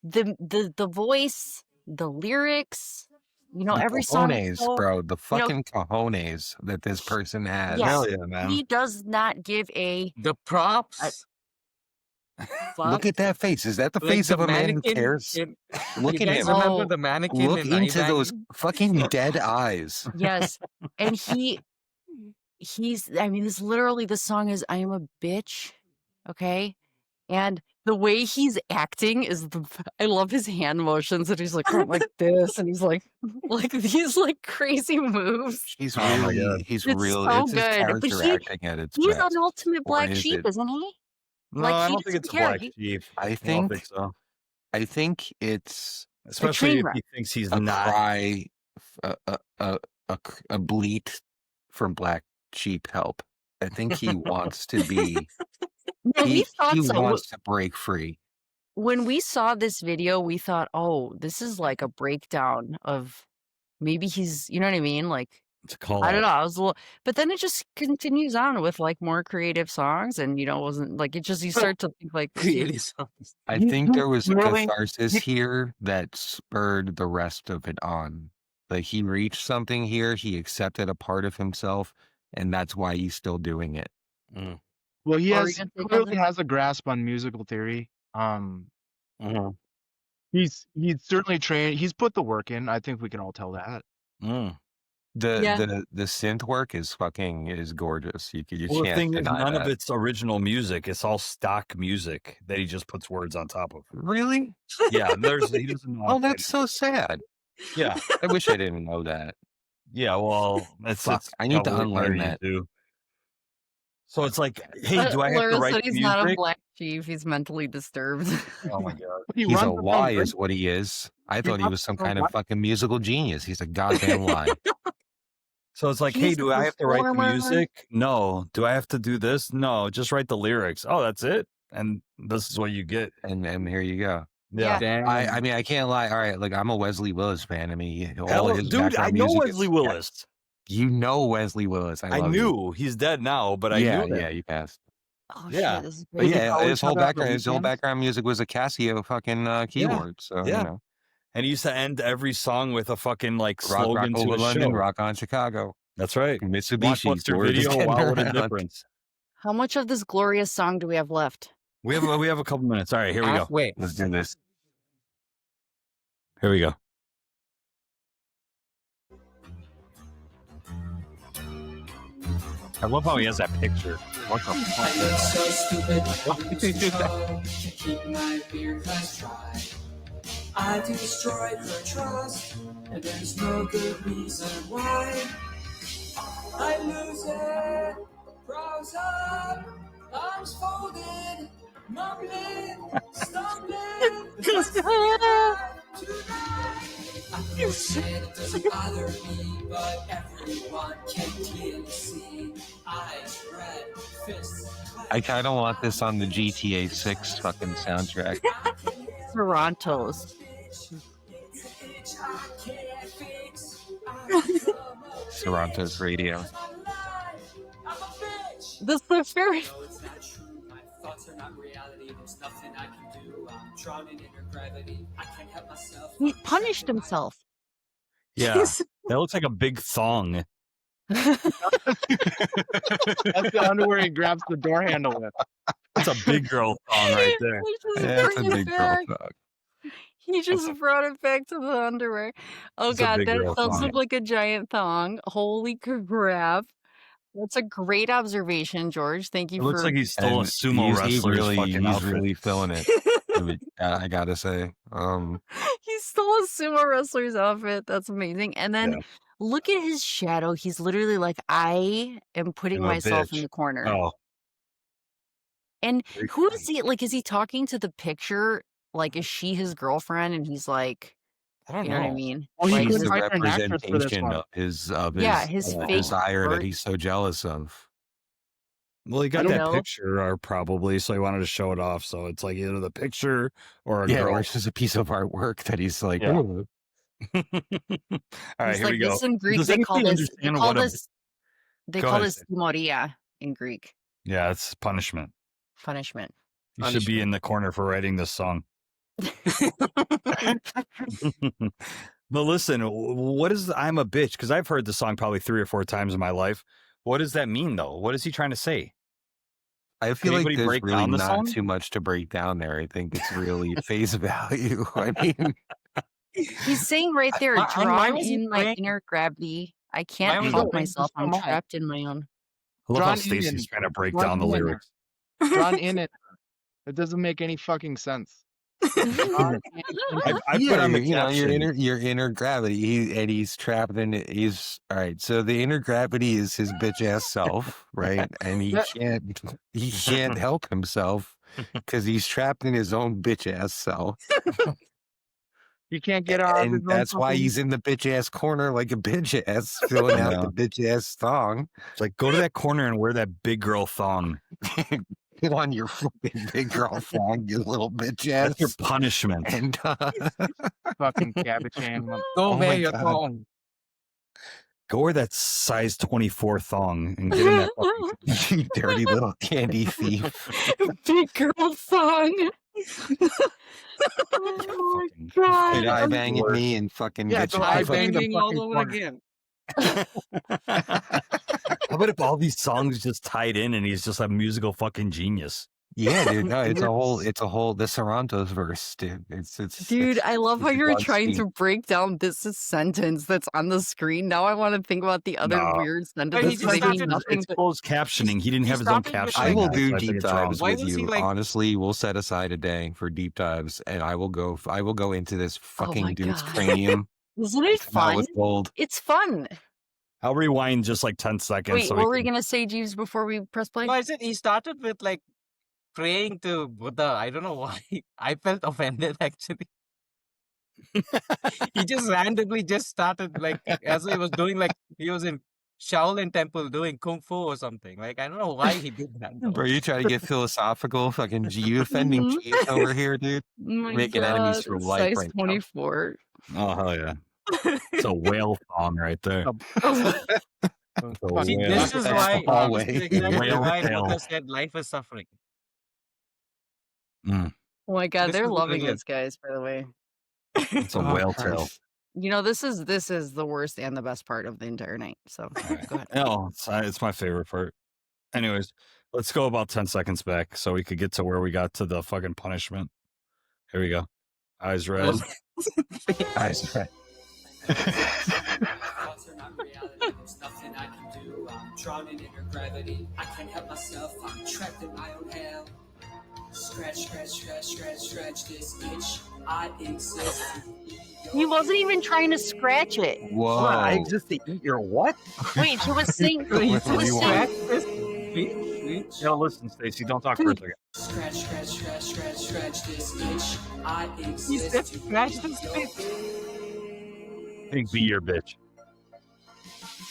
the voice, the lyrics, The every song. cojones, bro. The fucking cojones that this person has. Yes. Hell yeah, man. He does not give a The props. fuck. Look at that face. Is that the Like face the of a man who mannequin cares? in- Look you at guys him. remember Oh, the mannequin Look in into those Hive? fucking dead eyes. Yes. And he's, I mean, this literally, the song is I am a bitch. Okay. And the way he's acting is I love his hand motions, and he's like going like this, and he's like these like crazy moves. He's Oh my really, God. he's It's real. so It's his good. But character acting at its he's an best. ultimate Or black is sheep, it? isn't he? No, Like, I he don't think doesn't it's a care. black sheep. I I don't think think, so. I think it's Especially train if wreck. he thinks he's a not. cry, a bleat for black sheep help. I think he wants to be. No, we thought he so. wants to break free. When we saw this video, we thought, oh, this is like a breakdown of maybe he's, you know what I mean? Like, It's a call I don't know. out. I was a little, but then it just continues on with like more creative songs, and it wasn't like it just you start to think like Creative songs. I You- think there was a really- catharsis you- here that spurred the rest of it on. Like he reached something here, he accepted a part of himself, and that's why he's still doing it. Mm. Well, he What were has you gonna say, clearly Kelsey? has a grasp on musical theory. Mhm. He's certainly trained. He's put the work in. I think we can all tell that. Mm. Yeah. The synth work is gorgeous. You Well, the can't thing is, deny none of that. it's original music. It's all stock music that he just puts words on top of. Really? Yeah, he doesn't know. Oh, how to that's so sad. Yeah, I wish I didn't know that. yeah. Well, Fuck, I need to probably unlearn part of that. you too. So it's like, hey, do I have to Laura write said the he's not a music? black sheep. He's mentally disturbed. Oh my God. He He's a runs around lie, break- is what he is. I thought he runs was some around kind of what? fucking musical genius. He's a goddamn lie. So it's like, He's hey, a do I have to write the performer. music? No. Do I have to do this? No. Just write the lyrics. Oh, that's it. And this is what you get. And here you go. Yeah. Damn. I mean, I can't lie. All right, like I'm a Wesley Willis fan. I mean, all of his Dude, I background know music Wesley is, Willis. You know Wesley Willis. I I love knew he's dead now, but I yeah, knew that. yeah, you passed. Oh Yeah. shit, this is But crazy. yeah, always his whole talk about the background, his whole weekends? background music was a Casio fucking keyboard. So Yeah. you know, And he used to end every song with a fucking like rock slogan to over a London, show. rock on Chicago, That's right. Mitsubishi. Blockbuster video. Wow, what a difference. How much of this glorious song do we have left? We have a couple minutes. All right, here we go. Halfway. Let's do this. Here we go. I love how he has that picture. What the I fuck? look so stupid. Why did you do that? To keep my beer glass dry. I destroyed her trust, and there's no good reason why. I lose it, brows up, arms folded, mumbling, stumbling. I know it doesn't bother me, but everyone can clearly see. Eyes red, fists clenched. I kind of want this on the GTA 6 fucking soundtrack. Toronto's. Toronto's radio. This is very. No, it's not true. My thoughts are not reality. There's nothing I can do. I'm drowning in your gravity. I can't help myself. He punished himself. Yeah, that looks like a big thong. That's the underwear he grabs the door handle with. That's a big girl thong right there. He just Yeah, that's a brought it big girl back. dog. He just brought it back to the underwear. Oh It's a god, big that girl does thong. look like a giant thong. Holy crap. That's a great observation, George. Thank you It looks for like he stole a And sumo he wrestler's really, fucking he's outfit. really feeling it. I gotta say, he stole a sumo wrestler's outfit. That's amazing. And then Yeah. look at his shadow. He's literally like, I am putting I'm a myself in bitch. the corner. Oh, And very who funny. is he? Like, is he talking to the picture? Like, is she his girlfriend? And he's like, I don't you know what I know. mean? Well, he Like, he's couldn't the find an actress for this representation one. of Yeah, his his fake desire that birth- he's so jealous of. Well, he got don't that know. picture, or probably, so he wanted to show it off. So it's like either the picture or a Yeah, girl. or it's just a piece of artwork that he's like, Yeah. "Ooh." All right, he's here like, we go. this in Greek, Does they call anybody this, they understand call what a- this, they Go call ahead, this Steve. timoria in Greek. Yeah, it's punishment. Punishment. You should be in the corner for writing this song. But listen, what is I'm a bitch? Because I've heard the song probably 3 or 4 times in my life. What does that mean, though? What is he trying to say? I feel like anybody there's break really down the not song? too much to break down there. I think it's really face value. I mean, He's saying right there, Why drawn was he in my playing- inner gravity. I Why can't was he help playing myself. so I'm much? trapped in my own. I love how Drawn in Stacy's and trying to break drawn down the in there. lyrics. Drawn in it. It doesn't make any fucking sense. I put on the caption. your inner gravity, and he's trapped in it. He's all right. So the inner gravity is his bitch ass self, right? And he can't help himself because he's trapped in his own bitch ass self. You can't get out of his And own that's why fucking- he's in the bitch ass corner like a bitch ass, filling out the bitch ass thong. It's like, go to that corner and wear that big girl thong. Get on your fucking big girl thong, you little bitch ass. That's your punishment. And fucking cabbage hand. Go Oh wear my your God. thong. Go wear that size 24 thong and get in that fucking you dirty little candy thief. Big girl thong. Oh my god. Did I I'm bang at bored. me and fucking Yeah, get so you I fucking- banged the Banging all fucking over corner. again. How about if all these songs just tied in and he's just a musical fucking genius? Yeah, dude. No, it's a whole the Sarantos verse, dude. Dude, I love how it's you're God's trying speed. to break down this sentence that's on the screen. Now I want to think about the other No. weird he sentences just because they mean started- nothing. It's closed captioning. He didn't he have his own started with, captioning. I will on it, do so I think deep it's wrong. dives Why with was he you. like- Honestly, we'll set aside a day for deep dives, and I will go into this fucking my dude's God. cranium. Isn't it Come out fun? with gold. It's fun. I'll rewind just like 10 seconds. Wait, so what we were can- you gonna say, Jeeves, before we press play? No, I said he started with like praying to Buddha. I don't know why. I felt offended actually. He just randomly just started like as he was doing like he was in Shaolin Temple doing kung fu or something. Like I don't know why he did that. Though. Bro, you try to get philosophical, fucking you offending Mhm. cheese over here, dude. Oh my making enemies God, for life size right now. 24. Oh, hell yeah. It's a whale thong right there. It's a See, whale. this is That's why the hallway. this is exactly Whale why tail. Buddha said life is suffering. Mm, Oh my God, This they're is what loving it is. this, guys, by the way. it's a Oh, whale tail. Christ. You know, this is the worst and the best part of the entire night. So go ahead. No, it's my favorite part. Anyways, let's go about 10 seconds back so we could get to where we got to the fucking punishment. Here we go. Eyes red. Eyes red. Thoughts are not reality. There's nothing I can do. I'm drowning in your gravity. I can't help myself. I'm trapped in my own hell. Scratch, scratch, scratch, scratch, scratch this itch. I exist. He wasn't even trying to scratch it. Whoa. exist to eat your what? Wait, he was saying. Wait, He what was do you saying. want? No, listen, Stacy, don't talk for a second. Scratch, scratch, scratch, scratch, scratch this itch. I exist. He said to scratch be this your itch. I think be your bitch.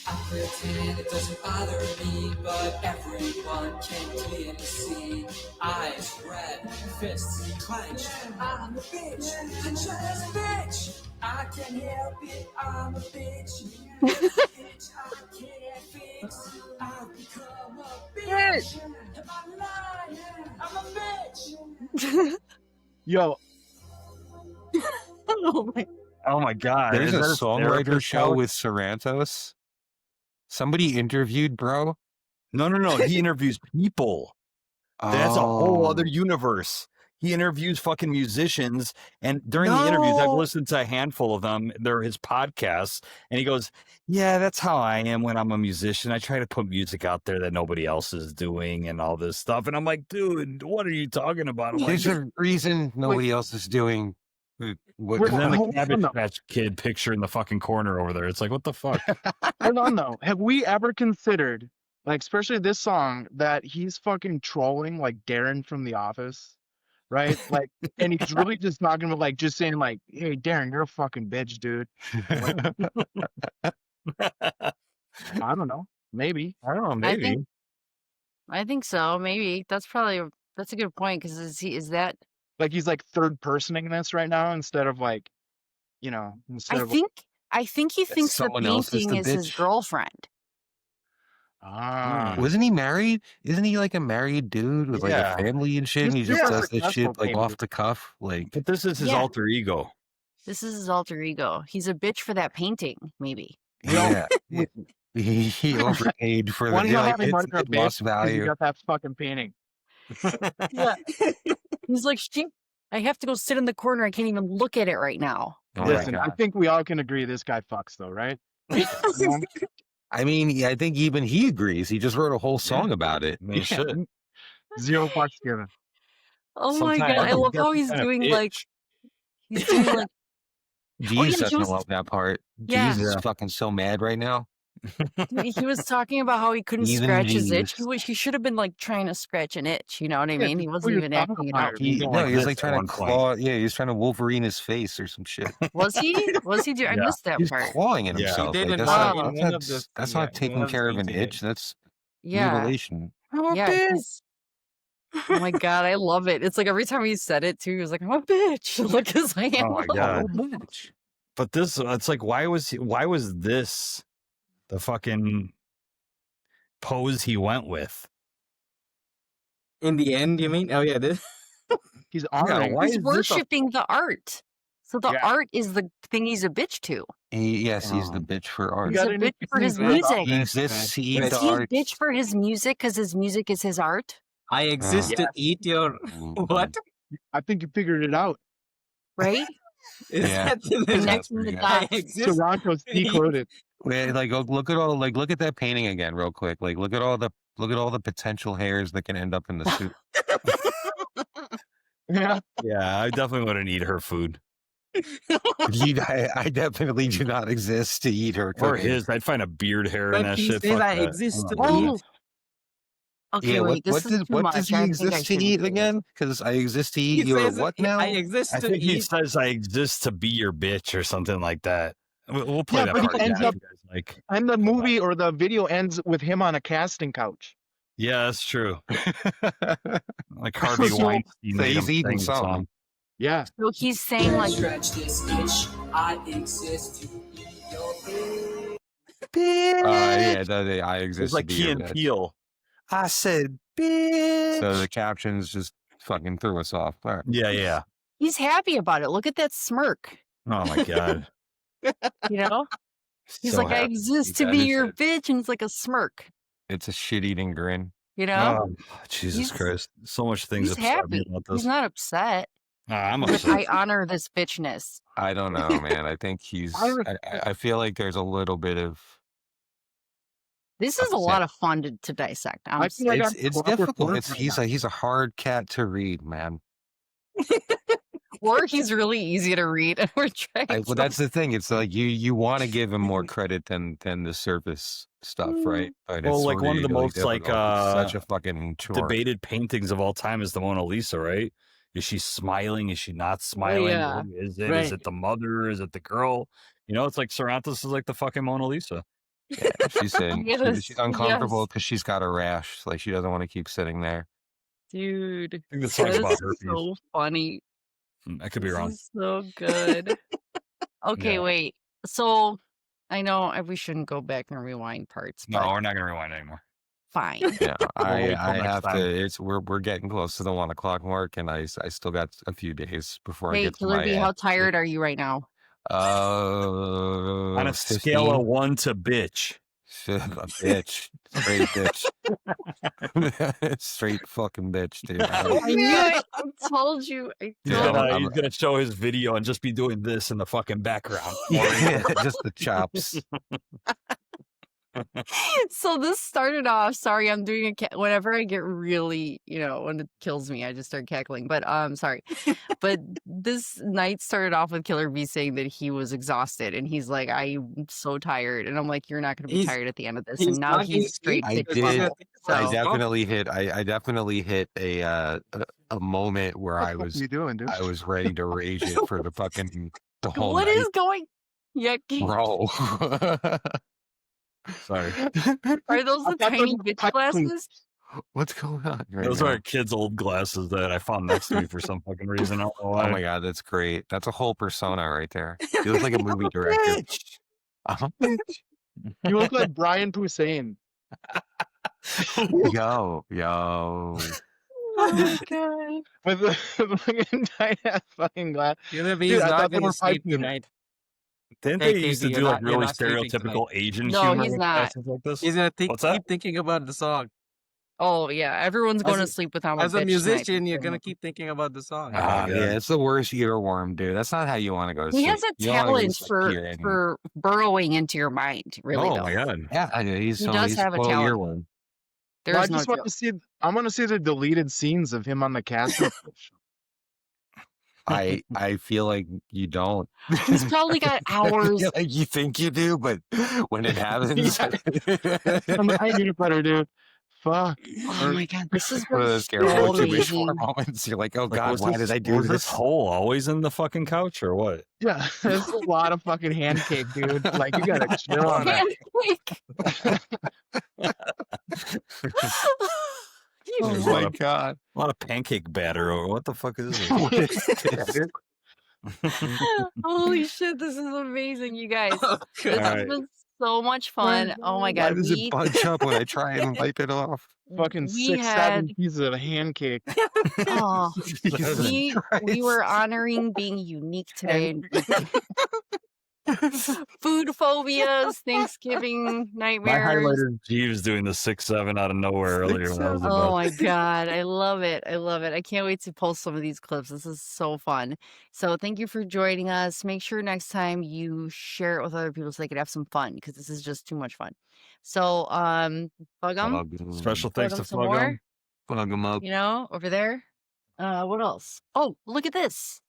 I pretend it doesn't bother me, but everyone can clearly see. Eyes red, fists clenched. I'm a bitch, I'm just a bitch. I can't help it, I'm a bitch. Bitch, I can't fix. I've become a bitch. I'm lying, I'm a bitch. Yo, Oh my. Oh my God. There's is a that songwriter therapist show with Sarantos. Somebody interviewed, bro. No. He interviews people. That's a whole other Oh. universe. He interviews fucking musicians, and during the interviews, I've No. listened to a handful of them. They're his podcasts, and he goes, "Yeah, that's how I am when I'm a musician. I try to put music out there that nobody else is doing, and all this stuff." And I'm like, "Dude, what are you talking about?" I'm like, There's a reason nobody else is doing what. and then the Hold on, Cabbage though. Patch Kid picture in the fucking corner over there. It's like, what the fuck? hold on though. Have we ever considered, like, especially this song, that he's fucking trolling like Darren from The Office, right? Like, and he's really just talking about like just saying like, "Hey, Darren, you're a fucking bitch, dude." I don't know. Maybe. I don't know, I maybe. think so. Maybe that's a good point because is that Like he's like third personing this right now instead of like, instead of I think he thinks the someone else is painting the is his bitch. girlfriend. Wasn't he married? Isn't he like a married dude with like Yeah. a family and shit? And he He's just super does this shit successful, like maybe. off the cuff, like But this is his Yeah. alter ego. This is his alter ego. He's a bitch for that painting, maybe. yeah. He overpaid for Want the to know how like they money it lost You value. got that fucking painting. Yeah. He's like, I have to go sit in the corner. I can't even look at it right now. Oh my Listen, I God. think we all can agree this guy fucks though, right? I mean, I think even he agrees. He just wrote a whole song about it. I mean, shit. 0 fucks given. Oh my god, Sometimes I he's love got how some he's kind of doing like itch. he's doing like oh yeah, Jeeves he doesn't was love that part. yeah. Jeeves is Yeah. fucking so mad right now. He was talking about how he couldn't Even scratch his itch. Jeeves. He should have been like trying to scratch an itch, you know what I Yeah, mean? just He put wasn't your even thumb acting it on out. it. He was going No, like he was this like at trying to one point. claw. Yeah, he was trying to Wolverine his face or some shit. Was he? Was he? I Yeah. missed that He's part. clawing at Yeah. himself. He did Like in that's one- not in one of the that's yeah, not in taking one of the care of scenes an he did. itch. That's Yeah, mutilation. I'm a yeah. bitch. Oh my god, I love it. It's like every time he said it too, he was like, "I'm a bitch." Look, because I am. Oh my Oh, god. bitch. But this, it's like, why was this the fucking pose he went with? In the end, you mean? Oh yeah, this. He's Yeah, honoring. why He's is this a worshiping the art. So the Yeah. art is the thing he's a bitch to. Yes, he's the bitch for You art. He's got a any bitch for any his good music. about He this, exists to man? eat Is the he a art. bitch for his music because his music is his art? I exist to Yes. eat your what? I think you figured it out. Right? Is Yeah. that the Connecting the pretty good. I dots. exist Toronto's to eat decoded. Wait, like look at all look at that painting again, real quick. Like look at all the potential hairs that can end up in the soup. Yeah. Yeah, I definitely wouldn't eat her food. I definitely do not exist to eat her Or cooking. his. I'd find a beard hair in But that he shit. says Fuck I that. exist I'm to not doing Oh, it. okay, Yeah, wait. This is too what much. does he I think I exist to shouldn't eat do this. again? Because I exist to eat he your says what I now? exist I to think he eat. says I exist to be your bitch or something like that. We'll play Yeah, that but part he again ends if up you guys like. and the movie or the video ends with him on a casting couch. Yeah, that's true. Like Harvey So- Weinstein So made he's him eating sing the something. song. Yeah. So he's saying like, Stretch this itch. I exist to eat your bitch. I It's exist to like be Key your and bitch. Peele. I said, bitch. So the captions just fucking threw us off. All right. Yeah. he's happy about it. Look at that smirk. Oh my god. You know? He's So like, I happy. exist to That be is your it. bitch. And it's like a smirk. It's a shit-eating grin. You know? Oh, Jesus He's- Christ. So much things He's upset me happy. about this. He's not upset. I'm He's like, upset. I honor this bitchness. I don't know, man. I think he's. I feel like there's a little bit of. This is a lot of fun to dissect. I feel like It's I'm proper difficult. flirt It's right he's a hard cat to read, man. Or he's really easy to read, and we're trying. Well, that's the thing. It's like you want to give him more credit than the surface stuff, right? But Well, it's like one of the really most like difficult. It's such a fucking chore. debated paintings of all time is the Mona Lisa, right? Is she smiling? Is she not smiling? yeah. Who is it? Is Right. it the mother? Is it the girl? You know, it's like Cervantes is like the fucking Mona Lisa. Yeah, she's saying Yes, she's uncomfortable yes. because she's got a rash. Like she doesn't want to keep sitting there. Dude. I think the song's This about is herpes. so funny. I could be This wrong. is so good. Okay, Yeah. wait. So I know we shouldn't go back and rewind parts, No, but we're not gonna rewind anymore. fine. Yeah, wait till I next have time. to. We're getting close to the 1 o'clock mark, and I still got a few days before I Hey, get to Killer my. B, how tired are you right now? On a 15? scale of 1 to bitch. A bitch, straight bitch, straight fucking bitch, dude. I knew it. I told you. I He's told Yeah, you. he's gonna show his video and just be doing this in the fucking background. Yeah, just the chops. So this started off. Sorry, I'm doing whenever I get really, when it kills me, I just start cackling. But sorry. But this night started off with Killer B saying that he was exhausted, and he's like, "I'm so tired," and I'm like, "You're not going to be He's- tired at the end of this." he's And now talking he's straight I bitch did. level. I So definitely hit. I definitely hit a moment where What I the fuck was are you doing, dude? I was ready to rage it for the whole what night. is going? Yeah, Bro. Sorry. are those I the thought those tiny were bitch pipe cleaners. glasses? What's going on right Those now? are kids' old glasses that I found next to me for some fucking reason. I don't know Oh why. my god, that's great. That's a whole persona right there. You look like a movie director. Uh-huh. You look like Brian Posehn. Yo. Oh my god! With the fucking giant ass fucking glass. Killer B Dude, is I not thought they going were to sleep pipe cleaners. tonight. Didn't Hey, they used to KB, do you're like not- you're really not sleeping stereotypical Asian No, humor he's with not. glasses like this? He's gonna What's that? keep thinking about the song. Oh yeah, everyone's going As to a- sleep with I'm a As a bitch tonight. musician, you're gonna keep thinking about the song. Oh, my God. Yeah, it's the worst earworm, dude. That's not how you want to go to He sleep. has a You don't wanna go to talent sleep for hearing- for burrowing into your mind. Really, Oh though. my god. Yeah, he's He does he's have a total talent. earworm. There No, I is no just want joke. to see. I want to see the deleted scenes of him on the casting couch. I feel like you don't. He's probably got I hours. feel like you think you do, but when it happens, Yeah, I need it better, dude. Fuck. Oh Or my god, this has one been of those so what you wish for amazing. moments, you're like, oh Like, God, why did I do was this this? hole always in the fucking couch or what? yeah, it's a lot of fucking hand cake, dude. Like you gotta chill on that. Pancake. Oh There's my God. a lot of pancake batter. Or what the fuck is this? What is Yeah, this? dude. Holy shit, this is amazing, you guys. Oh, This All has right. been so much Why, fun. Oh my why god, does it bunch up when I try and wipe it off? Fucking we 6, had 7 pieces of hand cake. oh Jesus we Christ. were honoring being unique today. And Food phobias, Thanksgiving My nightmares. highlighter Jeeves doing the 6-7 out of nowhere earlier. That was the Oh best. my god, I love it. I love it. I can't wait to post some of these clips. This is so fun. So thank you for joining us. Make sure next time you share it with other people so they could have some fun because this is just too much fun. So bug 'em. Special Bug thanks 'em to some Flug more. 'em. Plug them up. You know, over there. What else? Oh, look at this.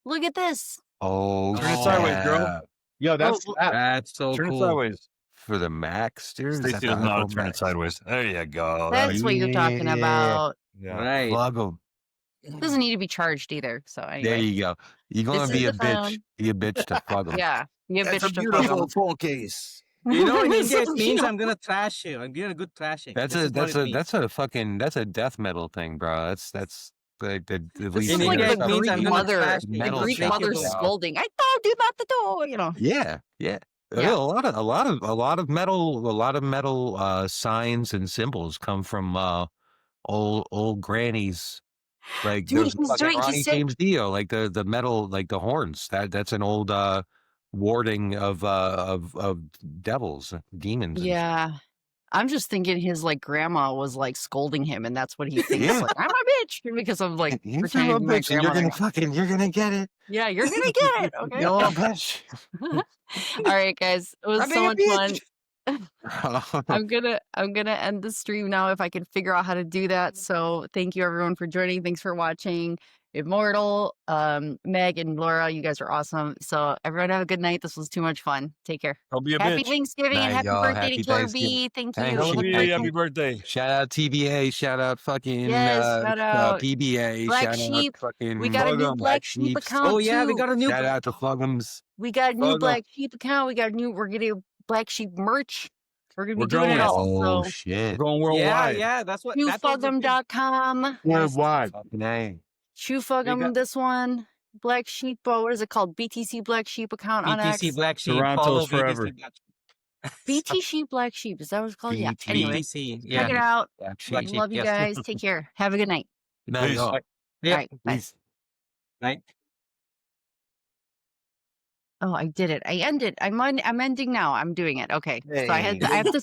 Look at this. Oh, Turn it sideways, girl. snap. yo, that's Oh, that. That's so Turn it cool. sideways. For the Max, dude. Is that Stacey the doesn't know how iPhone to turn it Max? sideways. There you go. that's what you're talking Yeah. about. Yeah. Right. Plug them. Doesn't need to be charged either. So There anyway, you go. You're this gonna is be a the bitch. phone. Be a bitch to plug them. Yeah, you That's a bitch to fuck 'em. beautiful phone case. You know in This India is it means beautiful. I'm gonna trash you. I'm giving a good trashing. That's This a is what it means. that's a death metal thing, bro. That's the This lead is In singer like India, the it stuff. means Greek I'm gonna mother, trash the you. Metal Greek shop, mother yeah. scolding. I told you not to do, you know. Yeah. Yeah. A lot of metal signs and symbols come from old grannies. Like Dude, there's he's fucking doing, he Ronnie said, James Dio, like the metal, like the horns. That's an old warding of devils, demons and shit. yeah. I'm just thinking his like grandma was like scolding him, and that's what he thinks. Yeah. Like, I'm a bitch because of like You son pretending of to a be my bitch, and you're grandmother. you're gonna get it. Yeah, you're gonna get it. Okay. You little bitch. All right, guys. It was I'm so a much fun. bitch. I'm gonna end the stream now if I can figure out how to do that. So thank you everyone for joining. Thanks for watching. Immortal, Meg and Laura, you guys are awesome. So everyone have a good night. This was too much fun. Take care. I'll be a Happy bitch. Thanksgiving and Night, happy y'all. birthday Happy to Killer Thanksgiving. B. Thank Thank you. Tell you. me Thank happy you. birthday. Shout out TBA. Shout out fucking Yes, shout out PBA. Black Shout out Sheep. fucking We got a new Flug'em. Black Sheep Sheeps. account Oh yeah, we too. got a new. Shout out to Flug'ems. We got a new Flug'em. Black Sheep account. We're getting Black Sheep merch. We're gonna be We're doing it growing. all. Oh So We're shit. going Yeah, worldwide. yeah. That's what. That was the big. shoefug'em.com. Worldwide. Fucking A. Shoefug'em, this one. Black Sheep, what is it called? BTC Black Sheep account on BTC X. Black Sheep. Toronto's Follow forever. BTC Black Sheep. BT Black Sheep, is that what it's called? Yeah. BT. Anyway, BTC. check Yeah. it out. Black Black Sheep. Sheep. Love you Yes. guys. Take care. Have a good night. Good night, Peace. y'all. All Yep. right. Bye. Peace. Right. Oh, I did it. I ended. I'm ending now. I'm doing it. Okay. So I have to